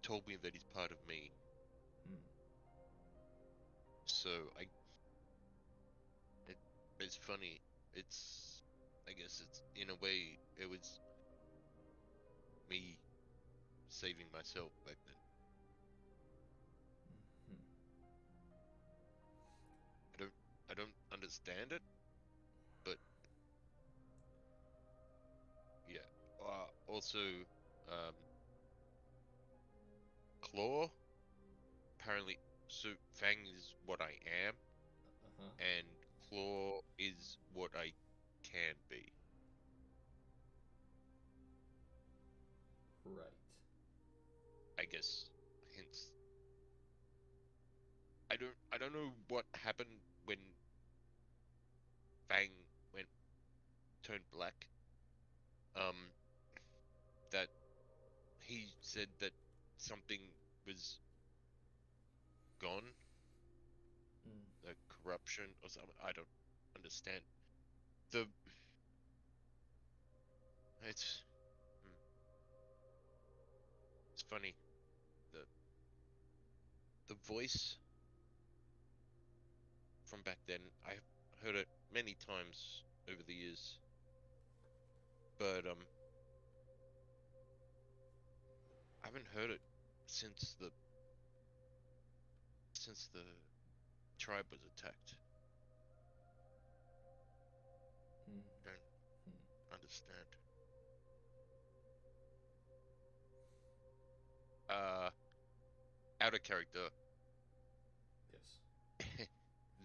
[SPEAKER 3] told me that he's part of me.
[SPEAKER 2] Hmm.
[SPEAKER 3] So it's funny. I guess it's in a way it was me saving myself back then.
[SPEAKER 2] Hmm.
[SPEAKER 3] I don't understand it, but yeah. Also, um, Claw apparently. So Fang is what I am,
[SPEAKER 2] Uh-huh.
[SPEAKER 3] and Claw is what I can be.
[SPEAKER 2] Right.
[SPEAKER 3] I guess. Hence, I don't know what happened when Fang went turned black. Um, that he said that something was gone,
[SPEAKER 2] Mm.
[SPEAKER 3] like corruption or something. I don't understand. The it's hmm, it's funny. The the voice from back then, I've heard it many times over the years, but I haven't heard it since the tribe was attacked.
[SPEAKER 2] Mm.
[SPEAKER 3] Don't
[SPEAKER 2] Hmm.
[SPEAKER 3] understand. Uh, Out of character.
[SPEAKER 2] Yes.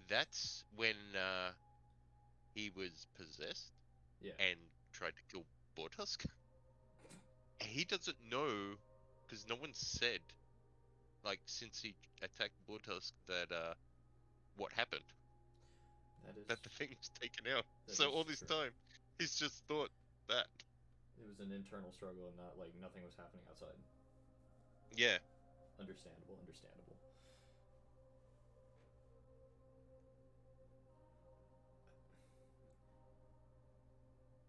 [SPEAKER 3] That's when he was possessed
[SPEAKER 2] Yeah.
[SPEAKER 3] and tried to kill Bortusk. He doesn't know because no one said like since he attacked Bortusk that what happened,
[SPEAKER 2] That is
[SPEAKER 3] that the thing was taken out.
[SPEAKER 2] that
[SPEAKER 3] So
[SPEAKER 2] is
[SPEAKER 3] all this
[SPEAKER 2] true.
[SPEAKER 3] time he's just thought that.
[SPEAKER 2] It was an internal struggle and not like nothing was happening outside.
[SPEAKER 3] Yeah.
[SPEAKER 2] Understandable, understandable.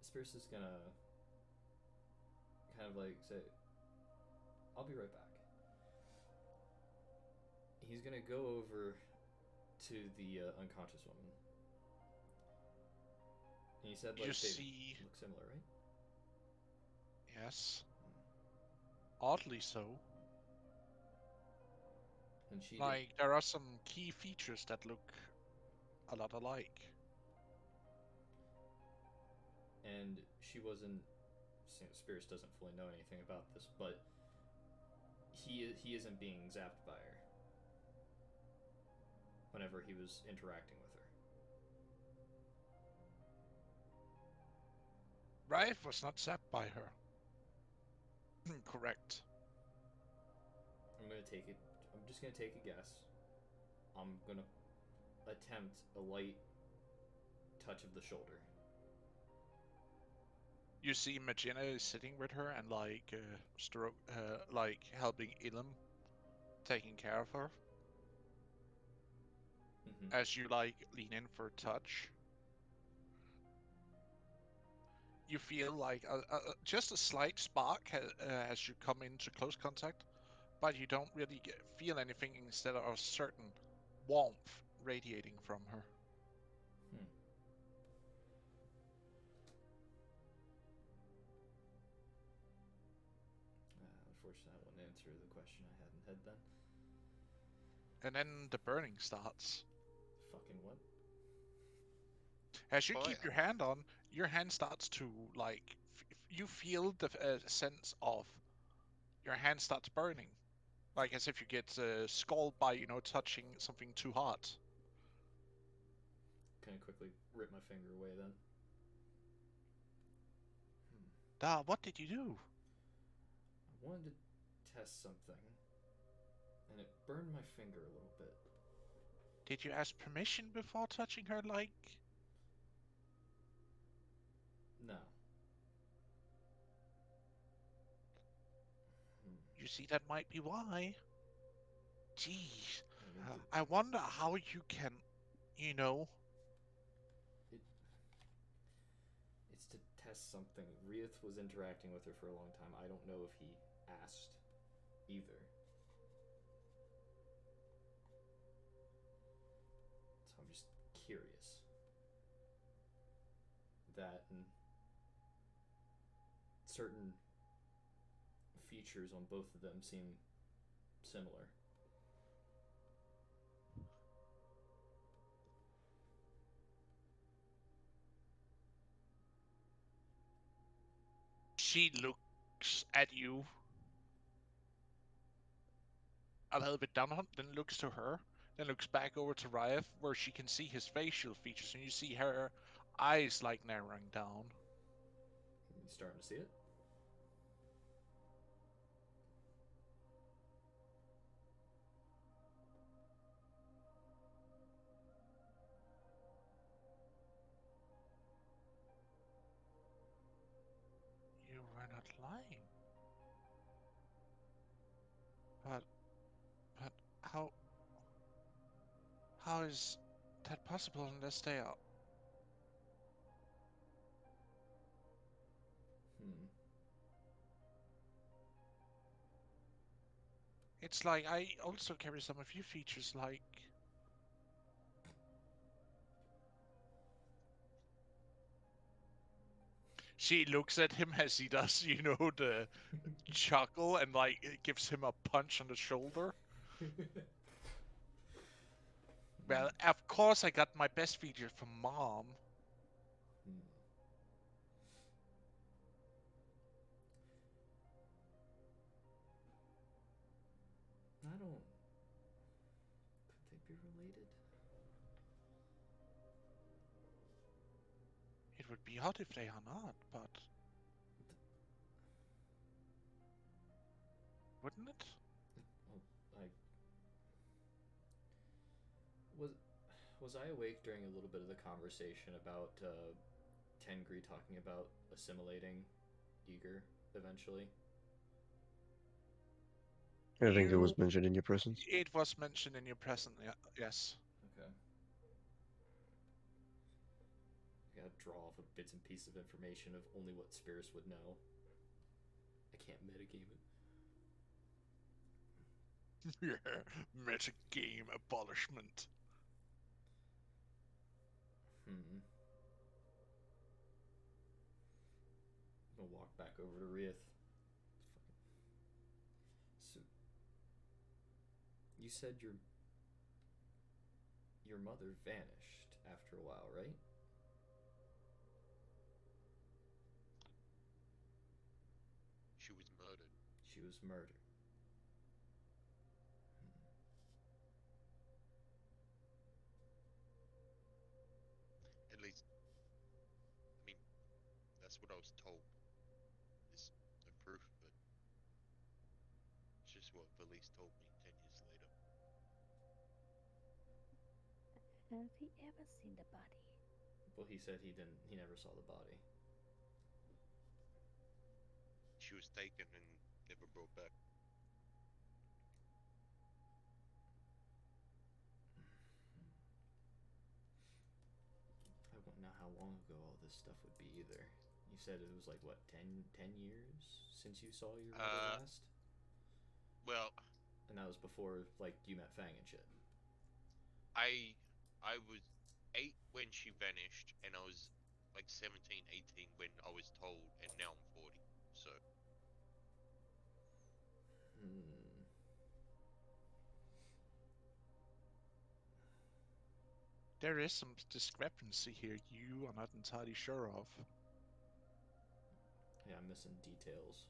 [SPEAKER 2] Spears is gonna kind of like say, I'll be right back. He's gonna go over to the unconscious woman. And he said,
[SPEAKER 1] You
[SPEAKER 2] like, they
[SPEAKER 1] see,
[SPEAKER 2] look similar, right?
[SPEAKER 1] yes, oddly so.
[SPEAKER 2] And she did.
[SPEAKER 1] Like, there are some key features that look a lot alike.
[SPEAKER 2] And she wasn't. Spears doesn't fully know anything about this, but he isn't being zapped by her whenever he was interacting with her.
[SPEAKER 1] Rife was not zapped by her. Correct.
[SPEAKER 2] I'm gonna take it. I'm just gonna take a guess. I'm gonna attempt a light touch of the shoulder.
[SPEAKER 1] You see Magina is sitting with her and like like helping Ilum taking care of her
[SPEAKER 2] Mm-hmm.
[SPEAKER 1] as you like lean in for a touch. You feel like just a slight spark as you come into close contact, but you don't really feel anything instead of a certain warmth radiating from her.
[SPEAKER 2] Hmm. Unfortunately, I won't answer the question I had in head then.
[SPEAKER 1] And then the burning starts.
[SPEAKER 2] Fucking what?
[SPEAKER 1] As you
[SPEAKER 3] Fire.
[SPEAKER 1] keep your hand starts to like, you feel the sense of your hand starts burning. Like as if you get scalded by, touching something too hot.
[SPEAKER 2] Kind of quickly rip my finger away then.
[SPEAKER 1] What did you do?
[SPEAKER 2] I wanted to test something, and it burned my finger a little bit.
[SPEAKER 1] Did you ask permission before touching her, like?
[SPEAKER 2] No.
[SPEAKER 1] You see, that might be why. Gee,
[SPEAKER 2] I mean,
[SPEAKER 1] I wonder how you can, you know...
[SPEAKER 2] it's to test something. Rieth was interacting with her for a long time. I don't know if he asked either. So I'm just curious. That and certain features on both of them seem similar.
[SPEAKER 1] She looks at you a little bit down on, then looks to her, then looks back over to Rieth, where she can see his facial features, and you see her eyes like narrowing down.
[SPEAKER 2] You starting to see it?
[SPEAKER 1] You were not lying. But how is that possible unless they are? It's like I also carry some of your features, like... She looks at him as he does, the chuckle, and like it gives him a punch on the shoulder. Well, of course I got my best features from Mom.
[SPEAKER 2] I don't. Could they be related?
[SPEAKER 1] It would be odd if they are not, but... Wouldn't it?
[SPEAKER 2] Well, was I awake during a little bit of the conversation about Tengri talking about assimilating Eager eventually?
[SPEAKER 5] I think it was mentioned in your presence.
[SPEAKER 1] It was mentioned in your present, yes.
[SPEAKER 2] Okay. I gotta draw off of bits and pieces of information of only what Spirits would know. I can't metagame it.
[SPEAKER 1] Yeah, metagame abolishment.
[SPEAKER 2] I'm gonna walk back over to Rieth. So, you said your mother vanished after a while, right?
[SPEAKER 3] She was murdered.
[SPEAKER 2] She was murdered.
[SPEAKER 3] At least, I mean, that's what I was told. There's no proof, but it's just what Valise told me 10 years later.
[SPEAKER 4] Has he ever seen the body?
[SPEAKER 2] Well, he said he didn't. He never saw the body.
[SPEAKER 3] She was taken and never brought back.
[SPEAKER 2] how long ago all this stuff would be either. You said it was like, what, 10 years since you saw your mother last?
[SPEAKER 3] Well,
[SPEAKER 2] And that was before, like, you met Fang and shit.
[SPEAKER 3] I was 8 when she vanished, and I was like 17, 18 when I was told, and now I'm 40. So
[SPEAKER 2] Hmm.
[SPEAKER 1] There is some discrepancy here you are not entirely sure of.
[SPEAKER 2] Yeah, I'm missing details.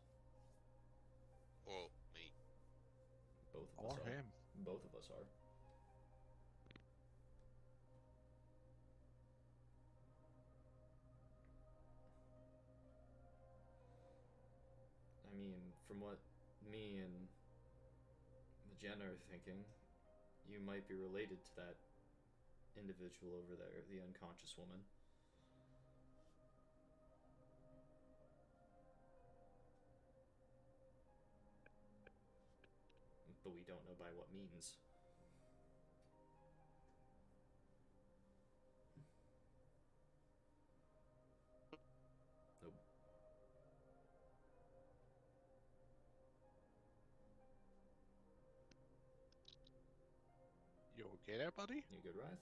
[SPEAKER 3] or me.
[SPEAKER 2] Both of
[SPEAKER 1] Or
[SPEAKER 2] us are.
[SPEAKER 1] him.
[SPEAKER 2] Both of us are. I mean, from what me and Jenna are thinking, you might be related to that individual over there, the unconscious woman. But we don't know by what means. Nope.
[SPEAKER 1] You okay there, buddy?
[SPEAKER 2] You good, Ryth?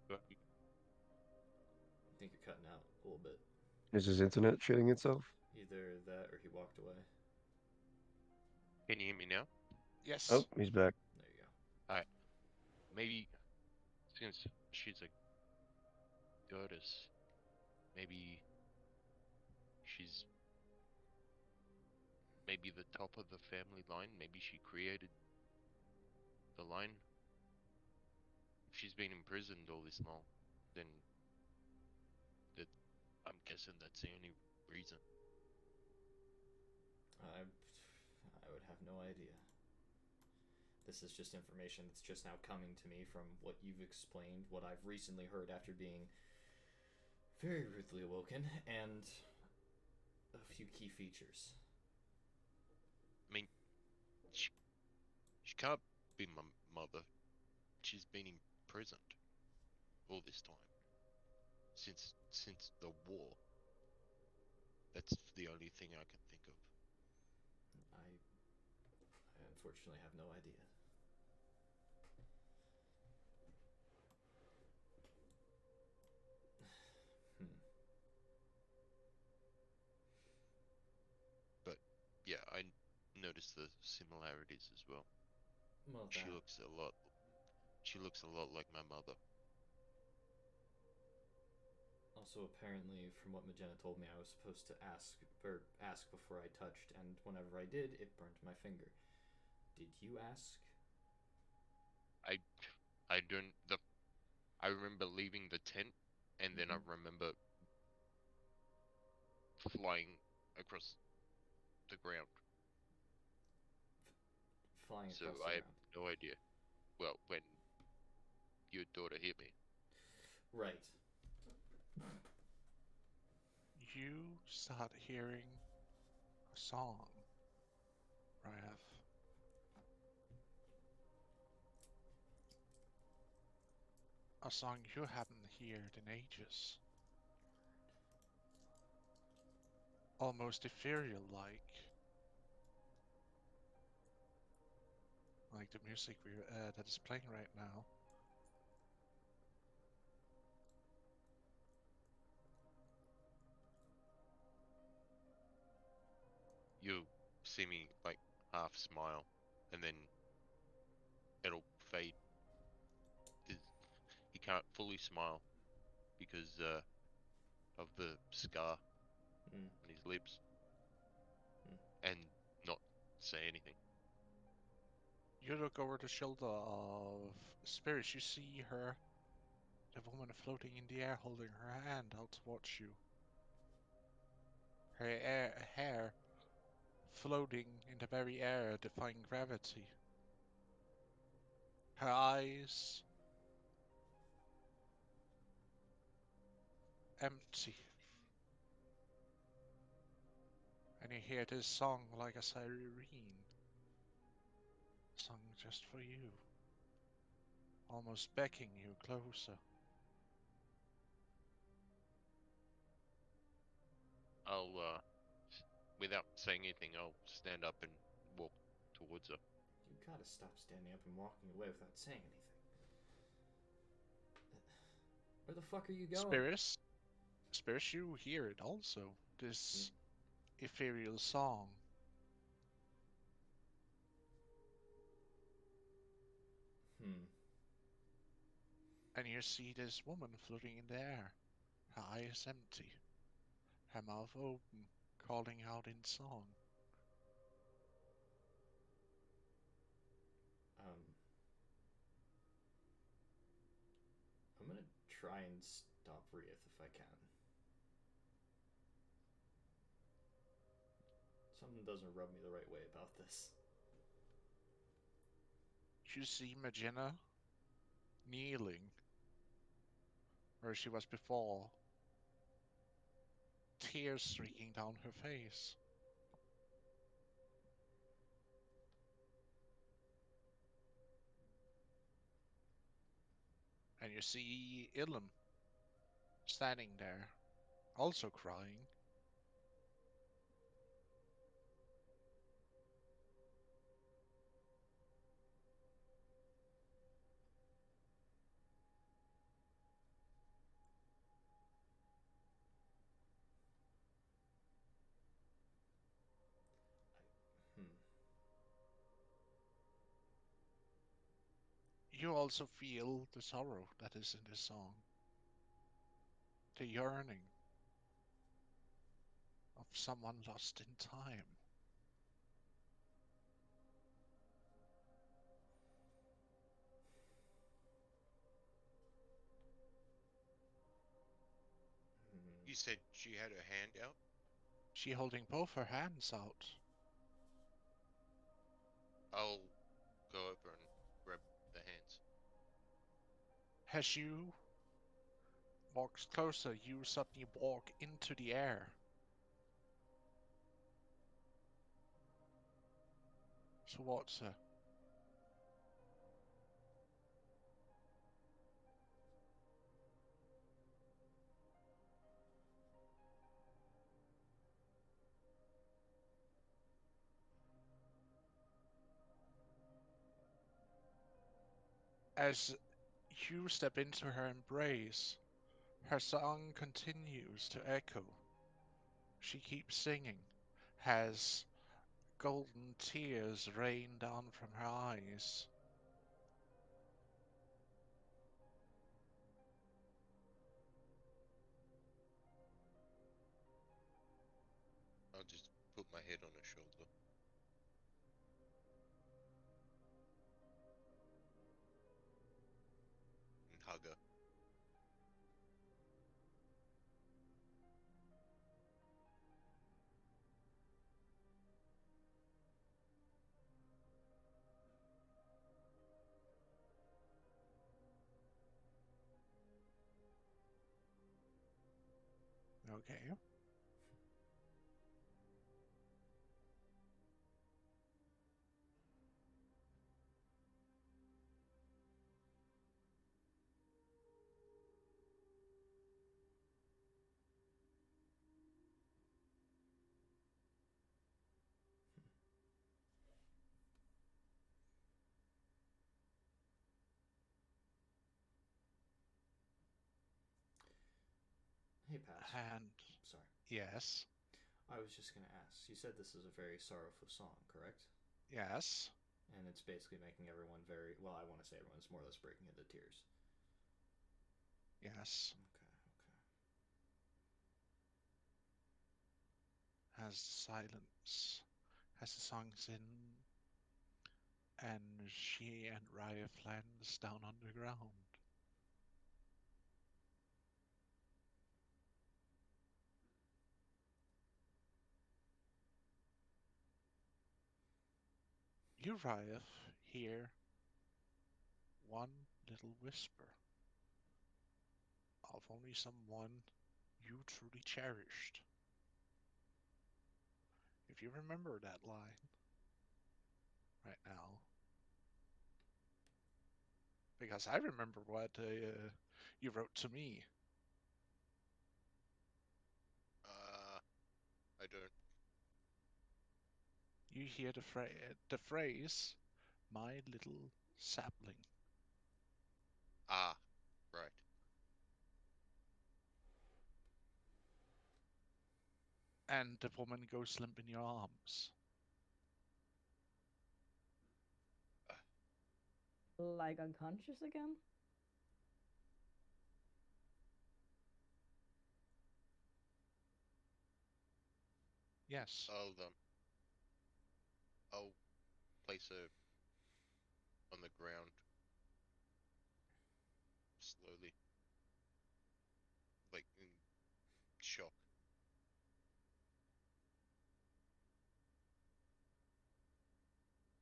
[SPEAKER 3] But
[SPEAKER 2] I think you're cutting out a little bit.
[SPEAKER 5] Is his internet shitting itself?
[SPEAKER 2] Either that or he walked away.
[SPEAKER 3] can you hear me now?
[SPEAKER 1] Yes.
[SPEAKER 5] Oh, he's back.
[SPEAKER 2] There you go.
[SPEAKER 3] Alright. Maybe since she's a goddess, maybe she's maybe the top of the family line. Maybe she created the line. If she's been imprisoned all this long, then that I'm guessing that's the only reason.
[SPEAKER 2] I would have no idea. This is just information that's just now coming to me from what you've explained, what I've recently heard after being very rudely awoken, and a few key features.
[SPEAKER 3] I mean, she can't be my mother. She's been imprisoned all this time. Since the war. That's the only thing I can think of.
[SPEAKER 2] I unfortunately have no idea.
[SPEAKER 3] But yeah, I noticed the similarities as well.
[SPEAKER 2] Well,
[SPEAKER 3] She
[SPEAKER 2] that
[SPEAKER 3] looks a lot. She looks a lot like my mother.
[SPEAKER 2] also apparently, from what Magenta told me, I was supposed to ask before I touched, and whenever I did, it burnt my finger. Did you ask?
[SPEAKER 3] I don't. I remember leaving the tent, and then I remember flying across the ground.
[SPEAKER 2] Flying
[SPEAKER 3] So
[SPEAKER 2] across the
[SPEAKER 3] I have
[SPEAKER 2] ground.
[SPEAKER 3] no idea. Well, when your daughter hit me.
[SPEAKER 2] Right.
[SPEAKER 1] You start hearing a song, Ryaf. A song you haven't heard in ages. Almost ethereal-like. Like the music that is playing right now.
[SPEAKER 3] You see me like half smile, and then it'll fade. He can't fully smile because of the scar
[SPEAKER 2] Mm.
[SPEAKER 3] on his lips,
[SPEAKER 2] Mm.
[SPEAKER 3] and not say anything.
[SPEAKER 1] You look over the shoulder of Spirits. You see her, the woman floating in the air, holding her hand out towards you. Her hair floating in the very air, defying gravity. Her eyes empty. And you hear this song like a siren. Sung just for you. almost begging you closer.
[SPEAKER 3] I'll, without saying anything, I'll stand up and walk towards her.
[SPEAKER 2] You gotta stop standing up and walking away without saying anything. Where the fuck are you going?
[SPEAKER 1] Spirits, you hear it also. This ethereal song. And you see this woman floating in the air, her eyes empty, her mouth open, calling out in song.
[SPEAKER 2] I'm gonna try and stop Rieth if I can. Something doesn't rub me the right way about this.
[SPEAKER 1] You see Magina kneeling where she was before, tears streaking down her face. And you see Ilum standing there, also crying. You also feel the sorrow that is in this song, the yearning of someone lost in time.
[SPEAKER 3] You said she had her hand out?
[SPEAKER 1] She holding both her hands out.
[SPEAKER 3] I'll go over and grab the hands.
[SPEAKER 1] As you walks closer, you suddenly walk into the air. Towards her. As you step into her embrace, her song continues to echo. She keeps singing, has golden tears rain down from her eyes.
[SPEAKER 3] I'll just put my head on her shoulder. And hug her.
[SPEAKER 1] Okay.
[SPEAKER 2] Hey, Pats.
[SPEAKER 1] And
[SPEAKER 2] Sorry.
[SPEAKER 1] yes,
[SPEAKER 2] I was just gonna ask. You said this is a very sorrowful song, correct?
[SPEAKER 1] yes,
[SPEAKER 2] And it's basically making everyone very well. I want to say everyone's more or less breaking into tears.
[SPEAKER 1] yes.
[SPEAKER 2] Okay.
[SPEAKER 1] As silence, as the song's in, and she and Riot lands down on the ground. You, Riot, hear one little whisper of only someone you truly cherished. If you remember that line right now, Because I remember what you wrote to me.
[SPEAKER 3] I don't.
[SPEAKER 1] You hear the phrase, "my little sapling,"
[SPEAKER 3] Ah, right.
[SPEAKER 1] and the woman goes limp in your arms.
[SPEAKER 4] Like unconscious again?
[SPEAKER 1] Yes.
[SPEAKER 3] I'll place her on the ground slowly, like in shock.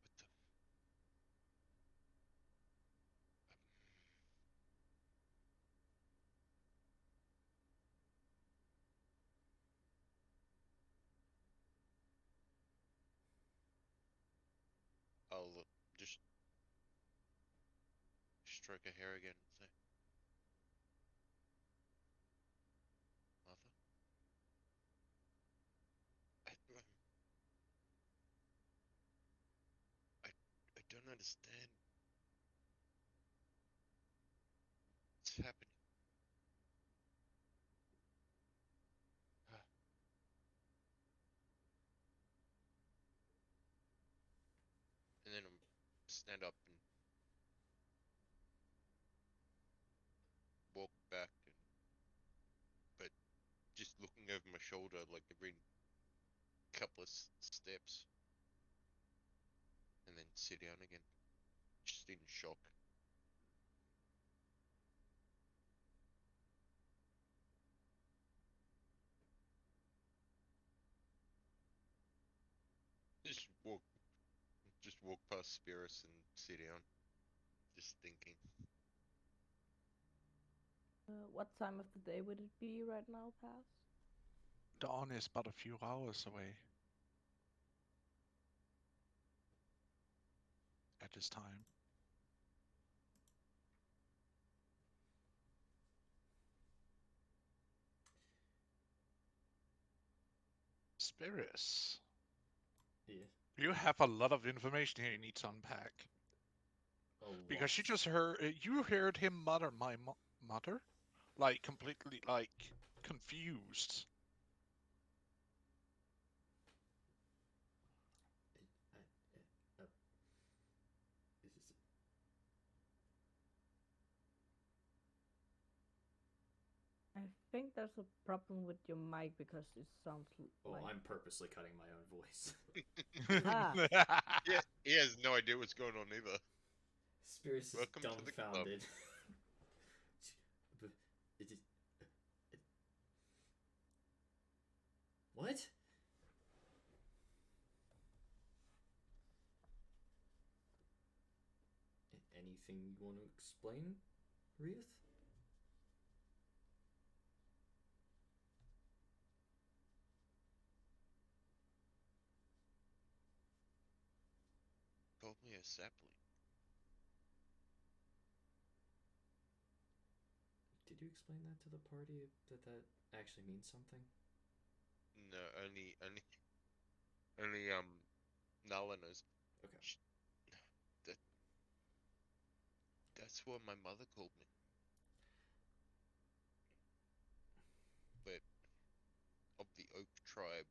[SPEAKER 3] What the? I'll just stroke her hair again and say, "Mother, I don't understand what's happening." And then I'm stand up and walk back, but just looking over my shoulder like every couple of steps, and then sit down again, just in shock. Just walk, just walk past Spirits and sit down, just thinking.
[SPEAKER 4] What time of the day would it be right now, Pass?
[SPEAKER 1] Dawn is but a few hours away at this time. Spirits.
[SPEAKER 2] Yeah.
[SPEAKER 1] You have a lot of information here you need to unpack.
[SPEAKER 2] A lot.
[SPEAKER 1] Because you just heard him mutter my mother? Like, completely, like, confused.
[SPEAKER 2] This is
[SPEAKER 4] I think there's a problem with your mic because it sounds
[SPEAKER 2] Oh,
[SPEAKER 4] like.
[SPEAKER 2] I'm purposely cutting my own voice.
[SPEAKER 3] Yeah, he has no idea what's going on either.
[SPEAKER 2] Spirits is
[SPEAKER 3] Welcome to the club.
[SPEAKER 2] dumbfounded. It is. What? Anything you want to explain, Rieth?
[SPEAKER 3] Called me a sapling.
[SPEAKER 2] Did you explain that to the party that actually means something?
[SPEAKER 3] No, only Nala knows.
[SPEAKER 2] Okay.
[SPEAKER 3] That that's what my mother called me. But of the Oak tribe,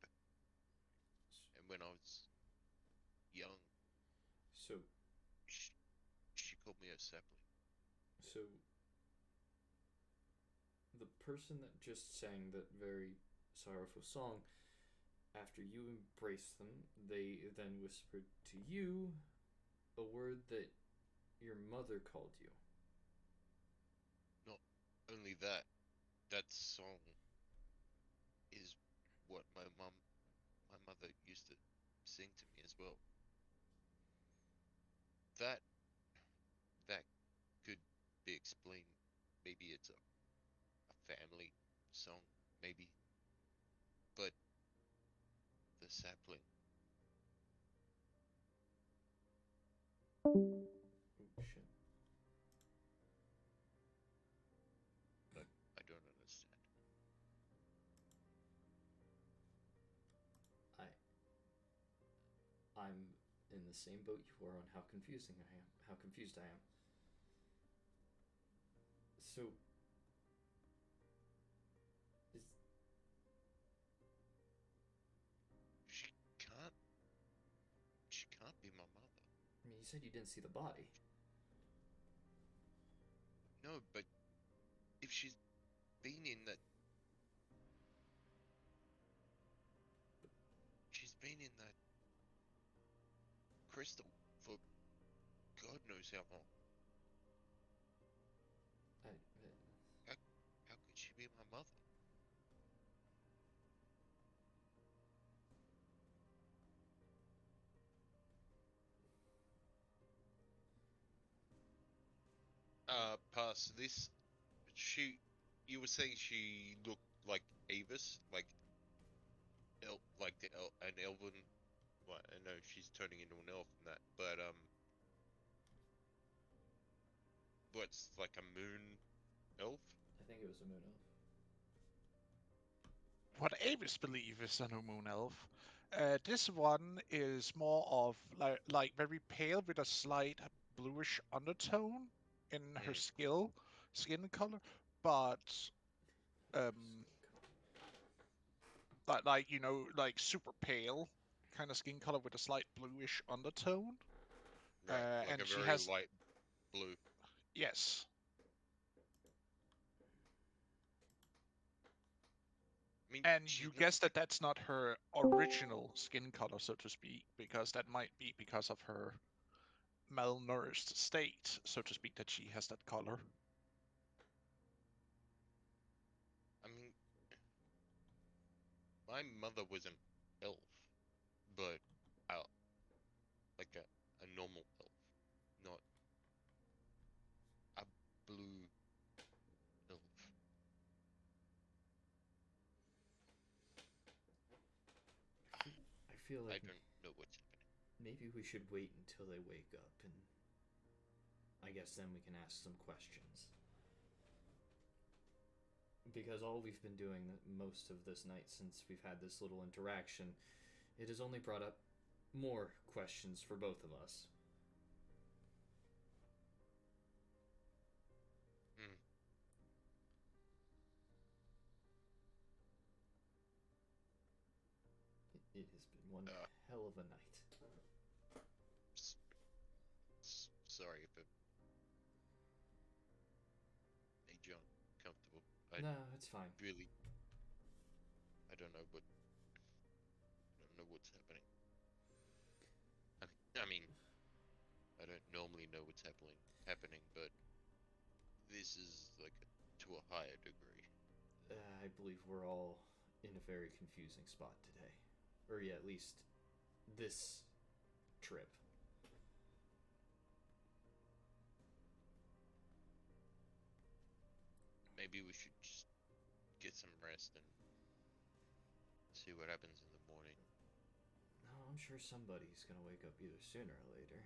[SPEAKER 3] and when I was young,
[SPEAKER 2] So,
[SPEAKER 3] she called me a sapling.
[SPEAKER 2] so the person that just sang that very sorrowful song, after you embraced them, they then whispered to you a word that your mother called you.
[SPEAKER 3] Not only that, that song is what my mother used to sing to me as well. That that could be explained. Maybe it's a family song, maybe. But the sapling,
[SPEAKER 2] Oh shit. I'm in the same boat you are on how confusing I am. How confused I am. So, is
[SPEAKER 3] She can't. She can't be my mother.
[SPEAKER 2] I mean, you said you didn't see the body.
[SPEAKER 3] No, but if she's been in that, she's been in that crystal for God knows how long. How could she be my mother? Pass this. You were saying she looked like Avis, like an elven. Well, I know she's turning into an elf and that, but what's like a moon elf?
[SPEAKER 2] I think it was a moon elf.
[SPEAKER 1] What Avis believe is a new moon elf. This one is more of like very pale with a slight bluish undertone in her skin color, but um, like you know, like super pale kind of skin color with a slight bluish undertone.
[SPEAKER 3] Right, like
[SPEAKER 1] And
[SPEAKER 3] a
[SPEAKER 1] she
[SPEAKER 3] very
[SPEAKER 1] has
[SPEAKER 3] light blue.
[SPEAKER 1] yes,
[SPEAKER 3] I mean,
[SPEAKER 1] and
[SPEAKER 3] she's
[SPEAKER 1] you
[SPEAKER 3] not.
[SPEAKER 1] guess that that's not her original skin color, so to speak, because that might be because of her malnourished state, so to speak, that she has that color.
[SPEAKER 3] I mean, my mother was an elf, but like a normal elf, not a blue elf.
[SPEAKER 2] I feel
[SPEAKER 3] I
[SPEAKER 2] like
[SPEAKER 3] don't know what's happening.
[SPEAKER 2] maybe we should wait until they wake up, and I guess then we can ask some questions. Because all we've been doing most of this night since we've had this little interaction, it has only brought up more questions for both of us.
[SPEAKER 3] Hmm.
[SPEAKER 2] It has been one
[SPEAKER 3] Uh.
[SPEAKER 2] hell of a night.
[SPEAKER 3] Sorry if it made you uncomfortable.
[SPEAKER 2] No, it's fine.
[SPEAKER 3] Really, I don't know what's happening. I mean, I don't normally know what's happening, but this is like to a higher degree.
[SPEAKER 2] I believe we're all in a very confusing spot today. Or yeah, at least this trip.
[SPEAKER 3] Maybe we should just get some rest and see what happens in the morning.
[SPEAKER 2] No, I'm sure somebody's gonna wake up either sooner or later.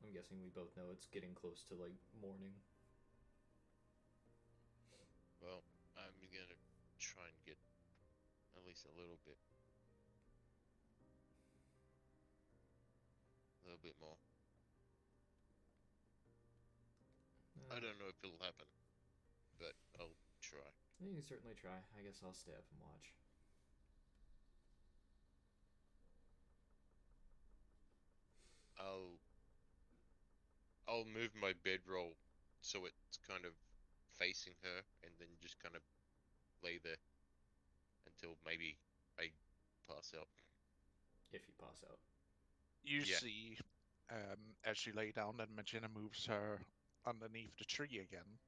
[SPEAKER 2] I'm guessing we both know it's getting close to like morning.
[SPEAKER 3] Well, I'm gonna try and get at least a little bit more. I don't know if it'll happen, but I'll try.
[SPEAKER 2] You can certainly try. I guess I'll stay up and watch.
[SPEAKER 3] I'll move my bedroll so it's kind of facing her, and then just kind of lay there until maybe I pass out.
[SPEAKER 2] If you pass out.
[SPEAKER 1] You
[SPEAKER 3] Yeah.
[SPEAKER 1] see, as she lay down, that Magina moves her underneath the tree again.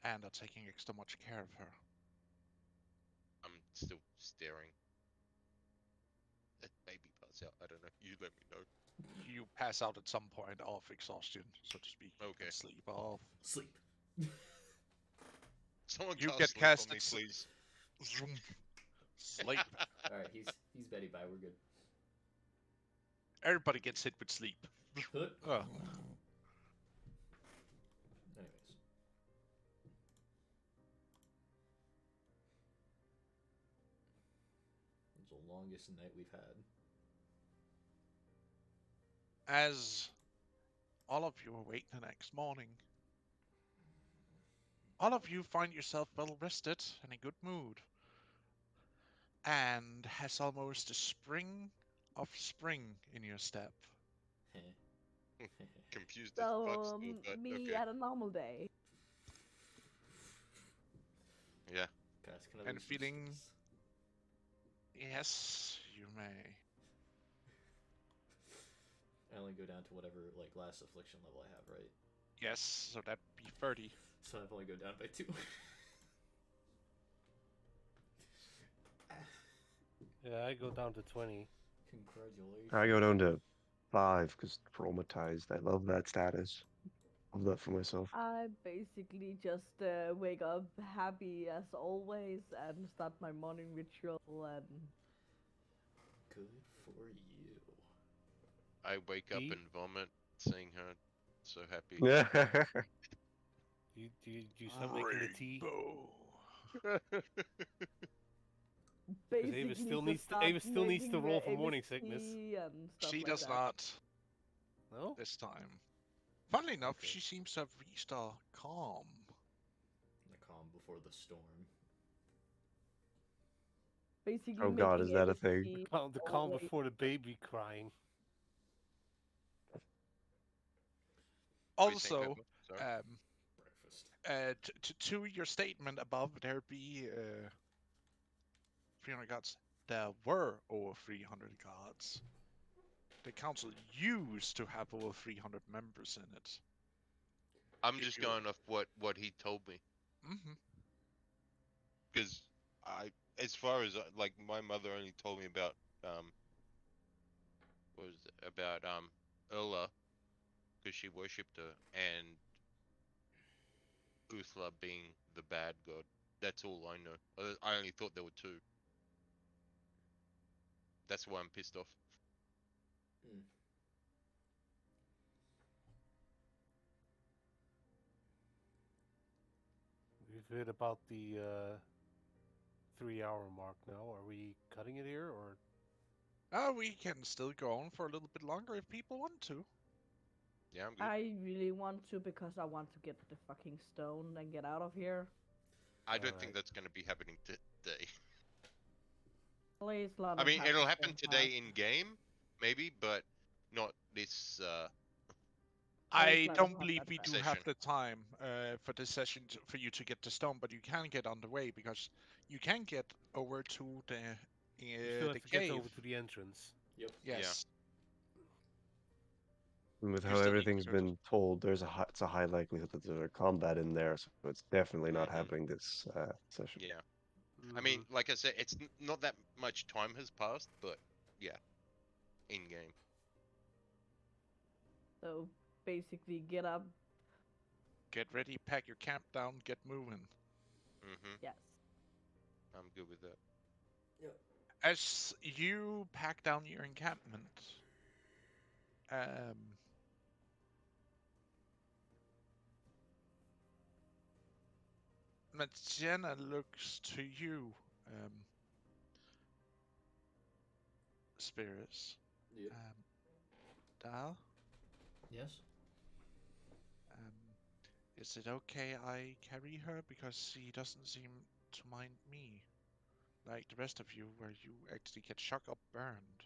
[SPEAKER 1] And are taking extra much care of her.
[SPEAKER 3] I'm still staring. Maybe pass out. I don't know. You let me know.
[SPEAKER 1] You pass out at some point of exhaustion, so to speak.
[SPEAKER 3] Okay.
[SPEAKER 1] And sleep off.
[SPEAKER 2] Sleep.
[SPEAKER 3] Someone
[SPEAKER 1] You
[SPEAKER 3] cast
[SPEAKER 1] get
[SPEAKER 3] sleep on
[SPEAKER 1] casted
[SPEAKER 3] me, please.
[SPEAKER 1] Zoom. Sleep.
[SPEAKER 2] Alright, he's Betty Bye, we're good.
[SPEAKER 1] Everybody gets hit with sleep.
[SPEAKER 2] Hood.
[SPEAKER 1] Oh.
[SPEAKER 2] Anyways. the longest night we've had.
[SPEAKER 1] As all of you awake the next morning, all of you find yourself well rested and in good mood, and has almost a spring of spring in your step.
[SPEAKER 3] Confused as fuck
[SPEAKER 4] So,
[SPEAKER 3] still, but
[SPEAKER 4] me
[SPEAKER 3] okay.
[SPEAKER 4] at a normal day.
[SPEAKER 3] Yeah.
[SPEAKER 2] Guys, can I
[SPEAKER 1] And
[SPEAKER 2] lose some
[SPEAKER 1] feeling-
[SPEAKER 2] stress?
[SPEAKER 1] Yes, you may.
[SPEAKER 2] I only go down to whatever like last affliction level I have, right?
[SPEAKER 1] Yes, so that'd be 30.
[SPEAKER 2] So I've only go down by 2.
[SPEAKER 6] Yeah, I go down to 20.
[SPEAKER 2] Congratulations.
[SPEAKER 5] I go down to 5 because traumatized. I love that status. Love that for myself.
[SPEAKER 4] I basically just wake up happy as always and start my morning ritual and
[SPEAKER 2] Good for you.
[SPEAKER 3] I wake up
[SPEAKER 6] Eat.
[SPEAKER 3] and vomit, seeing her so happy.
[SPEAKER 5] Yeah.
[SPEAKER 6] Do you start making the tea?
[SPEAKER 4] basically
[SPEAKER 6] Ava still
[SPEAKER 4] just
[SPEAKER 6] needs to-
[SPEAKER 4] start
[SPEAKER 6] Ava still needs to
[SPEAKER 4] making
[SPEAKER 6] roll
[SPEAKER 4] the
[SPEAKER 6] for morning sickness.
[SPEAKER 4] tea and stuff
[SPEAKER 1] She
[SPEAKER 4] like
[SPEAKER 1] does
[SPEAKER 4] that.
[SPEAKER 1] not
[SPEAKER 6] No?
[SPEAKER 1] this time. Funnily enough,
[SPEAKER 2] Okay.
[SPEAKER 1] she seems to have reached a calm.
[SPEAKER 2] The calm before the storm.
[SPEAKER 4] Basically
[SPEAKER 5] Oh God,
[SPEAKER 4] making
[SPEAKER 5] is that a
[SPEAKER 4] Ava's
[SPEAKER 5] thing?
[SPEAKER 4] tea
[SPEAKER 6] The calm
[SPEAKER 4] always.
[SPEAKER 6] before the baby crying.
[SPEAKER 3] What are you saying,
[SPEAKER 1] Also,
[SPEAKER 3] Pepper? Sorry.
[SPEAKER 2] Breakfast.
[SPEAKER 1] to your statement above, there be 300 gods. There were over 300 gods. The council used to have over 300 members in it.
[SPEAKER 3] I'm
[SPEAKER 1] If
[SPEAKER 3] just
[SPEAKER 1] you-
[SPEAKER 3] going off what he told me,
[SPEAKER 1] Mm-hmm.
[SPEAKER 3] because as far as like my mother only told me about what was it about Ulla, because she worshipped her, and Uthla being the bad god. That's all I know. I only thought there were 2. That's why I'm pissed off.
[SPEAKER 6] We've hit about the 3-hour mark now. Are we cutting it here, or
[SPEAKER 1] We can still go on for a little bit longer if people want to.
[SPEAKER 3] Yeah, I'm good.
[SPEAKER 4] I really want to because I want to get the fucking stone and get out of here.
[SPEAKER 3] I don't
[SPEAKER 6] Alright.
[SPEAKER 3] think that's going to be happening today.
[SPEAKER 4] Please, let
[SPEAKER 3] I
[SPEAKER 4] us
[SPEAKER 3] mean,
[SPEAKER 4] have
[SPEAKER 3] it'll
[SPEAKER 4] the
[SPEAKER 3] happen
[SPEAKER 4] stone
[SPEAKER 3] today
[SPEAKER 4] fast.
[SPEAKER 3] in game, maybe, but not this.
[SPEAKER 1] I
[SPEAKER 4] let us
[SPEAKER 1] don't
[SPEAKER 4] have
[SPEAKER 1] believe
[SPEAKER 4] that
[SPEAKER 1] we
[SPEAKER 4] fast.
[SPEAKER 1] do have
[SPEAKER 3] Session.
[SPEAKER 1] the time for this session for you to get the stone, but you can get underway because you can get over to
[SPEAKER 6] you still
[SPEAKER 1] the
[SPEAKER 6] have to get
[SPEAKER 1] cave.
[SPEAKER 6] over to the entrance?
[SPEAKER 2] Yep.
[SPEAKER 1] Yes.
[SPEAKER 5] And with
[SPEAKER 1] You
[SPEAKER 5] how
[SPEAKER 1] still need to
[SPEAKER 5] everything's
[SPEAKER 1] go to-
[SPEAKER 5] been told, it's a high likelihood that there's a combat in there, so it's definitely not
[SPEAKER 3] Mhm.
[SPEAKER 5] happening this session.
[SPEAKER 3] Yeah. I mean, like I said, it's not that much time has passed, but yeah, in game.
[SPEAKER 4] So basically, get up.
[SPEAKER 1] Get ready, pack your camp down, get moving.
[SPEAKER 4] Yes.
[SPEAKER 3] I'm good with that.
[SPEAKER 1] As you pack down your encampment, Matiana looks to you, spirits.
[SPEAKER 2] Yep.
[SPEAKER 1] Dal,
[SPEAKER 2] Yes.
[SPEAKER 1] is it okay I carry her because she doesn't seem to mind me, like the rest of you, where you actually get shock up burned?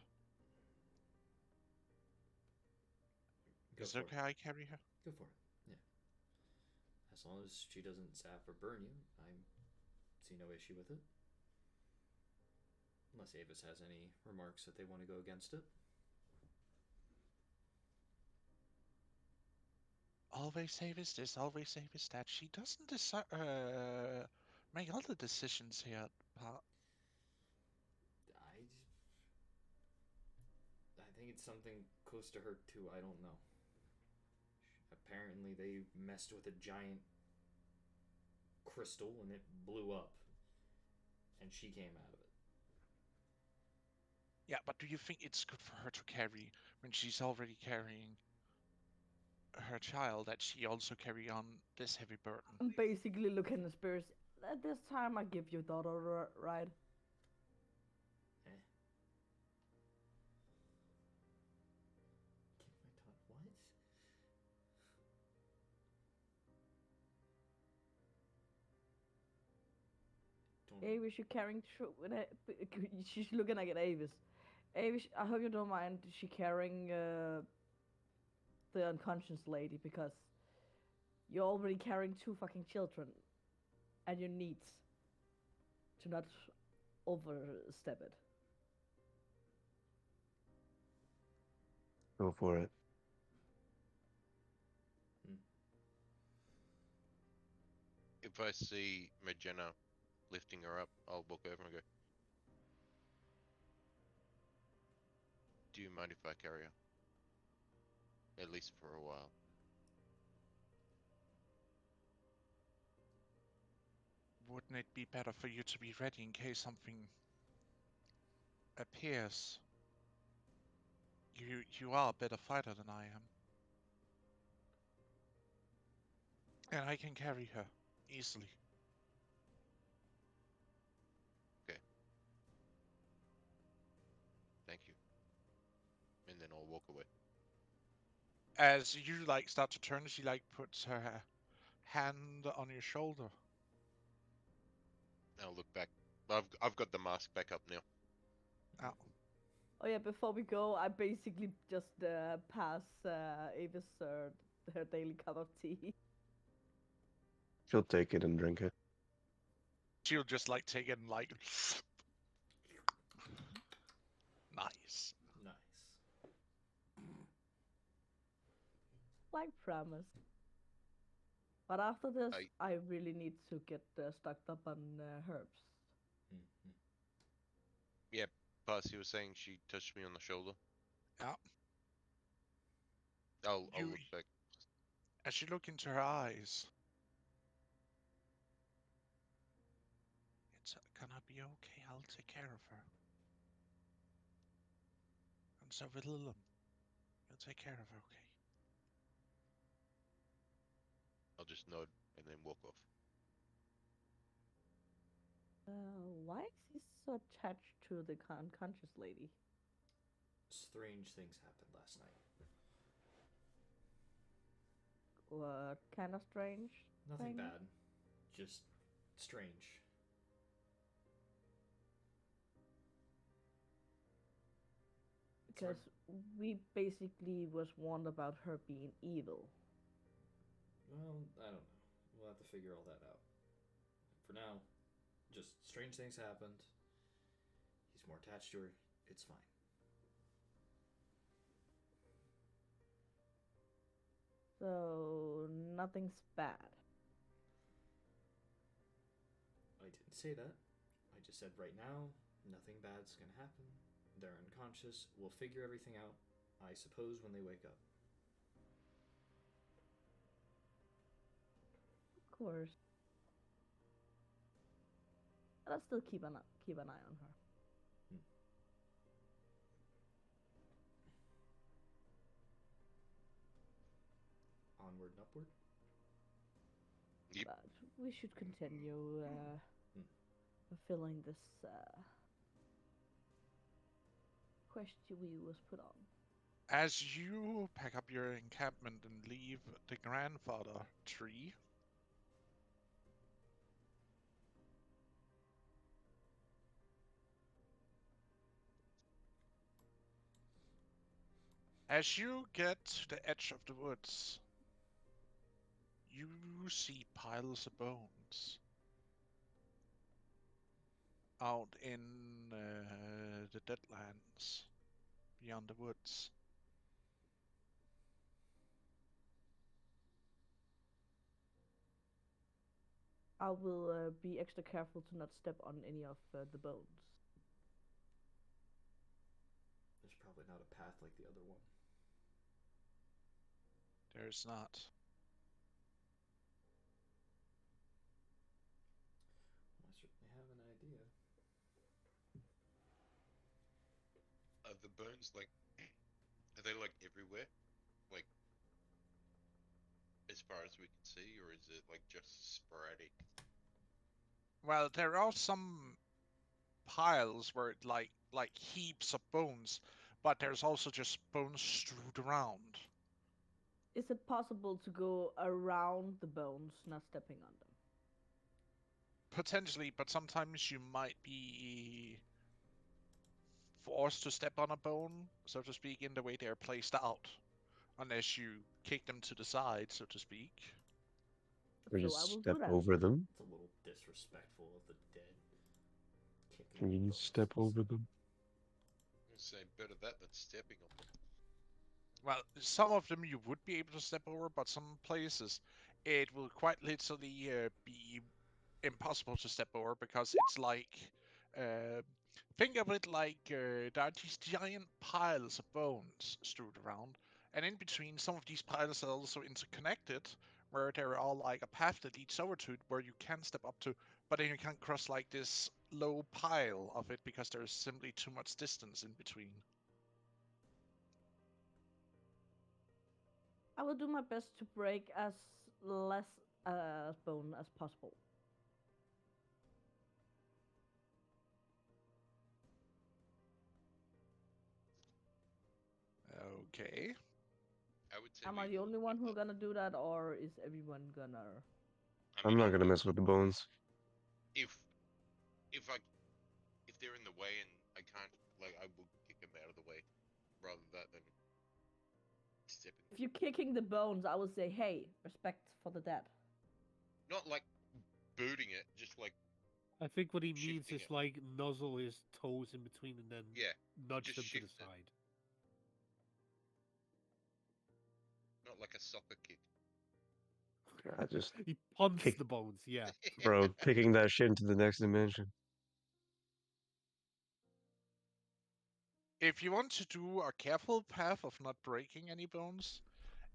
[SPEAKER 2] Go
[SPEAKER 1] Is
[SPEAKER 2] for
[SPEAKER 1] it okay I carry her?
[SPEAKER 2] Go for it. Yeah. As long as she doesn't zap or burn you, I see no issue with it. Unless Avis has any remarks that they want to go against it.
[SPEAKER 1] Always safest this, always safest that. She doesn't make all the decisions here, but
[SPEAKER 2] I think it's something close to her too. I don't know. Apparently, they messed with a giant crystal and it blew up, and she came out of it.
[SPEAKER 1] yeah, but do you think it's good for her to carry when she's already carrying her child, that she also carry on this heavy burden?
[SPEAKER 4] I'm basically looking at spirits. At this time, I give you daughter right. Avis, you're carrying through with it. She's looking like at Avis. Avis, I hope you don't mind. She carrying the unconscious lady because you're already carrying 2 fucking children, and you need to not overstep it.
[SPEAKER 5] Go for it.
[SPEAKER 3] If I see Magena lifting her up, I'll walk over and go, do you mind if I carry her? At least for a while.
[SPEAKER 1] Wouldn't it be better for you to be ready in case something appears? You are a better fighter than I am. And I can carry her easily.
[SPEAKER 3] Okay. Thank you. And then I'll walk away.
[SPEAKER 1] As you start to turn, she puts her hand on your shoulder.
[SPEAKER 3] I'll look back. I've got the mask back up now.
[SPEAKER 1] Oh.
[SPEAKER 4] Oh yeah, before we go, I basically just pass Avis her daily cup of tea.
[SPEAKER 5] She'll take it and drink it.
[SPEAKER 1] She'll just take it and nice.
[SPEAKER 2] Nice.
[SPEAKER 4] Like promise. But after this,
[SPEAKER 3] I-
[SPEAKER 4] I really need to get stocked up on herbs.
[SPEAKER 2] Mm-hmm.
[SPEAKER 3] Parsi was saying she touched me on the shoulder.
[SPEAKER 1] Yeah.
[SPEAKER 3] I'll
[SPEAKER 1] You-
[SPEAKER 3] look back.
[SPEAKER 1] As you look into her eyes, it's gonna be okay. I'll take care of her. And so with Lilum, you'll take care of her, okay?
[SPEAKER 3] I'll just nod and then walk off.
[SPEAKER 4] Why is he so attached to the unconscious lady?
[SPEAKER 2] Strange things happened last night.
[SPEAKER 4] What kind of strange?
[SPEAKER 2] Nothing
[SPEAKER 4] thing?
[SPEAKER 2] bad. Just strange. It's hard-
[SPEAKER 4] Because we basically was warned about her being evil.
[SPEAKER 2] Well, I don't know. We'll have to figure all that out. For now, just strange things happened. He's more attached to her. It's fine.
[SPEAKER 4] So nothing's bad.
[SPEAKER 2] I didn't say that. I just said right now, nothing bad's gonna happen. They're unconscious. We'll figure everything out, I suppose, when they wake up.
[SPEAKER 4] Of course. But I'll still keep an eye on her.
[SPEAKER 2] Onward and upward.
[SPEAKER 3] Yep.
[SPEAKER 4] But we should continue fulfilling this quest we was put on.
[SPEAKER 1] As you pack up your encampment and leave the grandfather tree, as you get to the edge of the woods, you see piles of bones out in the deadlands beyond the woods.
[SPEAKER 4] I will be extra careful to not step on any of the bones.
[SPEAKER 2] There's probably not a path like the other one.
[SPEAKER 1] There's not.
[SPEAKER 2] I certainly have an idea.
[SPEAKER 3] Are the bones are they everywhere? Like as far as we can see, or is it just sporadic?
[SPEAKER 1] Well, there are some piles where it like heaps of bones, but there's also just bones strewed around.
[SPEAKER 4] Is it possible to go around the bones, not stepping on them?
[SPEAKER 1] Potentially, but sometimes you might be forced to step on a bone, so to speak, in the way they're placed out, unless you kick them to the side, so to speak.
[SPEAKER 5] Or
[SPEAKER 4] So I
[SPEAKER 5] just
[SPEAKER 4] will
[SPEAKER 5] step
[SPEAKER 4] do that.
[SPEAKER 5] over them.
[SPEAKER 2] It's a little disrespectful of the dead. Kicking
[SPEAKER 5] Can you
[SPEAKER 2] bones to
[SPEAKER 5] step
[SPEAKER 2] the
[SPEAKER 5] over
[SPEAKER 2] side.
[SPEAKER 5] them?
[SPEAKER 3] Say better that than stepping on them.
[SPEAKER 1] Well, some of them you would be able to step over, but some places it will quite literally be impossible to step over because it's like uh, think of it like there are these giant piles of bones strewed around, and in between some of these piles are also interconnected, where there are like a path that leads over to it where you can step up to, but then you can't cross like this low pile of it because there's simply too much distance in between.
[SPEAKER 4] I will do my best to break as less bone as possible.
[SPEAKER 1] Okay.
[SPEAKER 3] I would say
[SPEAKER 4] Am
[SPEAKER 3] we
[SPEAKER 4] I the
[SPEAKER 3] will
[SPEAKER 4] only one
[SPEAKER 3] keep
[SPEAKER 4] who
[SPEAKER 3] up.
[SPEAKER 4] gonna do that, or is everyone gonna?
[SPEAKER 3] I
[SPEAKER 5] I'm
[SPEAKER 3] mean,
[SPEAKER 5] not gonna mess with the bones.
[SPEAKER 3] if if I if they're in the way and I can't, like, I will kick them out of the way rather that than stepping.
[SPEAKER 4] If you're kicking the bones, I will say, "Hey, respect for the dead."
[SPEAKER 3] Not like booting it, just like
[SPEAKER 6] I think what he means
[SPEAKER 3] shifting
[SPEAKER 6] is
[SPEAKER 3] it.
[SPEAKER 6] like nuzzle his toes in between and then
[SPEAKER 3] Yeah,
[SPEAKER 6] nudge
[SPEAKER 3] just
[SPEAKER 6] them to the
[SPEAKER 3] shift it.
[SPEAKER 6] side.
[SPEAKER 3] Not like a soccer kick.
[SPEAKER 5] I just,
[SPEAKER 6] He punts
[SPEAKER 5] Kick-
[SPEAKER 6] the bones, yeah.
[SPEAKER 5] bro, kicking that shit into the next dimension.
[SPEAKER 1] If you want to do a careful path of not breaking any bones,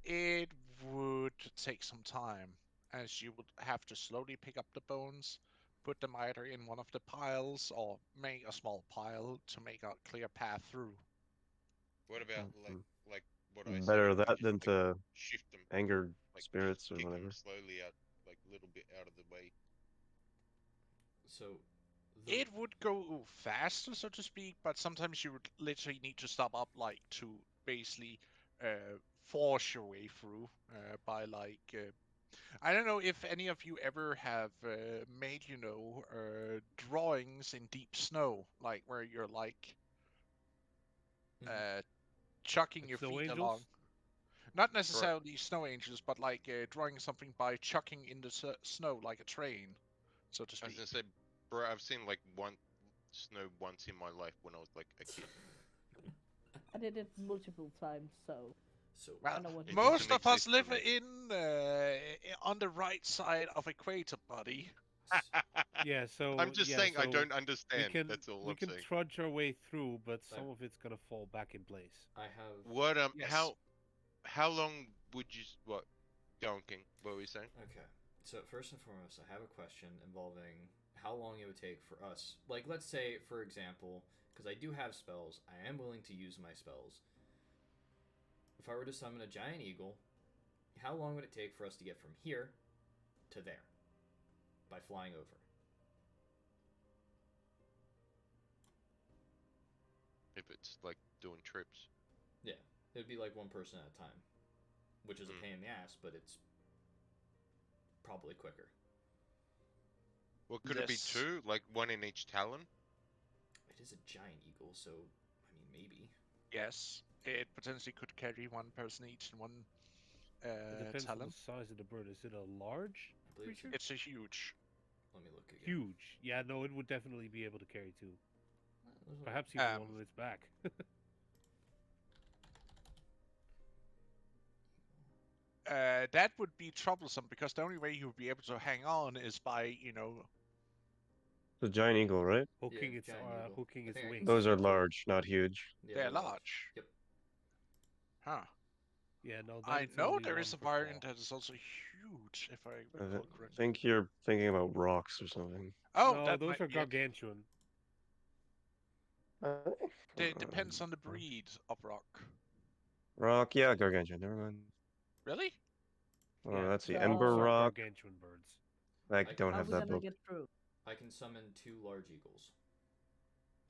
[SPEAKER 1] it would take some time, as you would have to slowly pick up the bones, put them either in one of the piles or make a small pile to make a clear path through.
[SPEAKER 3] What about
[SPEAKER 5] Mhm.
[SPEAKER 3] like what I said?
[SPEAKER 5] Better
[SPEAKER 3] If we
[SPEAKER 5] that
[SPEAKER 3] just
[SPEAKER 5] than
[SPEAKER 3] like
[SPEAKER 5] to
[SPEAKER 3] shift them,
[SPEAKER 5] anger
[SPEAKER 3] like
[SPEAKER 5] spirits or
[SPEAKER 3] kick them
[SPEAKER 5] whatever.
[SPEAKER 3] slowly out, like a little bit out of the way.
[SPEAKER 2] So, the
[SPEAKER 1] It would go faster, so to speak, but sometimes you would literally need to stop up, like, to basically force your way through by, like, I don't know if any of you ever have made, drawings in deep snow, like where you're like uh, chucking
[SPEAKER 6] Like
[SPEAKER 1] your
[SPEAKER 6] snow
[SPEAKER 1] feet
[SPEAKER 6] angels?
[SPEAKER 1] along. Not
[SPEAKER 3] Right.
[SPEAKER 1] necessarily snow angels, but like drawing something by chucking in the snow like a train, so to
[SPEAKER 3] I was
[SPEAKER 1] speak.
[SPEAKER 3] gonna say, bro, I've seen like one snow once in my life when I was like a kid.
[SPEAKER 4] I did it multiple times, so
[SPEAKER 2] so
[SPEAKER 4] I
[SPEAKER 1] Well,
[SPEAKER 4] know what
[SPEAKER 3] It
[SPEAKER 4] you mean.
[SPEAKER 1] most
[SPEAKER 3] doesn't
[SPEAKER 1] of us
[SPEAKER 3] exist for
[SPEAKER 1] live
[SPEAKER 3] me.
[SPEAKER 1] on the right side of equator, buddy.
[SPEAKER 6] Yeah,
[SPEAKER 3] I'm
[SPEAKER 6] so
[SPEAKER 3] just
[SPEAKER 6] yeah,
[SPEAKER 3] saying I
[SPEAKER 6] so
[SPEAKER 3] don't understand. That's all
[SPEAKER 6] we
[SPEAKER 3] I'm
[SPEAKER 6] can
[SPEAKER 3] saying.
[SPEAKER 6] trudge our way through, but
[SPEAKER 2] I,
[SPEAKER 6] some of it's gonna fall back in place.
[SPEAKER 2] I have
[SPEAKER 3] What
[SPEAKER 1] Yes.
[SPEAKER 3] how long would you what Don King? What were you saying?
[SPEAKER 2] okay. So first and foremost, I have a question involving how long it would take for us. Like, let's say, for example, because I do have spells, I am willing to use my spells. If I were to summon a giant eagle, how long would it take for us to get from here to there by flying over?
[SPEAKER 3] If it's like doing trips.
[SPEAKER 2] Yeah, it would be like one person at a time, which is a
[SPEAKER 3] Mm.
[SPEAKER 2] pain in the ass, but it's probably quicker.
[SPEAKER 3] Well, could it be
[SPEAKER 1] Yes.
[SPEAKER 3] two? Like one in each talon?
[SPEAKER 2] It is a giant eagle, so I mean maybe.
[SPEAKER 1] Yes. It potentially could carry one person each in one
[SPEAKER 6] It depends on the
[SPEAKER 1] talent.
[SPEAKER 6] size of the bird. Is it a large
[SPEAKER 2] I believe it's
[SPEAKER 6] creature?
[SPEAKER 1] It's a huge.
[SPEAKER 2] Let me look again.
[SPEAKER 6] Huge. Yeah, no, it would definitely be able to carry two.
[SPEAKER 2] There's a-
[SPEAKER 6] Perhaps even one
[SPEAKER 1] Um,
[SPEAKER 6] on its back.
[SPEAKER 1] that would be troublesome because the only way you would be able to hang on is by,
[SPEAKER 5] The giant eagle, right?
[SPEAKER 2] Yeah,
[SPEAKER 6] hooking its
[SPEAKER 2] giant eagle.
[SPEAKER 6] hooking
[SPEAKER 2] I
[SPEAKER 6] its
[SPEAKER 2] think I can
[SPEAKER 6] wings.
[SPEAKER 5] Those are
[SPEAKER 2] summon two.
[SPEAKER 5] large, not huge.
[SPEAKER 2] Yeah,
[SPEAKER 1] they're
[SPEAKER 2] they're
[SPEAKER 1] large.
[SPEAKER 2] Yep.
[SPEAKER 1] Huh.
[SPEAKER 6] Yeah, no, then
[SPEAKER 1] I
[SPEAKER 6] it's
[SPEAKER 1] know
[SPEAKER 6] only
[SPEAKER 1] there
[SPEAKER 6] one
[SPEAKER 1] is a
[SPEAKER 6] per claw.
[SPEAKER 1] variant that is also huge, if I
[SPEAKER 5] I
[SPEAKER 1] recall correctly.
[SPEAKER 5] think you're thinking about rocks or something.
[SPEAKER 1] Oh,
[SPEAKER 6] No,
[SPEAKER 1] that
[SPEAKER 6] those
[SPEAKER 1] might
[SPEAKER 6] are
[SPEAKER 1] be it.
[SPEAKER 6] gargantuan.
[SPEAKER 1] It depends on the breed of rock.
[SPEAKER 5] Rock, yeah, gargantuan. Never mind.
[SPEAKER 1] Really?
[SPEAKER 5] Oh,
[SPEAKER 6] Yeah,
[SPEAKER 5] let's see. Ember
[SPEAKER 6] those are
[SPEAKER 4] So
[SPEAKER 5] rock.
[SPEAKER 6] gargantuan birds.
[SPEAKER 5] I
[SPEAKER 2] I
[SPEAKER 5] don't
[SPEAKER 2] can
[SPEAKER 4] how are
[SPEAKER 5] have
[SPEAKER 4] we
[SPEAKER 5] that
[SPEAKER 4] gonna
[SPEAKER 5] book.
[SPEAKER 4] get through?
[SPEAKER 2] I can summon two large eagles.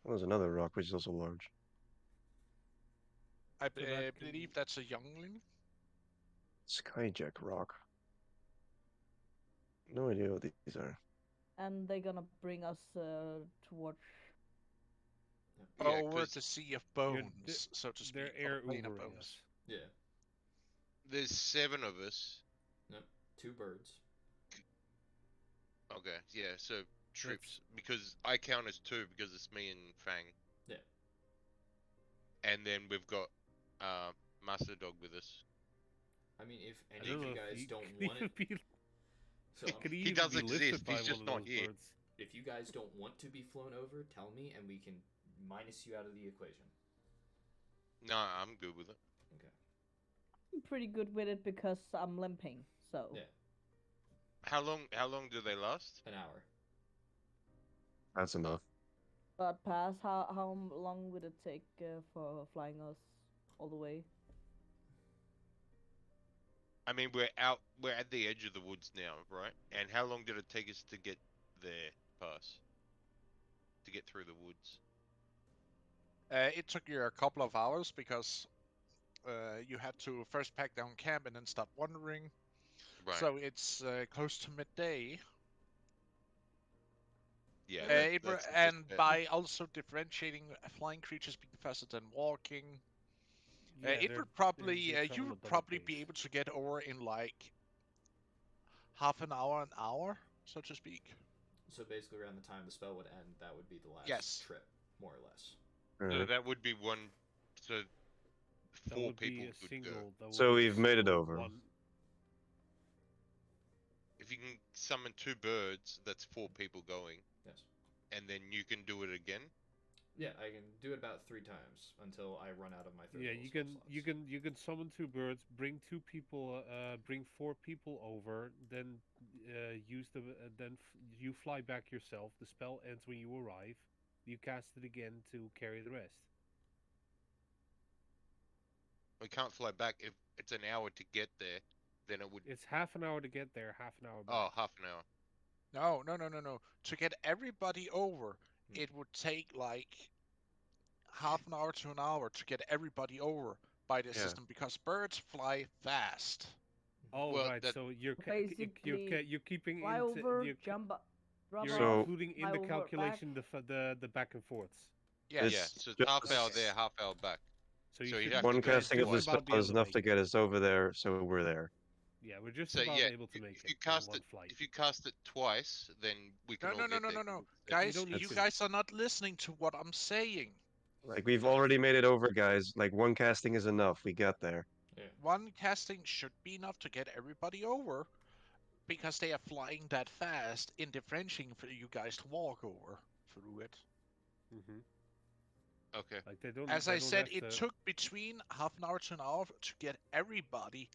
[SPEAKER 5] Oh, there's another rock which is also large.
[SPEAKER 1] I
[SPEAKER 6] So that
[SPEAKER 1] believe
[SPEAKER 6] can
[SPEAKER 1] that's a youngling.
[SPEAKER 5] Skyjack rock. No idea what these are.
[SPEAKER 4] and they're gonna bring us towards.
[SPEAKER 3] Yeah,
[SPEAKER 1] Over
[SPEAKER 3] 'cause
[SPEAKER 1] the sea of
[SPEAKER 6] You're-
[SPEAKER 1] bones, so to
[SPEAKER 6] They're
[SPEAKER 1] speak, or
[SPEAKER 6] air
[SPEAKER 1] the plane of
[SPEAKER 6] Ubering
[SPEAKER 1] bones.
[SPEAKER 6] us.
[SPEAKER 2] Yeah.
[SPEAKER 3] there's 7 of us.
[SPEAKER 2] Nope. 2 birds.
[SPEAKER 3] Okay, yeah, so troops. Because I count as 2 because it's me and Fang.
[SPEAKER 2] Yeah.
[SPEAKER 3] And then we've got Master Dog with us.
[SPEAKER 2] I mean, if
[SPEAKER 6] I
[SPEAKER 2] any
[SPEAKER 6] don't
[SPEAKER 2] of
[SPEAKER 6] know
[SPEAKER 2] you
[SPEAKER 6] if
[SPEAKER 2] guys
[SPEAKER 6] he
[SPEAKER 2] don't
[SPEAKER 6] could
[SPEAKER 2] want
[SPEAKER 6] even
[SPEAKER 2] it,
[SPEAKER 6] be,
[SPEAKER 2] so
[SPEAKER 6] could he
[SPEAKER 3] He
[SPEAKER 6] even
[SPEAKER 3] does
[SPEAKER 6] be
[SPEAKER 3] exist,
[SPEAKER 6] lifted by
[SPEAKER 3] he's just
[SPEAKER 6] one
[SPEAKER 3] not
[SPEAKER 6] of those
[SPEAKER 3] here.
[SPEAKER 6] birds?
[SPEAKER 2] if you guys don't want to be flown over, tell me, and we can minus you out of the equation.
[SPEAKER 3] No, I'm good with it.
[SPEAKER 2] Okay.
[SPEAKER 4] I'm pretty good with it because I'm limping. So
[SPEAKER 2] Yeah.
[SPEAKER 3] How long do they last?
[SPEAKER 2] An hour.
[SPEAKER 5] That's enough.
[SPEAKER 4] but pass. How long would it take for flying us all the way?
[SPEAKER 3] I mean, we're at the edge of the woods now, right? And how long did it take us to get there, Pass? To get through the woods?
[SPEAKER 1] It took you a couple of hours because you had to first pack down camp and then start wandering.
[SPEAKER 3] Right.
[SPEAKER 1] So it's close to midday.
[SPEAKER 3] Yeah,
[SPEAKER 1] And
[SPEAKER 3] that's the best bet.
[SPEAKER 1] by also differentiating flying creatures being faster than walking,
[SPEAKER 6] Yeah,
[SPEAKER 1] it
[SPEAKER 6] they're-
[SPEAKER 1] would probably
[SPEAKER 6] they
[SPEAKER 1] you
[SPEAKER 6] travel
[SPEAKER 1] would
[SPEAKER 6] at double
[SPEAKER 1] probably be
[SPEAKER 6] pace.
[SPEAKER 1] able to get over in like half an hour, so to speak.
[SPEAKER 2] So basically, around the time the spell would end, that would be the last
[SPEAKER 1] Yes.
[SPEAKER 2] trip, more or less.
[SPEAKER 3] So that would be one. So
[SPEAKER 6] That
[SPEAKER 3] 4
[SPEAKER 6] would be
[SPEAKER 3] people
[SPEAKER 6] a
[SPEAKER 3] could
[SPEAKER 6] single.
[SPEAKER 3] go.
[SPEAKER 6] That would
[SPEAKER 5] So
[SPEAKER 6] be a
[SPEAKER 5] we've made it
[SPEAKER 6] single
[SPEAKER 5] over.
[SPEAKER 6] One.
[SPEAKER 3] If you can summon 2 birds, that's 4 people going,
[SPEAKER 2] Yes.
[SPEAKER 3] and then you can do it again.
[SPEAKER 2] Yeah, I can do it about 3 times until I run out of my 30
[SPEAKER 6] Yeah,
[SPEAKER 2] level
[SPEAKER 6] you
[SPEAKER 2] spell
[SPEAKER 6] can
[SPEAKER 2] slots.
[SPEAKER 6] you can summon 2 birds, bring 2 people, bring 4 people over, then use the you fly back yourself. The spell ends when you arrive. You cast it again to carry the rest.
[SPEAKER 3] We can't fly back. If it's an hour to get there, then it would.
[SPEAKER 6] It's half an hour to get there, half an hour back.
[SPEAKER 3] Oh, half an hour.
[SPEAKER 1] No. To get everybody over, it would take like half an hour to an hour to get everybody over by the
[SPEAKER 5] Yeah.
[SPEAKER 1] system because birds fly fast.
[SPEAKER 6] Oh,
[SPEAKER 3] Well,
[SPEAKER 6] right.
[SPEAKER 3] that-
[SPEAKER 6] So you're
[SPEAKER 4] Basically,
[SPEAKER 6] you're keeping
[SPEAKER 4] fly
[SPEAKER 6] into
[SPEAKER 4] over,
[SPEAKER 6] you're,
[SPEAKER 4] jump up, drop
[SPEAKER 6] you're
[SPEAKER 5] So-
[SPEAKER 4] off,
[SPEAKER 6] including in
[SPEAKER 4] fly
[SPEAKER 6] the
[SPEAKER 4] over,
[SPEAKER 6] calculation
[SPEAKER 4] back.
[SPEAKER 6] the back and forths.
[SPEAKER 1] Yes.
[SPEAKER 3] Yeah,
[SPEAKER 5] It's
[SPEAKER 3] so it's half hour
[SPEAKER 5] just-
[SPEAKER 3] there, half hour back.
[SPEAKER 6] So
[SPEAKER 3] So
[SPEAKER 6] you
[SPEAKER 3] you'd
[SPEAKER 6] should
[SPEAKER 3] have to
[SPEAKER 5] One
[SPEAKER 3] do it
[SPEAKER 5] casting of the
[SPEAKER 3] twice.
[SPEAKER 6] about
[SPEAKER 5] spell
[SPEAKER 6] be able
[SPEAKER 5] is
[SPEAKER 6] to
[SPEAKER 5] enough
[SPEAKER 6] make
[SPEAKER 5] to
[SPEAKER 6] it.
[SPEAKER 5] get us over there, so we're there.
[SPEAKER 6] Yeah, we're just
[SPEAKER 3] So
[SPEAKER 6] about
[SPEAKER 3] yeah,
[SPEAKER 6] able to make
[SPEAKER 3] if
[SPEAKER 6] it
[SPEAKER 3] you cast
[SPEAKER 6] in one
[SPEAKER 3] it,
[SPEAKER 6] flight.
[SPEAKER 3] if you cast it twice, then we can
[SPEAKER 1] No,
[SPEAKER 3] all
[SPEAKER 1] no, no,
[SPEAKER 3] get
[SPEAKER 1] no,
[SPEAKER 3] there.
[SPEAKER 1] no, no.
[SPEAKER 3] quick.
[SPEAKER 1] Guys,
[SPEAKER 6] don't need
[SPEAKER 1] you
[SPEAKER 6] to.
[SPEAKER 1] guys are not listening to what I'm saying.
[SPEAKER 5] Like, we've already made it over, guys. Like, one casting is enough. We got there.
[SPEAKER 2] Yeah.
[SPEAKER 1] One casting should be enough to get everybody over because they are flying that fast in differentiating for you guys to walk over through it.
[SPEAKER 6] Mm-hmm.
[SPEAKER 3] Okay.
[SPEAKER 6] Like they don't.
[SPEAKER 1] As
[SPEAKER 6] they
[SPEAKER 1] I
[SPEAKER 6] don't
[SPEAKER 1] said,
[SPEAKER 6] have
[SPEAKER 1] it
[SPEAKER 6] to,
[SPEAKER 1] took between half an hour to an hour to get everybody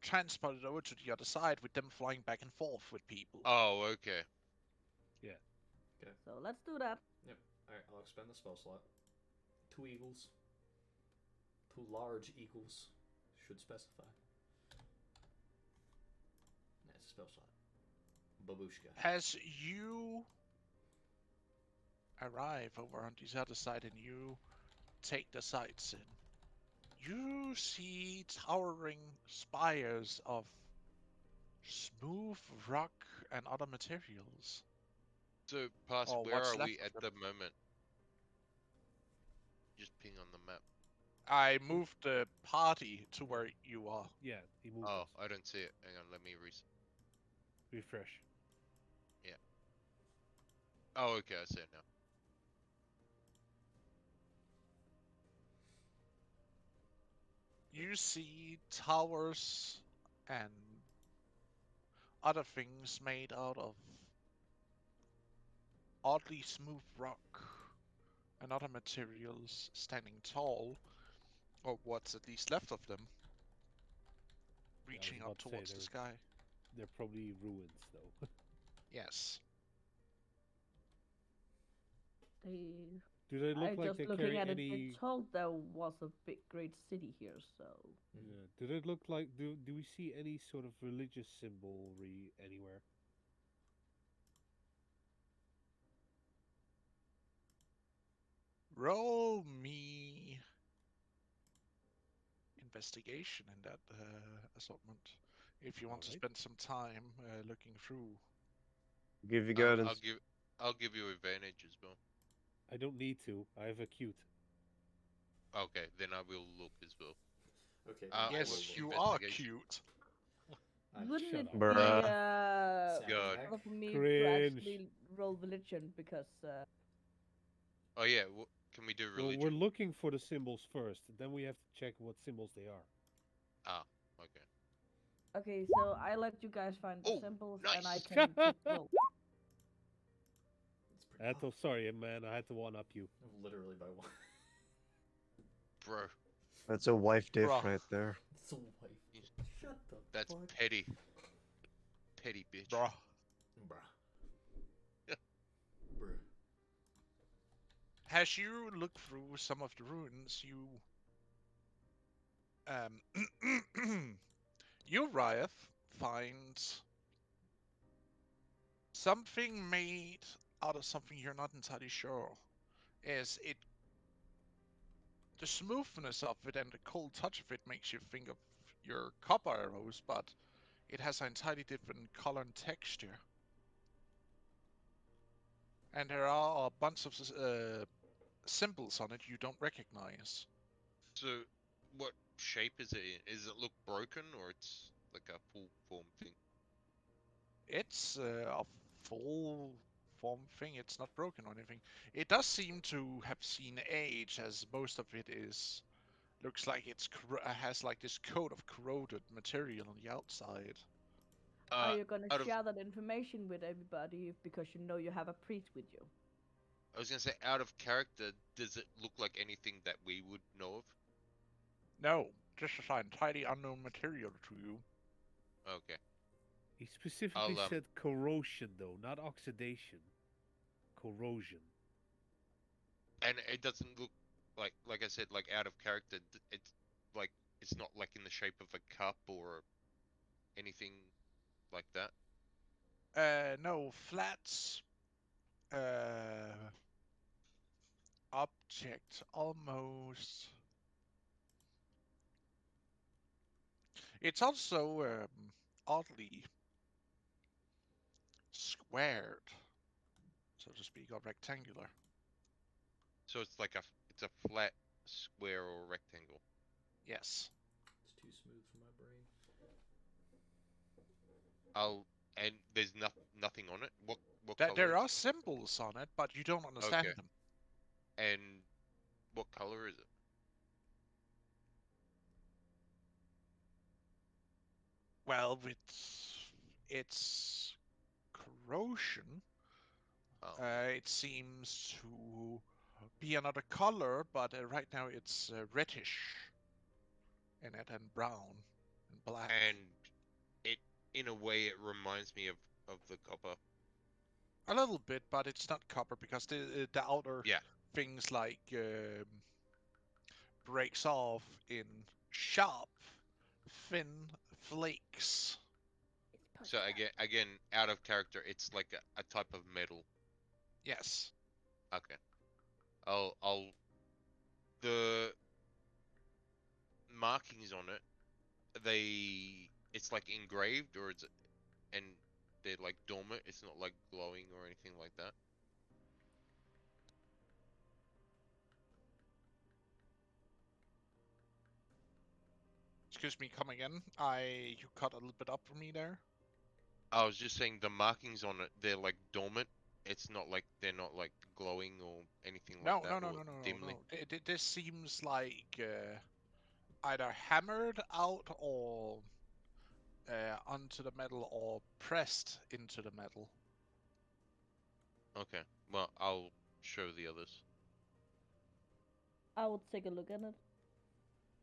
[SPEAKER 1] transported over to the other side with them flying back and forth with people.
[SPEAKER 3] Oh, okay.
[SPEAKER 4] So let's do that.
[SPEAKER 2] Yep. Alright, I'll expend the spell slot. 2 eagles. 2 large eagles. Should specify. That's a spell slot. Babushka.
[SPEAKER 1] As you arrive over on the other side and you take the sights in, you see towering spires of smooth rock and other materials.
[SPEAKER 3] So, Pass,
[SPEAKER 1] Or
[SPEAKER 3] where
[SPEAKER 1] what's
[SPEAKER 3] are we
[SPEAKER 1] left
[SPEAKER 3] at
[SPEAKER 1] of
[SPEAKER 3] the
[SPEAKER 1] them.
[SPEAKER 3] moment? Just ping on the map.
[SPEAKER 1] I moved the party to where you are.
[SPEAKER 6] yeah, he moved
[SPEAKER 3] Oh,
[SPEAKER 6] us.
[SPEAKER 3] I don't see it. Hang on, let me
[SPEAKER 6] Refresh.
[SPEAKER 3] Oh, okay, I see it now.
[SPEAKER 1] You see towers and other things made out of oddly smooth rock and other materials standing tall, or what's at least left of them,
[SPEAKER 6] was
[SPEAKER 1] reaching
[SPEAKER 6] about
[SPEAKER 1] up
[SPEAKER 6] to say,
[SPEAKER 1] towards the sky.
[SPEAKER 6] They're probably ruins though.
[SPEAKER 1] Yes.
[SPEAKER 4] They,
[SPEAKER 6] Do they look
[SPEAKER 4] I
[SPEAKER 6] like
[SPEAKER 4] just
[SPEAKER 6] they
[SPEAKER 4] looking
[SPEAKER 6] carry
[SPEAKER 4] at it,
[SPEAKER 6] any?
[SPEAKER 4] been told there was a big, great city here. So
[SPEAKER 6] Yeah. Do they look like? Do we see any sort of religious symbolry anywhere?
[SPEAKER 1] Roll me investigation in that assortment if you want to
[SPEAKER 6] Alright.
[SPEAKER 1] spend some time looking through.
[SPEAKER 5] Give you
[SPEAKER 3] I'll
[SPEAKER 5] guidance.
[SPEAKER 3] I'll give you advantage as well.
[SPEAKER 6] I don't need to. I have acute.
[SPEAKER 3] Okay, then I will look as well.
[SPEAKER 2] Okay.
[SPEAKER 3] I will
[SPEAKER 1] Yes, you are
[SPEAKER 3] investigation.
[SPEAKER 1] cute.
[SPEAKER 2] I
[SPEAKER 4] Wouldn't
[SPEAKER 6] Shut
[SPEAKER 4] it
[SPEAKER 6] up.
[SPEAKER 4] be
[SPEAKER 5] Bruh.
[SPEAKER 2] sat
[SPEAKER 3] God.
[SPEAKER 2] back.
[SPEAKER 4] better for me to
[SPEAKER 6] Cringe.
[SPEAKER 4] actually roll religion because
[SPEAKER 3] Oh yeah, can we do
[SPEAKER 6] Well, we're
[SPEAKER 3] religion?
[SPEAKER 6] looking for the symbols first. Then we have to check what symbols they are.
[SPEAKER 3] Ah, okay.
[SPEAKER 4] okay, so I let you guys find the
[SPEAKER 3] Oh,
[SPEAKER 4] symbols and I
[SPEAKER 3] nice.
[SPEAKER 4] can just roll.
[SPEAKER 2] It's pretty. Oh,
[SPEAKER 6] Sorry, man. I had to one up you.
[SPEAKER 2] literally by one.
[SPEAKER 3] Bro,
[SPEAKER 5] That's a wife diff
[SPEAKER 1] Bruh.
[SPEAKER 5] right there.
[SPEAKER 2] It's a wife. Shut the
[SPEAKER 3] that's
[SPEAKER 2] fuck.
[SPEAKER 3] petty. Petty bitch.
[SPEAKER 1] Bruh.
[SPEAKER 2] Bruh. Bruh.
[SPEAKER 1] As you look through some of the ruins, you, Riot, find something made out of something you're not entirely sure. Is it the smoothness of it and the cold touch of it makes you think of your copper arrows, but it has an entirely different color and texture. And there are a bunch of symbols on it you don't recognize.
[SPEAKER 3] So, what shape is it in? Is it look broken or it's like a full form thing?
[SPEAKER 1] It's a full form thing. It's not broken or anything. It does seem to have seen age, as most of it is. Looks like it's has like this coat of corroded material on the outside.
[SPEAKER 4] Are
[SPEAKER 3] Uh,
[SPEAKER 4] you gonna
[SPEAKER 3] out of
[SPEAKER 4] share that information with everybody because you know you have a priest with you?
[SPEAKER 3] I was gonna say, out of character, does it look like anything that we would know of?
[SPEAKER 1] No, just an entirely unknown material to you.
[SPEAKER 3] Okay.
[SPEAKER 6] He specifically
[SPEAKER 3] I'll
[SPEAKER 6] said corrosion, though, not oxidation. Corrosion.
[SPEAKER 3] and it doesn't look like I said, like out of character. It's like it's not like in the shape of a cup or anything like that.
[SPEAKER 1] No, flat object, almost. It's also oddly squared, so to speak, or rectangular.
[SPEAKER 3] So it's a flat square or rectangle.
[SPEAKER 1] Yes.
[SPEAKER 2] It's too smooth for my brain.
[SPEAKER 3] And there's nothing on it. What
[SPEAKER 1] That
[SPEAKER 3] color
[SPEAKER 1] there
[SPEAKER 3] is
[SPEAKER 1] are
[SPEAKER 3] it?
[SPEAKER 1] symbols on it, but you don't understand
[SPEAKER 3] Okay.
[SPEAKER 1] them.
[SPEAKER 3] And what color is it?
[SPEAKER 1] Well, with its corrosion,
[SPEAKER 3] Oh.
[SPEAKER 1] it seems to be another color, but right now it's reddish in it and brown and black.
[SPEAKER 3] And it, in a way, it reminds me of the copper.
[SPEAKER 1] A little bit, but it's not copper because the outer
[SPEAKER 3] Yeah.
[SPEAKER 1] things like breaks off in sharp, thin flakes.
[SPEAKER 4] It's
[SPEAKER 3] So again, out of character, it's like a type of metal.
[SPEAKER 1] Yes.
[SPEAKER 3] Okay. I'll the markings on it. It's like engraved, or it's and they're like dormant. It's not like glowing or anything like that.
[SPEAKER 1] Excuse me, come again. You cut a little bit up for me there.
[SPEAKER 3] I was just saying the markings on it. They're like dormant. It's not like they're not like glowing or anything like
[SPEAKER 1] No,
[SPEAKER 3] that,
[SPEAKER 1] no, no,
[SPEAKER 3] or
[SPEAKER 1] no, no, no,
[SPEAKER 3] dimly.
[SPEAKER 1] no. This seems like either hammered out or onto the metal or pressed into the metal.
[SPEAKER 3] Okay. Well, I'll show the others.
[SPEAKER 4] I would take a look at it.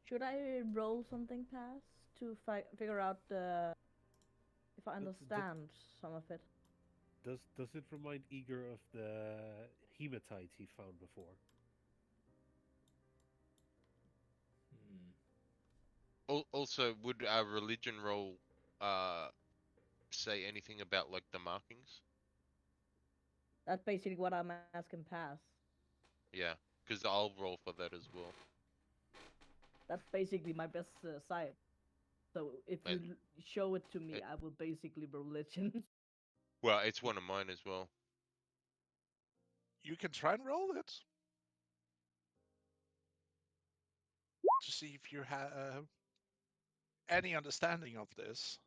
[SPEAKER 4] Should I roll something past to figure out if I understand some of it?
[SPEAKER 6] Does it remind Eager of the hematite he found before?
[SPEAKER 3] Also, would our religion roll say anything about like the markings?
[SPEAKER 4] That's basically what I'm asking past.
[SPEAKER 3] Yeah, because I'll roll for that as well.
[SPEAKER 4] That's basically my best side. So if you
[SPEAKER 3] And
[SPEAKER 4] show it to me,
[SPEAKER 3] it,
[SPEAKER 4] I will basically religion.
[SPEAKER 3] Well, it's one of mine as well.
[SPEAKER 1] You can try and roll it to see if you have any understanding of this.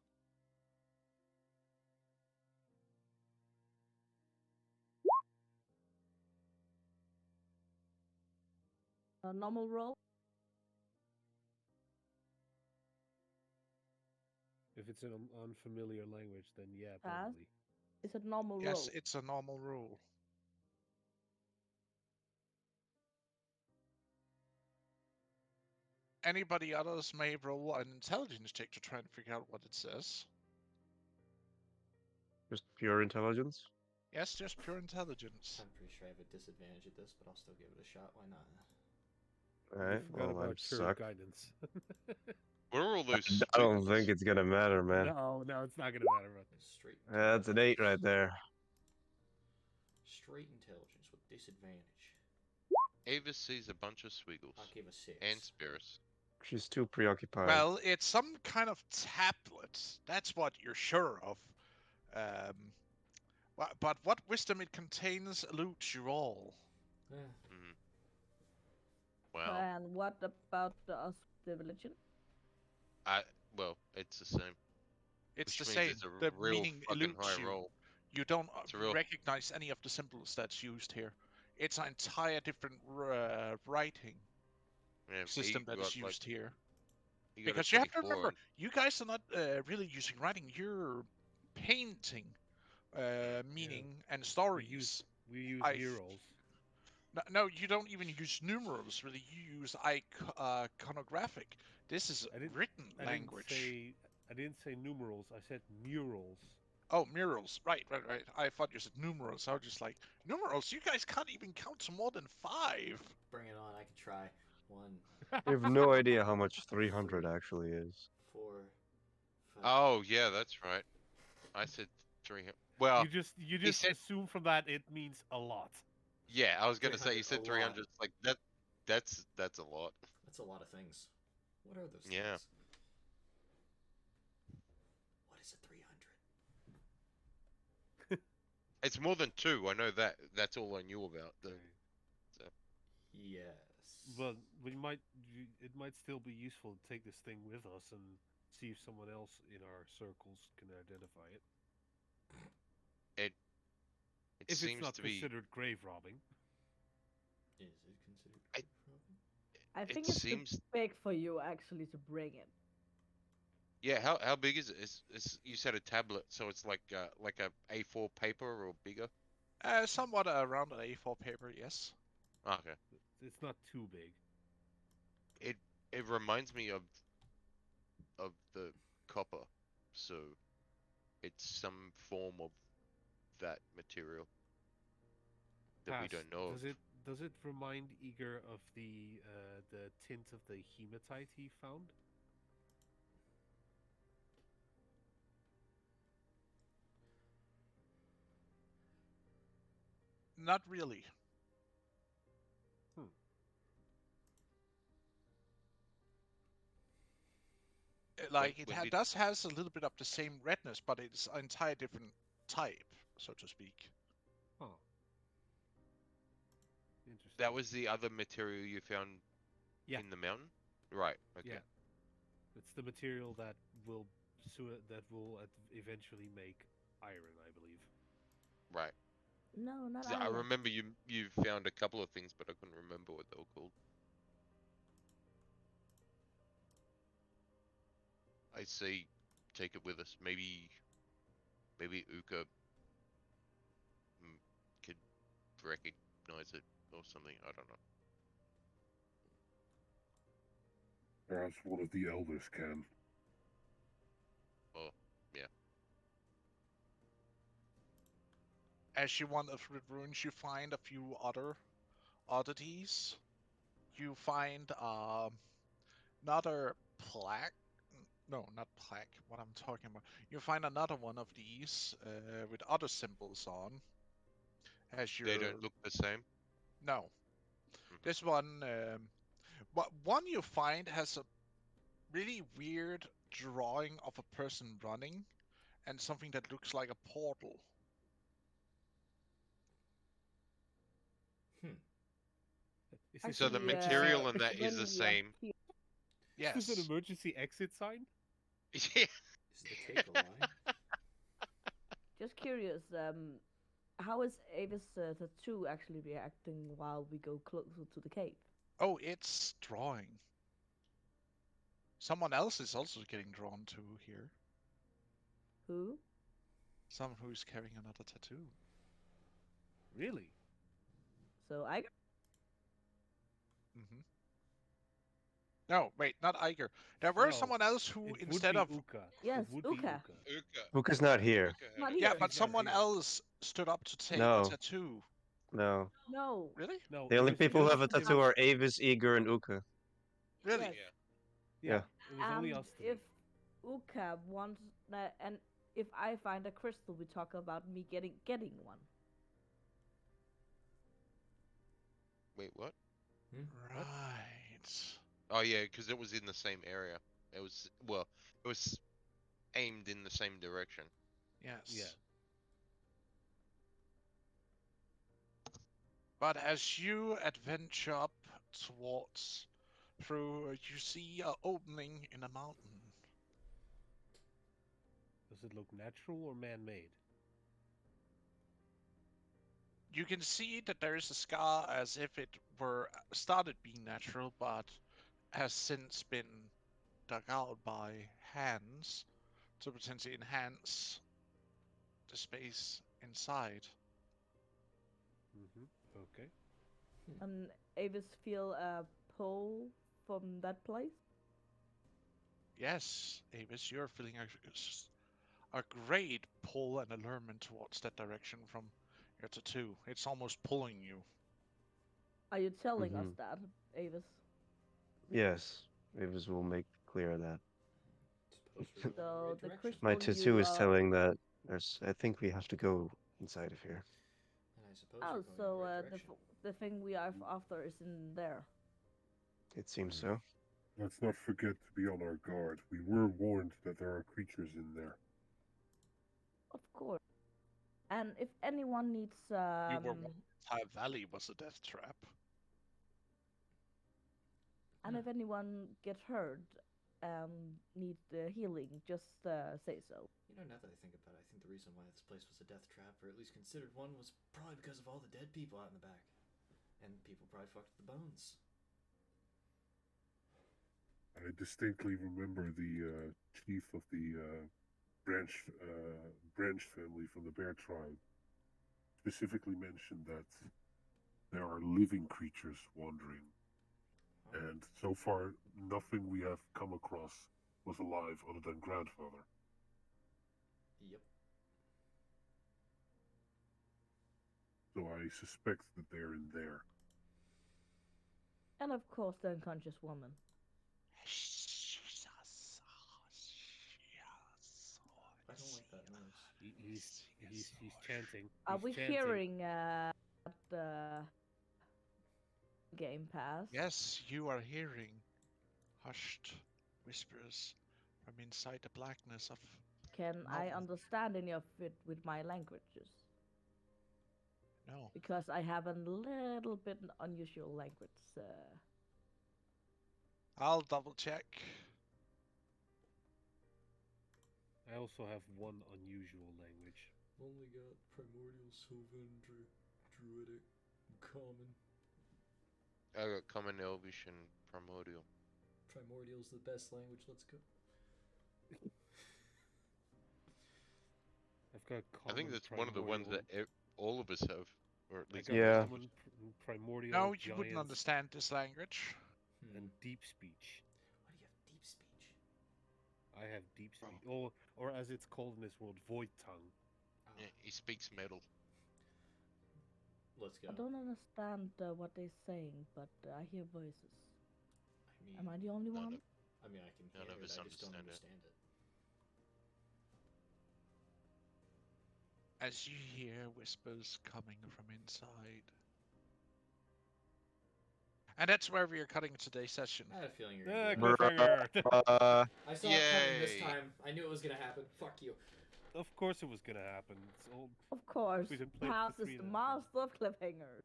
[SPEAKER 4] A normal roll.
[SPEAKER 6] If it's an unfamiliar language, then yeah,
[SPEAKER 4] Pass.
[SPEAKER 6] probably.
[SPEAKER 4] It's a normal
[SPEAKER 1] Yes,
[SPEAKER 4] roll.
[SPEAKER 1] it's a normal roll. Anybody others may roll an intelligence check to try and figure out what it says.
[SPEAKER 5] Just pure intelligence.
[SPEAKER 1] Yes, just pure intelligence.
[SPEAKER 2] I'm pretty sure I have a disadvantage at this, but I'll still give it a shot. Why not?
[SPEAKER 5] All
[SPEAKER 6] You
[SPEAKER 5] right.
[SPEAKER 6] forgot
[SPEAKER 5] Well, I
[SPEAKER 6] about your
[SPEAKER 5] suck.
[SPEAKER 6] guidance.
[SPEAKER 3] What are all those?
[SPEAKER 5] I don't
[SPEAKER 3] squiggles?
[SPEAKER 5] think it's gonna matter, man.
[SPEAKER 6] No, it's not gonna matter. But
[SPEAKER 2] Straight.
[SPEAKER 5] That's an 8 right there.
[SPEAKER 2] Straight intelligence with disadvantage.
[SPEAKER 3] Avis sees a bunch of squiggles
[SPEAKER 2] I'll give a 6.
[SPEAKER 3] and spirits.
[SPEAKER 5] She's too preoccupied.
[SPEAKER 1] Well, it's some kind of tablet. That's what you're sure of. But what wisdom it contains eludes you all.
[SPEAKER 3] Mm. Wow.
[SPEAKER 4] And what about the religion?
[SPEAKER 3] Well, it's the same.
[SPEAKER 1] It's
[SPEAKER 3] Which
[SPEAKER 1] the
[SPEAKER 3] means
[SPEAKER 1] same.
[SPEAKER 3] it's a
[SPEAKER 1] The
[SPEAKER 3] real
[SPEAKER 1] meaning
[SPEAKER 3] fucking
[SPEAKER 1] eludes
[SPEAKER 3] high
[SPEAKER 1] you.
[SPEAKER 3] roll.
[SPEAKER 1] You don't
[SPEAKER 3] It's a real.
[SPEAKER 1] recognize any of the symbols that's used here. It's an entire different writing
[SPEAKER 3] Yeah,
[SPEAKER 1] system that
[SPEAKER 3] got
[SPEAKER 1] is used here.
[SPEAKER 3] You got a
[SPEAKER 1] Because you have to
[SPEAKER 3] 24
[SPEAKER 1] remember,
[SPEAKER 3] on-
[SPEAKER 1] you guys are not really using writing. You're painting meaning and stories.
[SPEAKER 6] we use
[SPEAKER 1] I-
[SPEAKER 6] murals.
[SPEAKER 1] No, you don't even use numerals. Really, you use iconographic. This is written language.
[SPEAKER 6] I didn't say numerals. I said murals.
[SPEAKER 1] Oh, murals. Right. I thought you said numerals. I was just like, numerals? You guys can't even count to more than 5.
[SPEAKER 2] Bring it on. I can try. 1.
[SPEAKER 5] You have no idea how much 300 actually is.
[SPEAKER 2] 4. 5.
[SPEAKER 3] Oh yeah, that's right. I said 300. Well,
[SPEAKER 6] you just
[SPEAKER 3] said-
[SPEAKER 6] assume from that it means a lot.
[SPEAKER 3] yeah, I was gonna say you
[SPEAKER 2] 300,
[SPEAKER 3] said
[SPEAKER 2] a
[SPEAKER 3] 300.
[SPEAKER 2] lot.
[SPEAKER 3] It's like that. That's a lot.
[SPEAKER 2] That's a lot of things. What are those
[SPEAKER 3] Yeah.
[SPEAKER 2] things? What is a 300?
[SPEAKER 3] It's more than 2. I know that. That's all I knew about.
[SPEAKER 2] Yes.
[SPEAKER 6] But it might still be useful to take this thing with us and see if someone else in our circles can identify it.
[SPEAKER 3] It
[SPEAKER 6] If
[SPEAKER 3] seems
[SPEAKER 6] it's not
[SPEAKER 3] to be.
[SPEAKER 6] considered grave robbing.
[SPEAKER 2] Is it considered
[SPEAKER 3] I-
[SPEAKER 2] grave robbing?
[SPEAKER 4] I think
[SPEAKER 3] It
[SPEAKER 4] it's too
[SPEAKER 3] seems.
[SPEAKER 4] big for you actually to bring it.
[SPEAKER 3] Yeah. How big is it? Is you said a tablet, so it's like a A4 paper or bigger?
[SPEAKER 1] Somewhat around an A4 paper, yes.
[SPEAKER 3] Okay.
[SPEAKER 6] It's not too big.
[SPEAKER 3] It reminds me of the copper, so it's some form of that material that we
[SPEAKER 6] Pass.
[SPEAKER 3] don't know of.
[SPEAKER 6] Does it remind Eager of the tint of the hematite he found?
[SPEAKER 1] Not really. Like
[SPEAKER 3] When did-
[SPEAKER 1] does has a little bit of the same redness, but it's an entire different type, so to speak.
[SPEAKER 6] Huh. Interesting.
[SPEAKER 3] That was the other material you found
[SPEAKER 6] Yeah.
[SPEAKER 3] in the mountain? Right, okay.
[SPEAKER 6] Yeah. It's the material that will eventually make iron, I believe.
[SPEAKER 3] Right.
[SPEAKER 4] No, not
[SPEAKER 3] 'Cause I
[SPEAKER 4] iron.
[SPEAKER 3] remember you found a couple of things, but I couldn't remember what they were called. I say take it with us. Maybe Uka could recognize it or something. I don't know.
[SPEAKER 7] Perhaps one of the elders can.
[SPEAKER 3] Oh, yeah.
[SPEAKER 1] As you wander through the ruins, you find a few other oddities. You find another plaque. No, not plaque. What I'm talking about. You find another one of these with other symbols on. As you
[SPEAKER 3] They don't look the same.
[SPEAKER 1] No.
[SPEAKER 3] Mhm.
[SPEAKER 1] This one, one you find has a really weird drawing of a person running and something that looks like a portal
[SPEAKER 6] Is this
[SPEAKER 3] So the
[SPEAKER 6] an
[SPEAKER 4] Actually,
[SPEAKER 3] material in
[SPEAKER 4] it's
[SPEAKER 3] that is
[SPEAKER 4] when
[SPEAKER 3] the
[SPEAKER 4] we are
[SPEAKER 3] same.
[SPEAKER 4] here.
[SPEAKER 1] Yes.
[SPEAKER 6] Is this an emergency exit sign?
[SPEAKER 3] Yeah.
[SPEAKER 2] This is the take a lie.
[SPEAKER 4] Just curious, how is Avis tattoo actually reacting while we go closer to the cave?
[SPEAKER 1] Oh, it's drawing. Someone else is also getting drawn to here.
[SPEAKER 4] Who?
[SPEAKER 1] Someone who's carrying another tattoo.
[SPEAKER 6] Really?
[SPEAKER 4] So I
[SPEAKER 1] Mm-hmm. No, wait, not Iger. There were
[SPEAKER 6] No,
[SPEAKER 1] someone else who,
[SPEAKER 6] It would
[SPEAKER 1] instead
[SPEAKER 6] be
[SPEAKER 1] of
[SPEAKER 6] Uka.
[SPEAKER 4] Yes,
[SPEAKER 6] It would
[SPEAKER 4] Uka.
[SPEAKER 6] be Uka.
[SPEAKER 3] Uka.
[SPEAKER 5] Luca's not here.
[SPEAKER 3] Uka had
[SPEAKER 4] Not
[SPEAKER 3] it.
[SPEAKER 1] yeah,
[SPEAKER 4] here.
[SPEAKER 1] but
[SPEAKER 6] He's not
[SPEAKER 1] someone
[SPEAKER 6] here.
[SPEAKER 1] else stood up to take
[SPEAKER 5] No.
[SPEAKER 1] a tattoo.
[SPEAKER 5] No.
[SPEAKER 4] No.
[SPEAKER 1] Really?
[SPEAKER 6] No,
[SPEAKER 5] The
[SPEAKER 6] it
[SPEAKER 5] only
[SPEAKER 6] was
[SPEAKER 5] people who
[SPEAKER 6] just
[SPEAKER 5] have a
[SPEAKER 6] him.
[SPEAKER 5] tattoo are Avis, Eager, and Uka.
[SPEAKER 1] Really?
[SPEAKER 4] Yes.
[SPEAKER 3] Yeah.
[SPEAKER 6] Yeah, it was only
[SPEAKER 4] And
[SPEAKER 6] us three.
[SPEAKER 4] if Uka wants that, and if I find a crystal, we talk about me getting one.
[SPEAKER 3] Wait, what?
[SPEAKER 1] Right.
[SPEAKER 3] Oh yeah, because it was in the same area. It was it was aimed in the same direction.
[SPEAKER 1] Yes.
[SPEAKER 6] Yeah.
[SPEAKER 1] But as you adventure up towards through, you see an opening in a mountain.
[SPEAKER 6] Does it look natural or man-made?
[SPEAKER 1] You can see that there is a scar as if it were started being natural, but has since been dug out by hands to potentially enhance the space inside.
[SPEAKER 6] Okay.
[SPEAKER 4] And Avis feel a pull from that place.
[SPEAKER 1] Yes, Avis, you're feeling a great pull and allurement towards that direction from your tattoo. It's almost pulling you.
[SPEAKER 4] Are you telling us
[SPEAKER 5] Mhm.
[SPEAKER 4] that, Avis?
[SPEAKER 5] Yes. Avis will make clear that.
[SPEAKER 2] Suppose we're going in the
[SPEAKER 4] So
[SPEAKER 2] right
[SPEAKER 4] the
[SPEAKER 2] direction.
[SPEAKER 4] crystal
[SPEAKER 5] My tattoo
[SPEAKER 4] you
[SPEAKER 5] is telling that I think we have to go inside of here.
[SPEAKER 2] And I suppose
[SPEAKER 4] Oh,
[SPEAKER 2] we're going
[SPEAKER 4] so
[SPEAKER 2] in the right
[SPEAKER 4] the
[SPEAKER 2] direction.
[SPEAKER 4] the thing we are after is in there.
[SPEAKER 5] It seems so.
[SPEAKER 7] Let's not forget to be on our guard. We were warned that there are creatures in there.
[SPEAKER 4] Of course. And if anyone needs
[SPEAKER 1] You were entire valley was a death trap.
[SPEAKER 4] and if anyone get hurt need healing, just say so.
[SPEAKER 2] You know, now that I think about it, I think the reason why this place was a death trap, or at least considered one, was probably because of all the dead people out in the back. And people probably fucked with the bones.
[SPEAKER 7] I distinctly remember the chief of the branch family from the bear tribe specifically mentioned that there are living creatures wandering, and so far nothing we have come across was alive other than grandfather.
[SPEAKER 2] Yep.
[SPEAKER 7] So I suspect that they're in there.
[SPEAKER 4] And of course the unconscious woman.
[SPEAKER 2] I don't like that noise.
[SPEAKER 6] He's chanting.
[SPEAKER 4] Are
[SPEAKER 6] He's
[SPEAKER 4] we
[SPEAKER 6] chanting.
[SPEAKER 4] hearing the Game Pass?
[SPEAKER 1] Yes, you are hearing hushed whispers from inside the blackness of.
[SPEAKER 4] Can I
[SPEAKER 1] mountain.
[SPEAKER 4] understand any of it with my languages?
[SPEAKER 1] No.
[SPEAKER 4] Because I have a little bit unusual language.
[SPEAKER 1] I'll double check.
[SPEAKER 6] I also have one unusual language.
[SPEAKER 2] Only got primordial, sylvan, druidic, common.
[SPEAKER 3] I got common, elvish, and primordial.
[SPEAKER 2] Primordial's the best language. Let's go.
[SPEAKER 6] I've got
[SPEAKER 3] I think
[SPEAKER 6] common,
[SPEAKER 3] that's one of the ones that
[SPEAKER 6] primordial-
[SPEAKER 3] all of us have, or at
[SPEAKER 6] I
[SPEAKER 3] least
[SPEAKER 6] got
[SPEAKER 5] Yeah.
[SPEAKER 6] common, primordial,
[SPEAKER 1] No, you
[SPEAKER 6] giants,
[SPEAKER 1] wouldn't understand this language.
[SPEAKER 6] and deep speech.
[SPEAKER 2] Why do you have deep speech?
[SPEAKER 6] I have deep speech, or as it's called in this world, void tongue.
[SPEAKER 3] Yeah, he speaks metal.
[SPEAKER 2] Let's go.
[SPEAKER 4] I don't understand what they're saying, but I hear voices.
[SPEAKER 2] I mean,
[SPEAKER 4] Am I the only
[SPEAKER 3] none
[SPEAKER 4] one?
[SPEAKER 3] of-
[SPEAKER 2] I mean, I can
[SPEAKER 3] none
[SPEAKER 2] hear
[SPEAKER 3] of
[SPEAKER 2] it.
[SPEAKER 3] us
[SPEAKER 2] I just don't
[SPEAKER 3] understand it.
[SPEAKER 2] understand it.
[SPEAKER 1] As you hear whispers coming from inside. And that's where we are cutting today's session.
[SPEAKER 2] I had a feeling you're
[SPEAKER 6] Ah,
[SPEAKER 2] gonna do that.
[SPEAKER 6] cliffhanger!
[SPEAKER 2] I saw it coming this
[SPEAKER 3] Yay.
[SPEAKER 2] time. I knew it was gonna happen. Fuck you.
[SPEAKER 6] Of course it was gonna happen. It's all...
[SPEAKER 4] Of course,
[SPEAKER 6] We didn't play it for
[SPEAKER 4] Pass is
[SPEAKER 6] 3
[SPEAKER 4] the
[SPEAKER 6] now.
[SPEAKER 4] master of cliffhangers.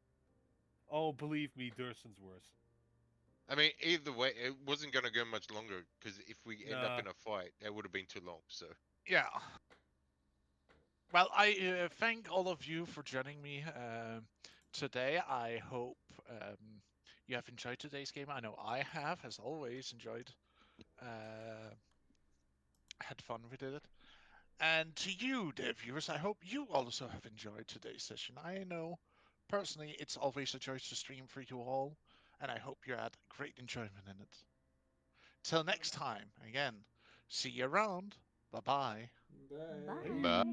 [SPEAKER 6] Oh, believe me, Durson's worse.
[SPEAKER 3] I mean, either way, it wasn't gonna go much longer because if we end up
[SPEAKER 6] Nah.
[SPEAKER 3] in a fight, that would have been too long. So
[SPEAKER 1] Yeah. Well, I thank all of you for joining me today. I hope you have enjoyed today's game. I know I have, as always, enjoyed. Had fun with it. And to you, dear viewers, I hope you also have enjoyed today's session. I know, personally, it's always a joy to stream for you all, and I hope you had great enjoyment in it. Till next time, again, see you around. Bye bye.
[SPEAKER 2] Bye.
[SPEAKER 4] Bye.
[SPEAKER 3] Bye.